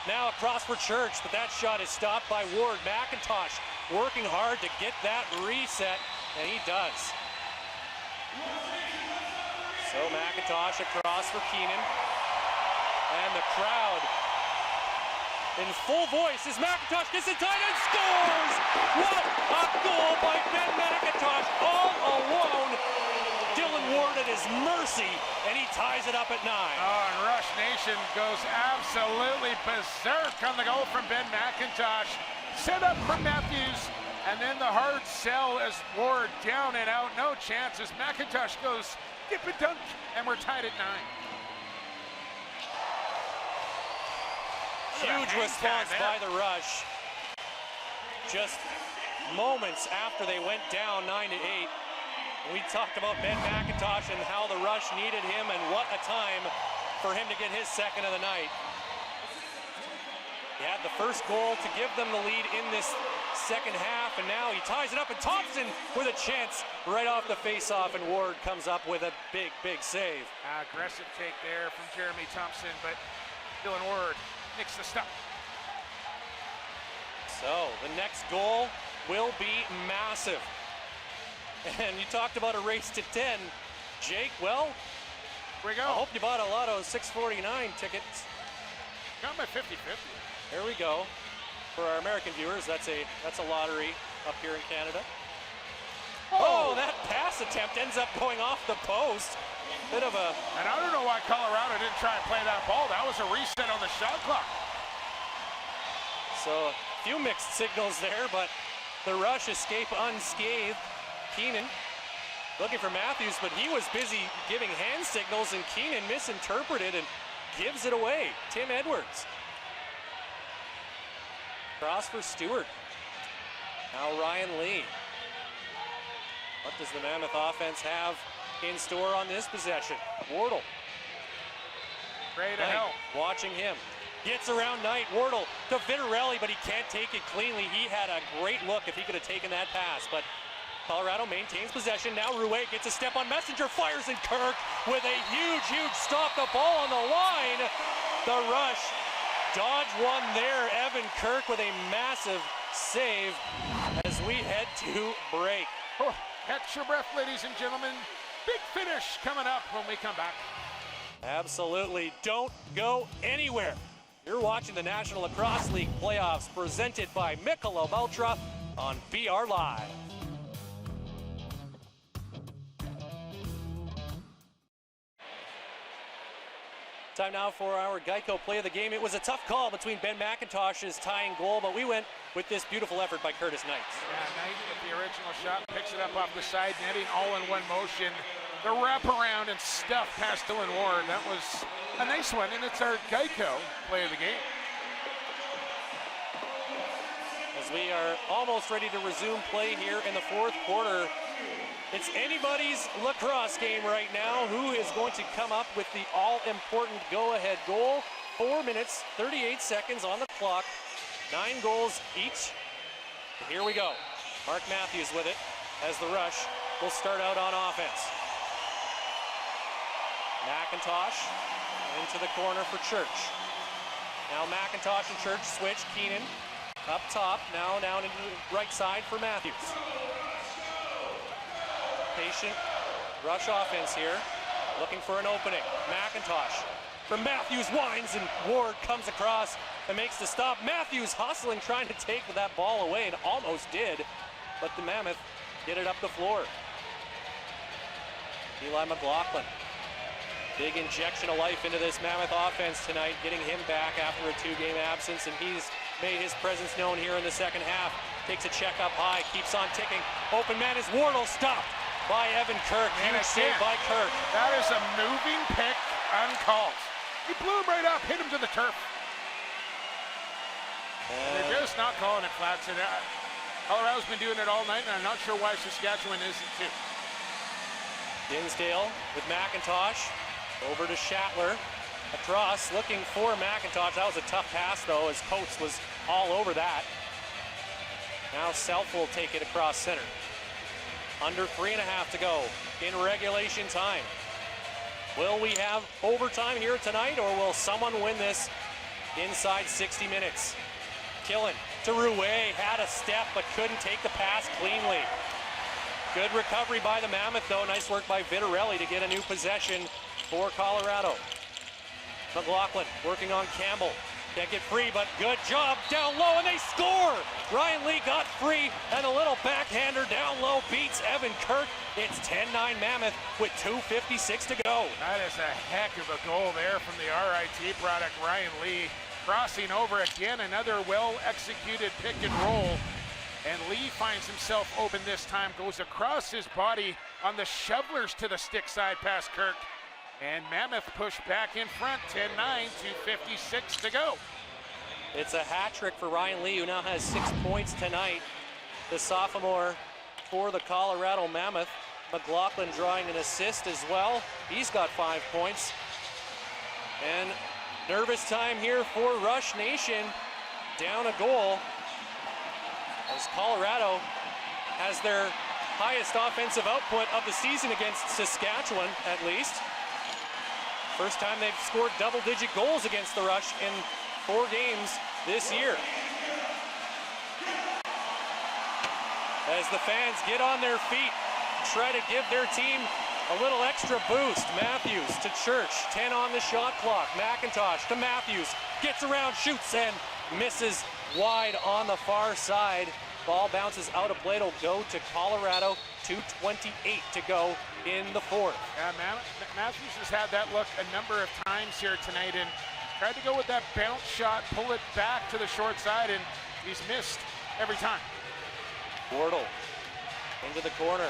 Now across for Church, but that shot is stopped by Ward. McIntosh working hard to get that reset, and he does. So McIntosh across for Keenan. And the crowd in full voice as McIntosh gets it tight and scores! What a goal by Ben McIntosh all alone. Dylan Ward at his mercy, and he ties it up at 9. Oh, and Rush Nation goes absolutely berserk on the goal from Ben McIntosh. Set up from Matthews, and then the hard sell as Ward down and out. No chance as McIntosh goes dip and dunk, and we're tied at 9. Huge response by the Rush. Just moments after they went down 9-8. We talked about Ben McIntosh and how the Rush needed him, and what a time for him to get his second of the night. He had the first goal to give them the lead in this second half, and now he ties it up, and Thompson with a chance right off the face-off, and Ward comes up with a big, big save. Aggressive take there from Jeremy Thompson, but Dylan Ward nicks the stop. So the next goal will be massive. And you talked about a race to 10. Jake, well, here we go. I hope you bought a Lotto 649 tickets. Got my 50-50. There we go. For our American viewers, that's a lottery up here in Canada. Oh, that pass attempt ends up going off the post. Bit of a... And I don't know why Colorado didn't try and play that ball. That was a reset on the shot clock. So a few mixed signals there, but the Rush escape unscathed. Keenan looking for Matthews, but he was busy giving hand signals, and Keenan misinterpreted and gives it away. Tim Edwards. Cross for Stewart. Now Ryan Lee. What does the Mammoth offense have in store on this possession? Wardle. Great to help. Watching him. Gets around Knight. Wardle to Vitarelli, but he can't take it cleanly. He had a great look if he could have taken that pass, but Colorado maintains possession. Now Rouet gets a step on Messenger, fires in Kirk with a huge, huge stop. The ball on the line. The Rush dodge one there. Evan Kirk with a massive save as we head to break. Oh, catch your breath, ladies and gentlemen. Big finish coming up when we come back. Absolutely. Don't go anywhere. You're watching the National Lacrosse League playoffs presented by Michelob Ultra on BR Live. Time now for our Geico play of the game. It was a tough call between Ben McIntosh's tying goal, but we went with this beautiful effort by Curtis Knight. Yeah, Knight with the original shot, picks it up off the side, netting all in one motion. The wraparound and stuff past Dylan Ward. That was a nice one, and it's our Geico play of the game. As we are almost ready to resume play here in the fourth quarter, it's anybody's lacrosse game right now. Who is going to come up with the all-important go-ahead goal? 4 minutes, 38 seconds on the clock. 9 goals each. Here we go. Mark Matthews with it as the Rush will start out on offense. McIntosh into the corner for Church. Now McIntosh and Church switch. Keenan up top, now down into the right side for Matthews. Patient Rush offense here, looking for an opening. McIntosh from Matthews winds, and Ward comes across and makes the stop. Matthews hustling, trying to take that ball away, and almost did, but the Mammoth get it up the floor. Eli McLaughlin, big injection of life into this Mammoth offense tonight, getting him back after a 2-game absence, and he's made his presence known here in the second half. Takes a check up high, keeps on ticking. Open man is Wardle, stopped by Evan Kirk. Huge save by Kirk. That is a moving pick, uncalled. He blew him right up, hit him to the turf. They're just not calling it flat. So Colorado's been doing it all night, and I'm not sure why Saskatchewan isn't too. Dinsdale with McIntosh. Over to Schattler. Across, looking for McIntosh. That was a tough pass, though, as Coates was all over that. Now Self will take it across center. Under 3.5 to go in regulation time. Will we have overtime here tonight, or will someone win this inside 60 minutes? Killen to Rouet, had a step but couldn't take the pass cleanly. Good recovery by the Mammoth, though. Nice work by Vitarelli to get a new possession for Colorado. McLaughlin working on Campbell. Can't get free, but good job down low, and they score! Ryan Lee got free, and a little backhander down low beats Evan Kirk. It's 10-9 Mammoth with 2:56 to go. That is a heck of a goal there from the RIT product, Ryan Lee. Crossing over again, another well-executed pick and roll. And Lee finds himself open this time, goes across his body on the shovelers to the stick side past Kirk. And Mammoth pushed back in front, 10-9, 2:56 to go. It's a hat trick for Ryan Lee, who now has 6 points tonight. The sophomore for the Colorado Mammoth. McLaughlin drawing an assist as well. He's got 5 points. And nervous time here for Rush Nation. Down a goal, as Colorado has their highest offensive output of the season against Saskatchewan, at least. First time they've scored double-digit goals against the Rush in 4 games this year. As the fans get on their feet, try to give their team a little extra boost. Matthews to Church, 10 on the shot clock. McIntosh to Matthews, gets around, shoots, and misses wide on the far side. Ball bounces out of play. It'll go to Colorado. 2:28 to go in the fourth. Yeah, Matthews has had that look a number of times here tonight and tried to go with that bounce shot, pull it back to the short side, and he's missed every time. Wardle into the corner.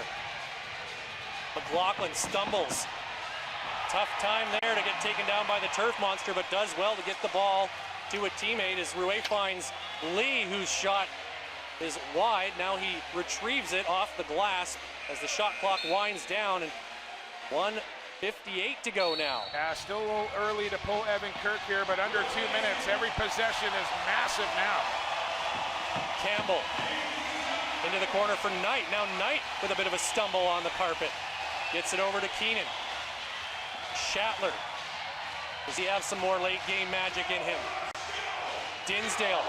McLaughlin stumbles. Tough time there to get taken down by the turf monster, but does well to get the ball to a teammate as Rouet finds Lee, whose shot is wide. Now he retrieves it off the glass as the shot clock winds down, and 1:58 to go now. Yeah, still a little early to pull Evan Kirk here, but under 2 minutes. Every possession is massive now. Campbell into the corner for Knight. Now Knight with a bit of a stumble on the carpet. Gets it over to Keenan. Schattler. Does he have some more late game magic in him? Dinsdale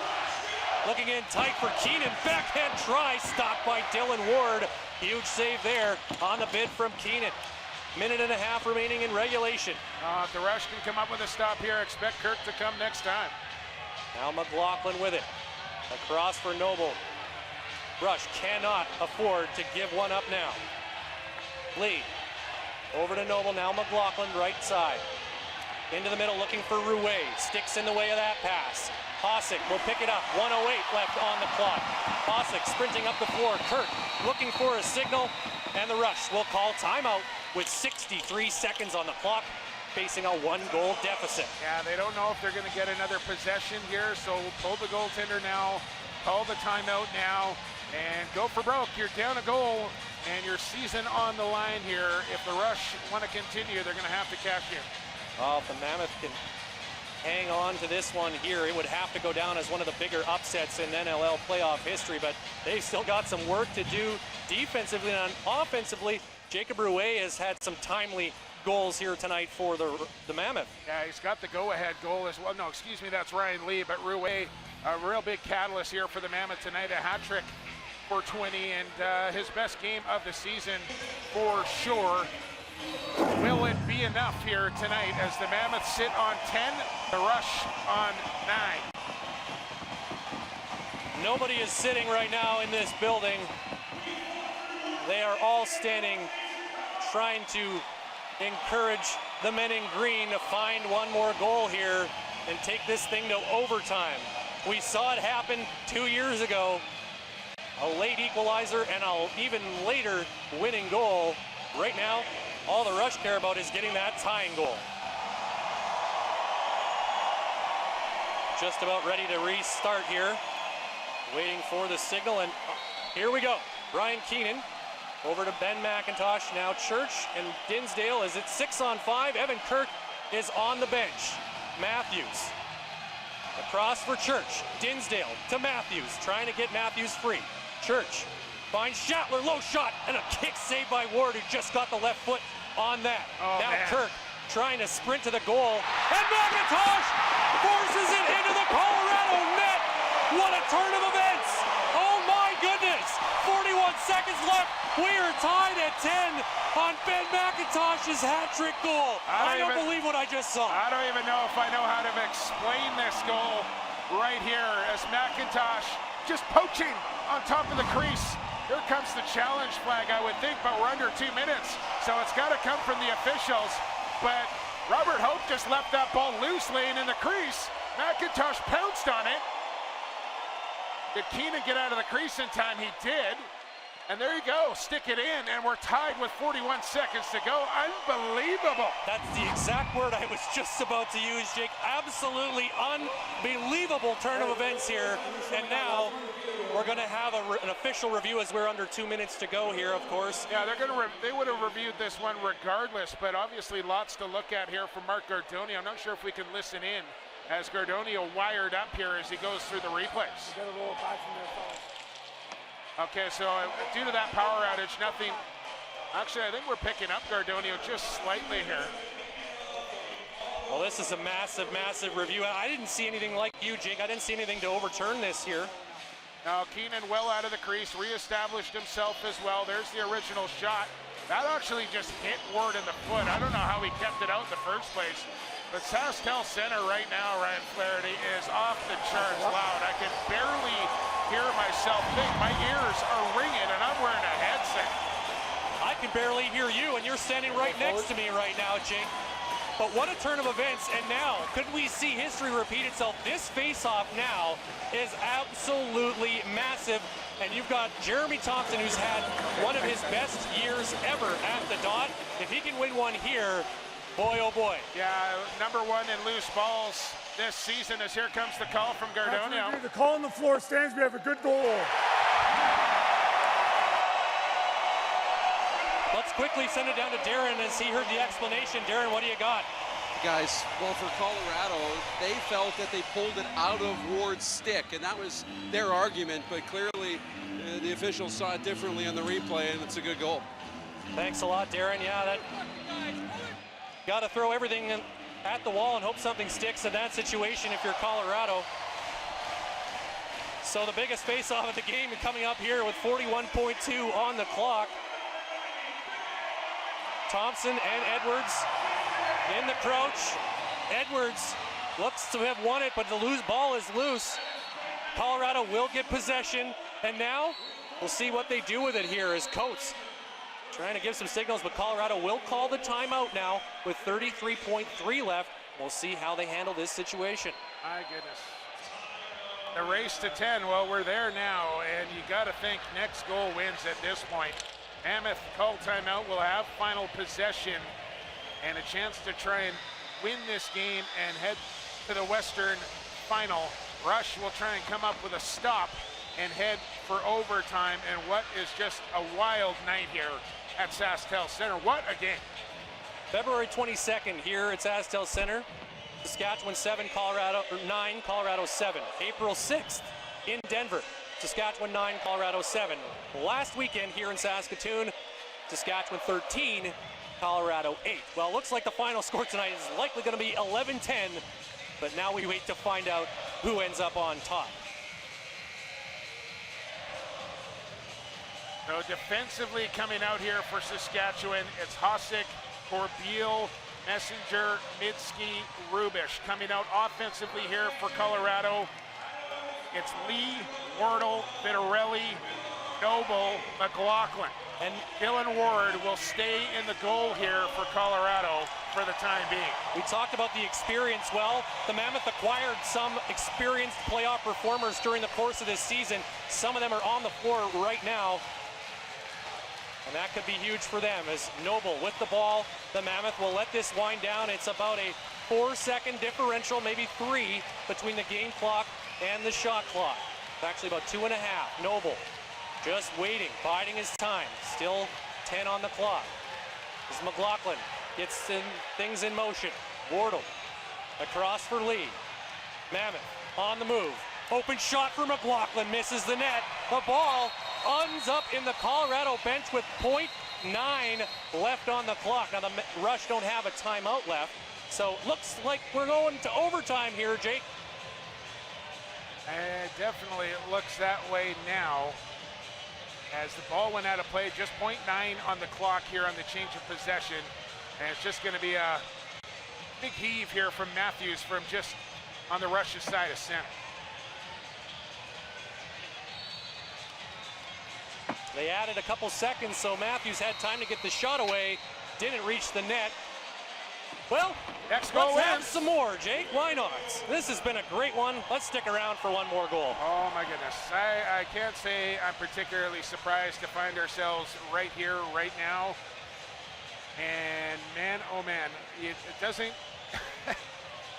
looking in tight for Keenan. Backhand try, stopped by Dylan Ward. Huge save there on the bid from Keenan. 1.5 minutes remaining in regulation. If the Rush can come up with a stop here, expect Kirk to come next time. Now McLaughlin with it. Across for Noble. Rush cannot afford to give one up now. Lee over to Noble. Now McLaughlin right side. Into the middle looking for Rouet. Sticks in the way of that pass. Hossack will pick it up. 1:08 left on the clock. Hossack sprinting up the floor. Kirk looking for a signal. And the Rush will call timeout with 63 seconds on the clock, facing a 1-goal deficit. Yeah, they don't know if they're going to get another possession here, so pull the goaltender now, call the timeout now, and go for broke. You're down a goal, and your season on the line here. If the Rush want to continue, they're going to have to cash in. Well, if the Mammoth can hang on to this one here, it would have to go down as one of the bigger upsets in NLL playoff history, but they've still got some work to do defensively and offensively. Jacob Rouet has had some timely goals here tonight for the Mammoth. Yeah, he's got the go-ahead goal as well. No, excuse me, that's Ryan Lee, but Rouet, a real big catalyst here for the Mammoth tonight, a hat trick for 20, and his best game of the season for sure. Will it be enough here tonight as the Mammoth sit on 10, the Rush on 9? Nobody is sitting right now in this building. They are all standing, trying to encourage the men in green to find one more goal here and take this thing to overtime. We saw it happen 2 years ago. A late equalizer and an even later winning goal. Right now, all the Rush care about is getting that tying goal. Just about ready to restart here. Waiting for the signal, and here we go. Brian Keenan over to Ben McIntosh. Now Church and Dinsdale is at 6-on-5. Evan Kirk is on the bench. Matthews across for Church. Dinsdale to Matthews, trying to get Matthews free. Church finds Schattler, low shot, and a kick saved by Ward, who just got the left foot on that. Now man. Kirk trying to sprint to the goal, and McIntosh forces it into the Colorado net. What a turn of events! Oh my goodness! 41 seconds left. We are tied at 10 on Ben McIntosh's hat-trick goal. I don't believe what I just saw. I don't even know if I know how to explain this goal right here as McIntosh just poaching on top of the crease. Here comes the challenge flag, I would think, but we're under 2 minutes, so it's got to come from the officials. But Robert Hope just left that ball loose laying in the crease. McIntosh pounced on it. Did Keenan get out of the crease in time? He did. And there you go, stick it in, and we're tied with 41 seconds to go. Unbelievable. That's the exact word I was just about to use, Jake. Absolutely unbelievable turn of events here. And now we're going to have an official review as we're under 2 minutes to go here, of course. Yeah, they would have reviewed this one regardless, but obviously lots to look at here from Mark Gardoni. I'm not sure if we can listen in as Gardonio wired up here as he goes through the replays. Okay, so due to that power outage, nothing. Actually, I think we're picking up Gardonio just slightly here. Well, this is a massive, massive review. I didn't see anything like you, Jake. I didn't see anything to overturn this here. Now, Keenan well out of the crease, reestablished himself as well. There's the original shot. That actually just hit Ward in the foot. I don't know how he kept it out in the first place. But SaskTel Center right now, Ryan Flaherty, is off the charts loud. I can barely hear myself think. My ears are ringing, and I'm wearing a headset. I can barely hear you, and you're standing right next to me right now, Jake. But what a turn of events, and now, could we see history repeat itself? This face-off now is absolutely massive, and you've got Jeremy Thompson, who's had one of his best years ever at the dot. If he can win one here, boy, oh boy. Yeah, number one in loose balls this season as here comes the call from Gardonio. The call on the floor stands. We have a good goal. Let's quickly send it down to Darren as he heard the explanation. Darren, what do you got? Guys, well, for Colorado, they felt that they pulled it out of Ward's stick, and that was their argument, but clearly the officials saw it differently on the replay, and it's a good goal. Thanks a lot, Darren. Yeah, that got to throw everything at the wall and hope something sticks in that situation if you're Colorado. So the biggest face-off of the game coming up here with 41.2 on the clock. Thompson and Edwards in the crouch. Edwards looks to have won it, but the loose ball is loose. Colorado will get possession, and now we'll see what they do with it here as Coates trying to give some signals, but Colorado will call the timeout now with 33.3 left. we'll see how they handle this situation. My goodness. The race to 10, well, we're there now, and you got to think next goal wins at this point. Mammoth call timeout, will have final possession and a chance to try and win this game and head to the Western final. Rush will try and come up with a stop and head for overtime, and what is just a wild night here at SaskTel Center. What a game. February 22nd here at SaskTel Center. Saskatchewan 7, Colorado 9, Colorado 7. April 6th in Denver, Saskatchewan 9, Colorado 7. Last weekend here in Saskatoon, Saskatchewan 13, Colorado 8. Well, it looks like the final score tonight is likely going to be 11-10, but now we wait to find out who ends up on top. So defensively coming out here for Saskatchewan, it's Hossack, Corbeil, Messenger, Midski, Rubish. Coming out offensively here for Colorado, it's Lee, Wardle, Vitarelli, Noble, McLaughlin. And Dylan Ward will stay in the goal here for Colorado for the time being. We talked about the experience. Well, the Mammoth acquired some experienced playoff performers during the course of this season. Some of them are on the floor right now. And that could be huge for them as Noble with the ball. The Mammoth will let this wind down. It's about a 4-second differential, maybe 3, between the game clock and the shot clock. It's actually about 2.5. Noble just waiting, biding his time. Still 10 on the clock. As McLaughlin gets things in motion. Wardle across for Lee. Mammoth on the move. Open shot for McLaughlin, misses the net. The ball ends up in the Colorado bench with .9 left on the clock. Now the Rush don't have a timeout left, so looks like we're going to overtime here, Jake. Definitely it looks that way now. As the ball went out of play, just .9 on the clock here on the change of possession. And it's just going to be a big heave here from Matthews from just on the Rush's side of center. They added a couple seconds, so Matthews had time to get the shot away. Didn't reach the net. Well, next goal let's have some more, Jake. Why not? This has been a great one. Let's stick around for one more goal. Oh my goodness. I can't say I'm particularly surprised to find ourselves right here, right now. And man, oh man, it doesn't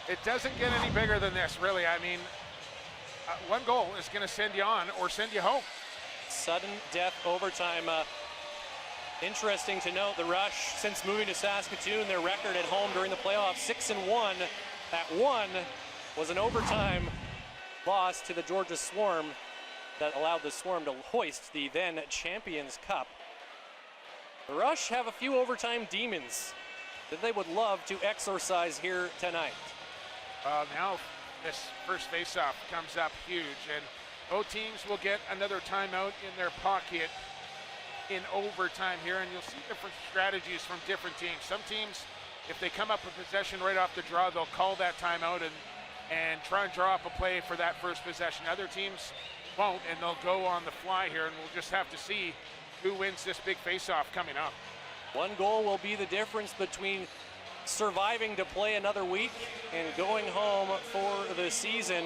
it doesn't get any bigger than this, really. I mean, one goal is going to send you on or send you home. Sudden death overtime. Interesting to note, the Rush, since moving to Saskatoon, their record at home during the playoffs, 6-1. That one was an overtime loss to the Georgia Swarm that allowed the Swarm to hoist the then Champions Cup. The Rush have a few overtime demons that they would love to exorcise here tonight. Now this first faceoff comes up huge, and both teams will get another timeout in their pocket in overtime here, and you'll see different strategies from different teams. Some teams, if they come up with possession right off the draw, they'll call that timeout and try and draw up a play for that first possession. Other teams won't, and they'll go on the fly here, and we'll just have to see who wins this big face-off coming up. One goal will be the difference between surviving to play another week and going home for the season.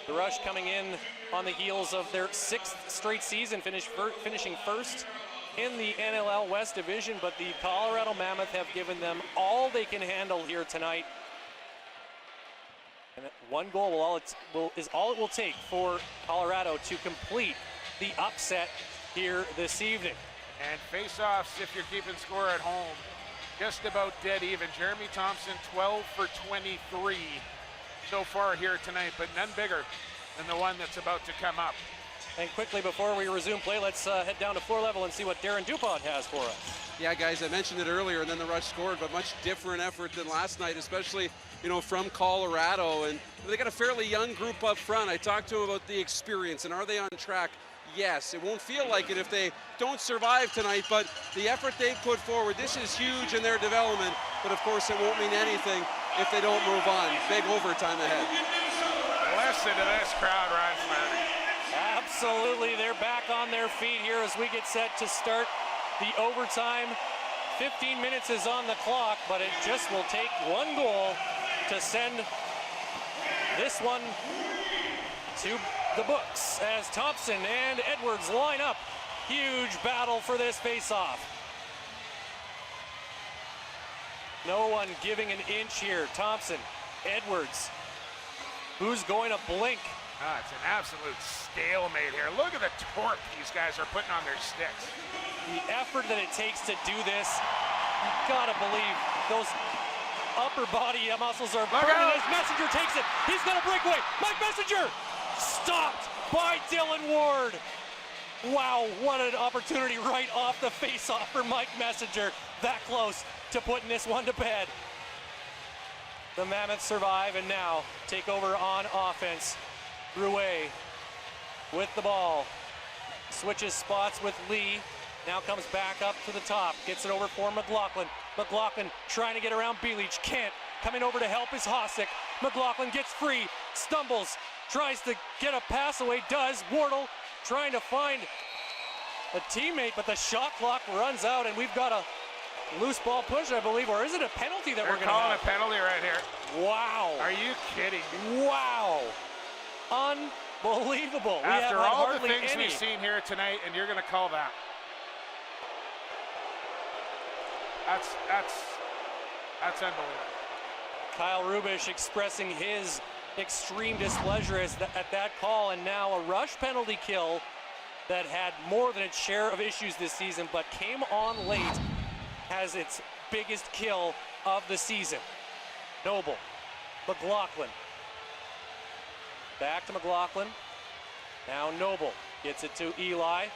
The Rush coming in on the heels of their 6th straight season, finishing first in the NLL West Division, but the Colorado Mammoth have given them all they can handle here tonight. And one goal is all it will take for Colorado to complete the upset here this evening. And face-offs, if you're keeping score at home, just about dead even. Jeremy Thompson, 12 for 23 so far here tonight, but none bigger than the one that's about to come up. And quickly before we resume play, let's head down to floor level and see what Darren Dupont has for us. Yeah, guys, I mentioned it earlier, and then the Rush scored, but much different effort than last night, especially, you know, from Colorado. And they got a fairly young group up front. I talked to them about the experience, and are they on track? Yes. It won't feel like it if they don't survive tonight, but the effort they put forward, this is huge in their development, but of course it won't mean anything if they don't move on. Big overtime ahead. Listen to this crowd, Ryan Flaherty. Absolutely, they're back on their feet here as we get set to start the overtime 15 minutes is on the clock, but it just will take one goal to send this one to the books as Thompson and Edwards line up. Huge battle for this faceoff. No one giving an inch here. Thompson, Edwards. Who's going to blink? It's an absolute stalemate here. Look at the torque these guys are putting on their sticks. The effort that it takes to do this, you gotta believe those upper body muscles are burning as Messenger takes it. He's gonna break away. Mike Messenger stopped by Dylan Ward. Wow, what an opportunity right off the face-off for Mike Messenger. That close to putting this one to bed. The Mammoths survive and now take over on offense. Rouet with the ball. Switches spots with Lee. Now comes back up to the top. Gets it over for McLaughlin. McLaughlin trying to get around Bielich. Can't. Coming over to help is Hossack. McLaughlin gets free. Stumbles. Tries to get a pass away. Does. Wardle trying to find a teammate, but the shot clock runs out, and we've got a loose ball push, I believe, or is it a penalty that we're going to have? They're calling a penalty right here. Wow. Are you kidding? Wow. Unbelievable. After all the things we've seen here tonight, and you're going to call that. That's unbelievable. Kyle Rubisch expressing his extreme displeasure at that call, and now a rush penalty kill that had more than its share of issues this season, but came on late, has its biggest kill of the season. Noble, McLaughlin. Back to McLaughlin. Now Noble gets it to Eli.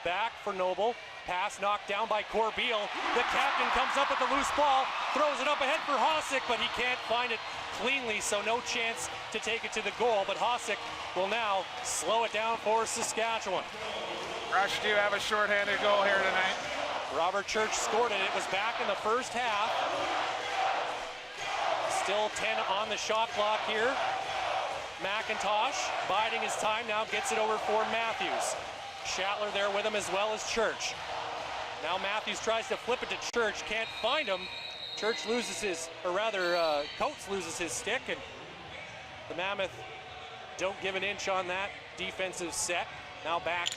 Back for Noble. Pass knocked down by Corbeil. The captain comes up with the loose ball, throws it up ahead for Hossack, but he can't find it cleanly, so no chance to take it to the goal. But Hossack will now slow it down for Saskatchewan. Rush do have a shorthanded goal here tonight. Robert Church scored it. It was back in the first half. Still 10 on the shot clock here. McIntosh biding his time now, gets it over for Matthews. Schattler there with him as well as Church. Now Matthews tries to flip it to Church, can't find him. Church loses his, or rather Coates loses his stick, and the Mammoth don't give an inch on that defensive set. Now back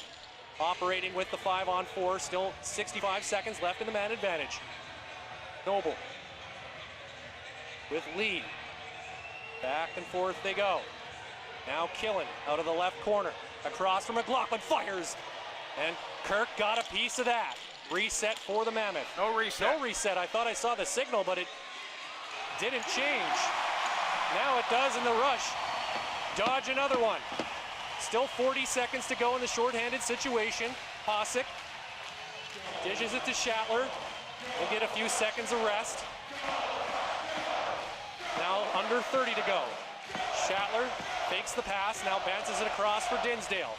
operating with the 5-on-4, still 65 seconds left in the man advantage. Noble with Lee. Back and forth they go. Now Killen out of the left corner. Across from McLaughlin, fires. And Kirk got a piece of that. Reset for the Mammoth. No reset. No reset. I thought I saw the signal, but it didn't change. Now it does in the rush. Dodge another one. Still 40 seconds to go in the shorthanded situation. Hossack dishes it to Schattler. We'll get a few seconds of rest. Now under 30 to go. Schattler fakes the pass, now bounces it across for Dinsdale.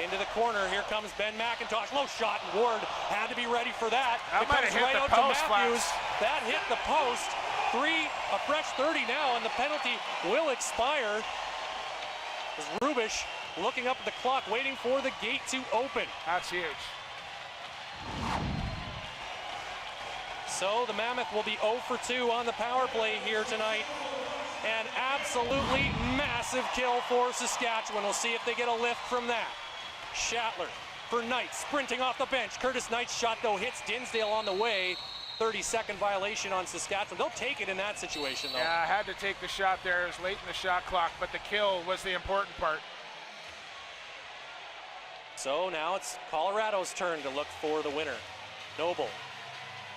Into the corner, here comes Ben McIntosh. Low shot, and Ward had to be ready for that. That might have hit the post, Matthews. That hit the post. A fresh 30 now, and the penalty will expire. As Rubisch looking up at the clock, waiting for the gate to open. That's huge. So the Mammoth will be 0 for 2 on the power play here tonight. An absolutely massive kill for Saskatchewan. We'll see if they get a lift from that. Schattler for Knight, sprinting off the bench. Curtis Knight's shot, though, hits Dinsdale on the way. 30-second violation on Saskatchewan. They'll take it in that situation, though. Yeah, I had to take the shot there. It was late in the shot clock, but the kill was the important part. So now it's Colorado's turn to look for the winner. Noble,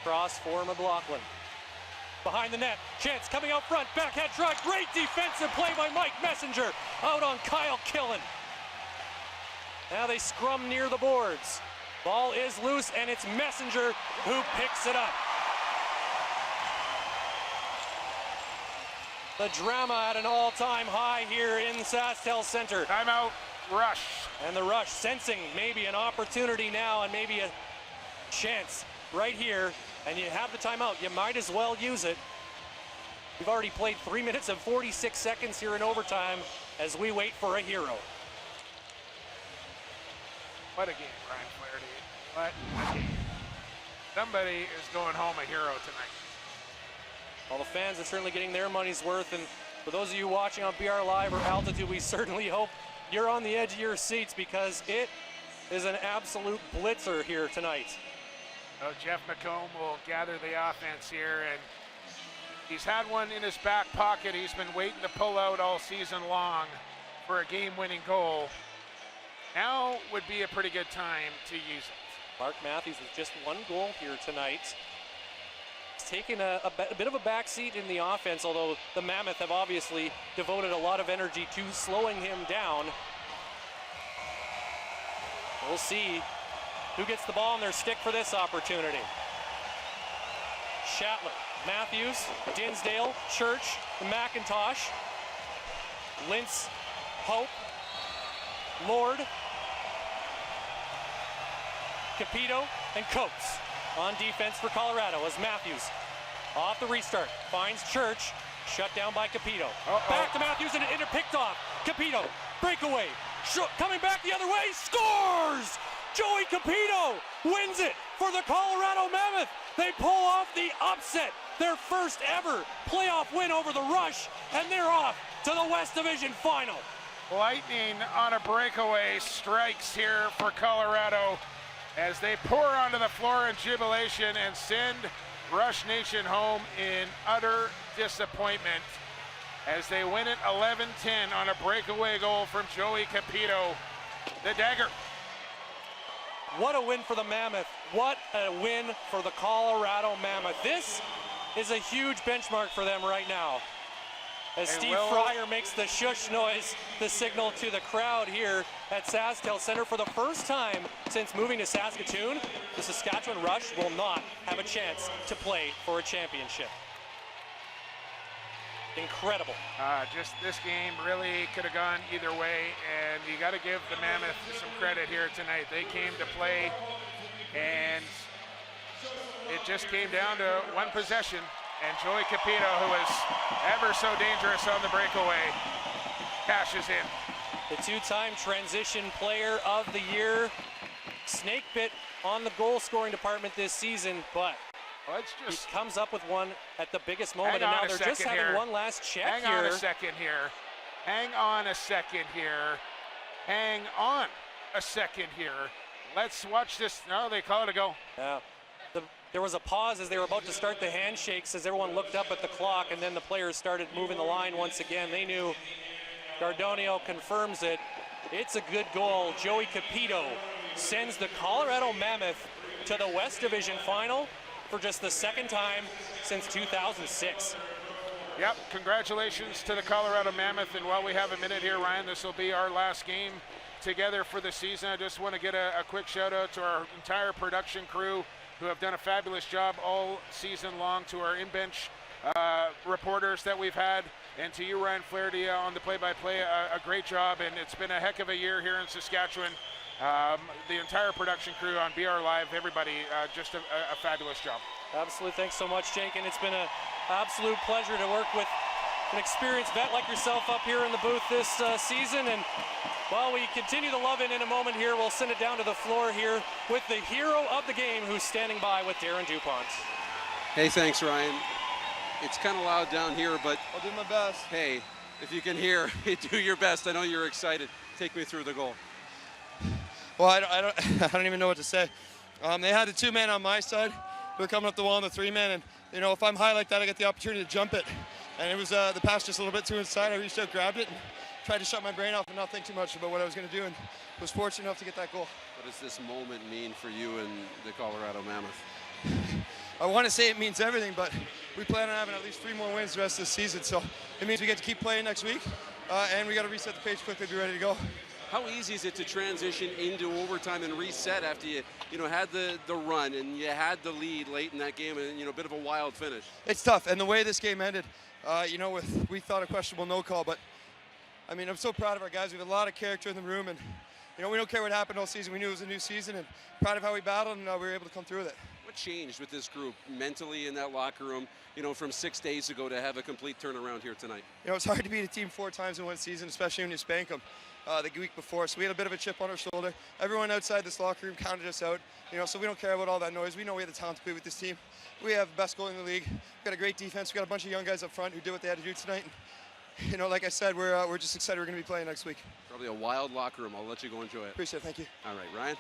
cross for McLaughlin. Behind the net, chance coming out front, backhand try, great defensive play by Mike Messenger, out on Kyle Killen. Now they scrum near the boards. Ball is loose, and it's Messenger who picks it up. The drama at an all-time high here in SaskTel Center. Timeout, Rush. And the Rush sensing maybe an opportunity now and maybe a chance right here. And you have the timeout, you might as well use it. We've already played 3 minutes and 46 seconds here in overtime as we wait for a hero. What a game, Brian Flaherty. What a game. somebody is going home a hero tonight. Well, the fans are certainly getting their money's worth, and for those of you watching on BR Live or Altitude, we certainly hope you're on the edge of your seats because it is an absolute blitzer here tonight. So Jeff McComb will gather the offense here, and he's had one in his back pocket. He's been waiting to pull out all season long for a game-winning goal. Now would be a pretty good time to use it. Mark Matthews with just one goal here tonight. He's taken a bit of a backseat in the offense, although the Mammoth have obviously devoted a lot of energy to slowing him down. We'll see who gets the ball on their stick for this opportunity. Shatler, Matthews, Dinsdale, Church, McIntosh, Lintz, Hope, Lord, Capito, and Coates on defense for Colorado as Matthews off the restart finds Church, shut down by Capito. Back to Matthews and picked off. Capito, breakaway, coming back the other way, scores! Joey Capito wins it for the Colorado Mammoth. They pull off the upset, their first ever playoff win over the Rush, and they're off to the West Division Final. Lightning on a breakaway strikes here for Colorado as they pour onto the floor in jubilation and send Rush Nation home in utter disappointment as they win it 11-10 on a breakaway goal from Joey Capito, the dagger. What a win for the Mammoth. What a win for the Colorado Mammoth. This is a huge benchmark for them right now. As Steve Fryer makes the shush noise, the signal to the crowd here at SaskTel Center. For the first time since moving to Saskatoon, the Saskatchewan Rush will not have a chance to play for a championship. Incredible. Just this game really could have gone either way, and you got to give the Mammoth some credit here tonight. They came to play, and it just came down to one possession, and Joey Capito, who is ever so dangerous on the breakaway, cashes in. The two-time transition player of the year. Snake bit on the goal-scoring department this season, but he comes up with one at the biggest moment, and now they're just having one last check here. Hang on a second here. Hang on a second here. Hang on a second here. Let's watch this. No, they call it a goal. Yeah. There was a pause as they were about to start the handshakes as everyone looked up at the clock, and then the players started moving the line once again. They knew. Gardonio confirms it. It's a good goal. Joey Capito sends the Colorado Mammoth to the West Division Final for just the second time since 2006. Yep, congratulations to the Colorado Mammoth. And while we have a minute here, Ryan, this will be our last game together for the season. I just want to get a quick shout out to our entire production crew who have done a fabulous job all season long, to our in-bench reporters that we've had, and to you, Ryan Flaherty, on the play-by-play, a great job, and it's been a heck of a year here in Saskatchewan. The entire production crew on BR Live, everybody, just a fabulous job. Absolutely, thanks so much, Jake, and it's been an absolute pleasure to work with an experienced vet like yourself up here in the booth this season. And while we continue to love it in a moment here, we'll send it down to the floor here with the hero of the game who's standing by with Darren DuPont. Hey, thanks, Ryan. It's kind of loud down here, but I'll do my best. Hey, if you can hear, do your best. I know you're excited. Take me through the goal. Well, I don't even know what to say. They had the two-man on my side. We were coming up the wall on the three-man, and if I'm high like that, I get the opportunity to jump it. And it was the pass just a little bit too inside. I reached out, grabbed it, and tried to shut my brain off and not think too much about what I was going to do, and was fortunate enough to get that goal. What does this moment mean for you and the Colorado Mammoth? I want to say it means everything, but we plan on having at least 3 more wins the rest of the season, so it means we get to keep playing next week, and we got to reset the page quickly to be ready to go. How easy is it to transition into overtime and reset after you had the run and you had the lead late in that game and a bit of a wild finish? It's tough, and the way this game ended, we thought a questionable no call, but I mean, I'm so proud of our guys. We have a lot of character in the room, and we don't care what happened all season. We knew it was a new season, and proud of how we battled, and we were able to come through with it. What changed with this group mentally in that locker room, you know, from 6 days ago to have a complete turnaround here tonight? You know, it's hard to beat a team 4 times in one season, especially when you spank them the week before. So we had a bit of a chip on our shoulder. Everyone outside this locker room counted us out, you know, so we don't care about all that noise. We know we have the talent to play with this team. We have the best goalie in the league. We've got a great defense. We've got a bunch of young guys up front who did what they had to do tonight. And, you know, like I said, we're just excited we're going to be playing next week. Probably a wild locker room. I'll let you go enjoy it. Appreciate it. Thank you. All right, Ryan.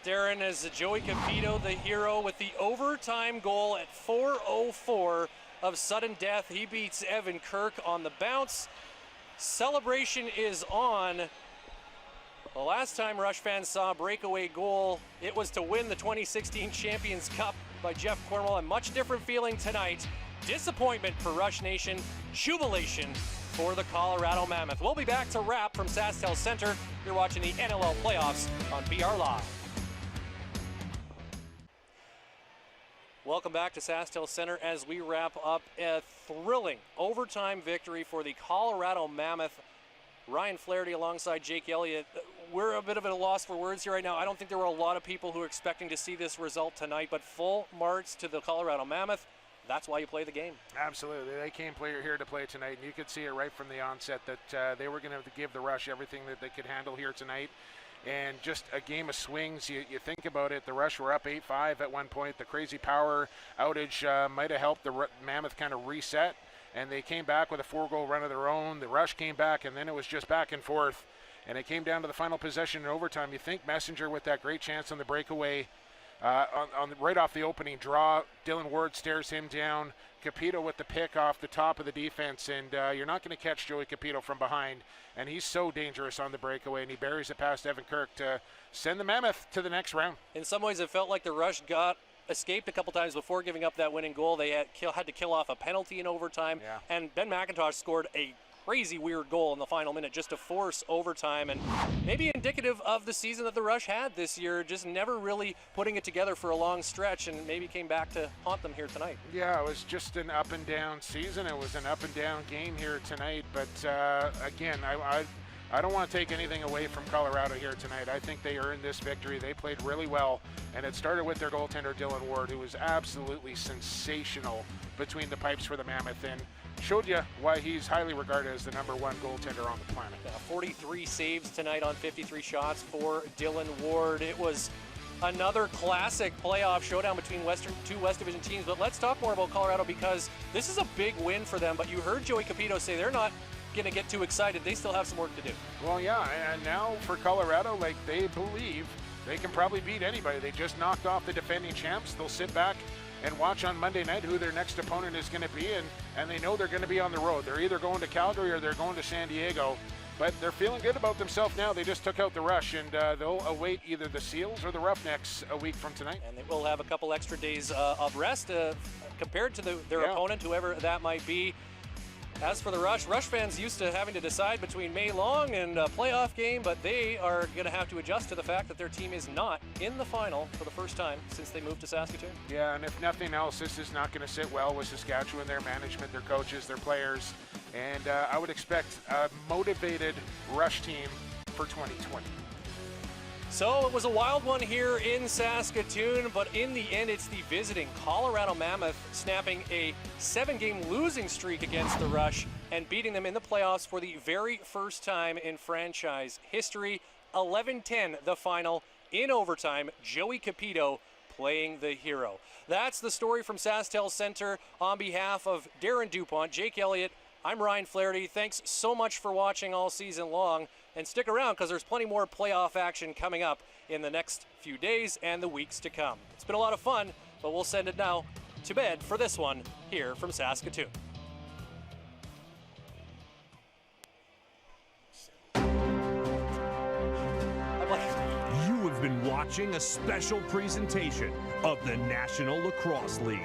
Darren, as Joey Capito, the hero, with the overtime goal at 4:04 of sudden death. He beats Evan Kirk on the bounce. Celebration is on. The last time Rush fans saw a breakaway goal, it was to win the 2016 Champions Cup by Jeff Cornwell. A much different feeling tonight. Disappointment for Rush Nation, jubilation for the Colorado Mammoth. We'll be back to wrap from SaskTel Center. You're watching the NLL playoffs on BR Live. Welcome back to SaskTel Center as we wrap up a thrilling overtime victory for the Colorado Mammoth. Ryan Flaherty alongside Jake Elliott. We're a bit of at a loss for words here right now. I don't think there were a lot of people who were expecting to see this result tonight, but full marks to the Colorado Mammoth. That's why you play the game. Absolutely. They came here to play tonight, and you could see it right from the onset that they were going to give the Rush everything that they could handle here tonight. And just a game of swings. You think about it, the Rush were up 8-5 at one point. The crazy power outage might have helped the Mammoth kind of reset, and they came back with a 4-goal run of their own. The Rush came back, and then it was just back and forth. And it came down to the final possession in overtime. You think Messenger with that great chance on the breakaway, right off the opening draw, Dylan Ward stares him down. Capito with the pick off the top of the defense, and you're not going to catch Joey Capito from behind, and he's so dangerous on the breakaway, and he buries it past Evan Kirk to send the Mammoth to the next round. In some ways, it felt like the Rush escaped a couple times before giving up that winning goal. They had to kill off a penalty in overtime, and Ben McIntosh scored a crazy weird goal in the final minute just to force overtime, and maybe indicative of the season that the Rush had this year, just never really putting it together for a long stretch, and maybe came back to haunt them here tonight. Yeah, it was just an up and down season. It was an up and down game here tonight, but again, I don't want to take anything away from Colorado here tonight. I think they earned this victory. They played really well, and it started with their goaltender, Dylan Ward, who was absolutely sensational between the pipes for the Mammoth, and showed you why he's highly regarded as the #1 goaltender on the planet. 43 saves tonight on 53 shots for Dylan Ward. It was another classic playoff showdown between two West Division teams, but let's talk more about Colorado because this is a big win for them, but you heard Joey Capito say they're not going to get too excited. They still have some work to do. Well, yeah, and now for Colorado, like, they believe they can probably beat anybody. They just knocked off the defending champs. They'll sit back and watch on Monday night who their next opponent is going to be, and they know they're going to be on the road. They're either going to Calgary or they're going to San Diego, but they're feeling good about themselves now. They just took out the Rush, and they'll await either the Seals or the Roughnecks a week from tonight. And they will have a couple extra days of rest compared to their opponent, whoever that might be. As for the Rush fans used to having to decide between May Long and a playoff game, but they are going to have to adjust to the fact that their team is not in the final for the first time since they moved to Saskatoon. Yeah, and if nothing else, this is not going to sit well with Saskatchewan, their management, their coaches, their players, and I would expect a motivated Rush team for 2020. So it was a wild one here in Saskatoon, but in the end, it's the visiting Colorado Mammoth snapping a 7-game losing streak against the Rush and beating them in the playoffs for the very first time in franchise history. 11-10 the final in overtime. Joey Capito playing the hero. That's the story from SaskTel Center. On behalf of Darren DuPont, Jake Elliott, I'm Ryan Flaherty. Thanks so much for watching all season long. And stick around because there's plenty more playoff action coming up in the next few days and the weeks to come. It's been a lot of fun, but we'll send it now to bed for this one here from Saskatoon. You have been watching a special presentation of the National Lacrosse League.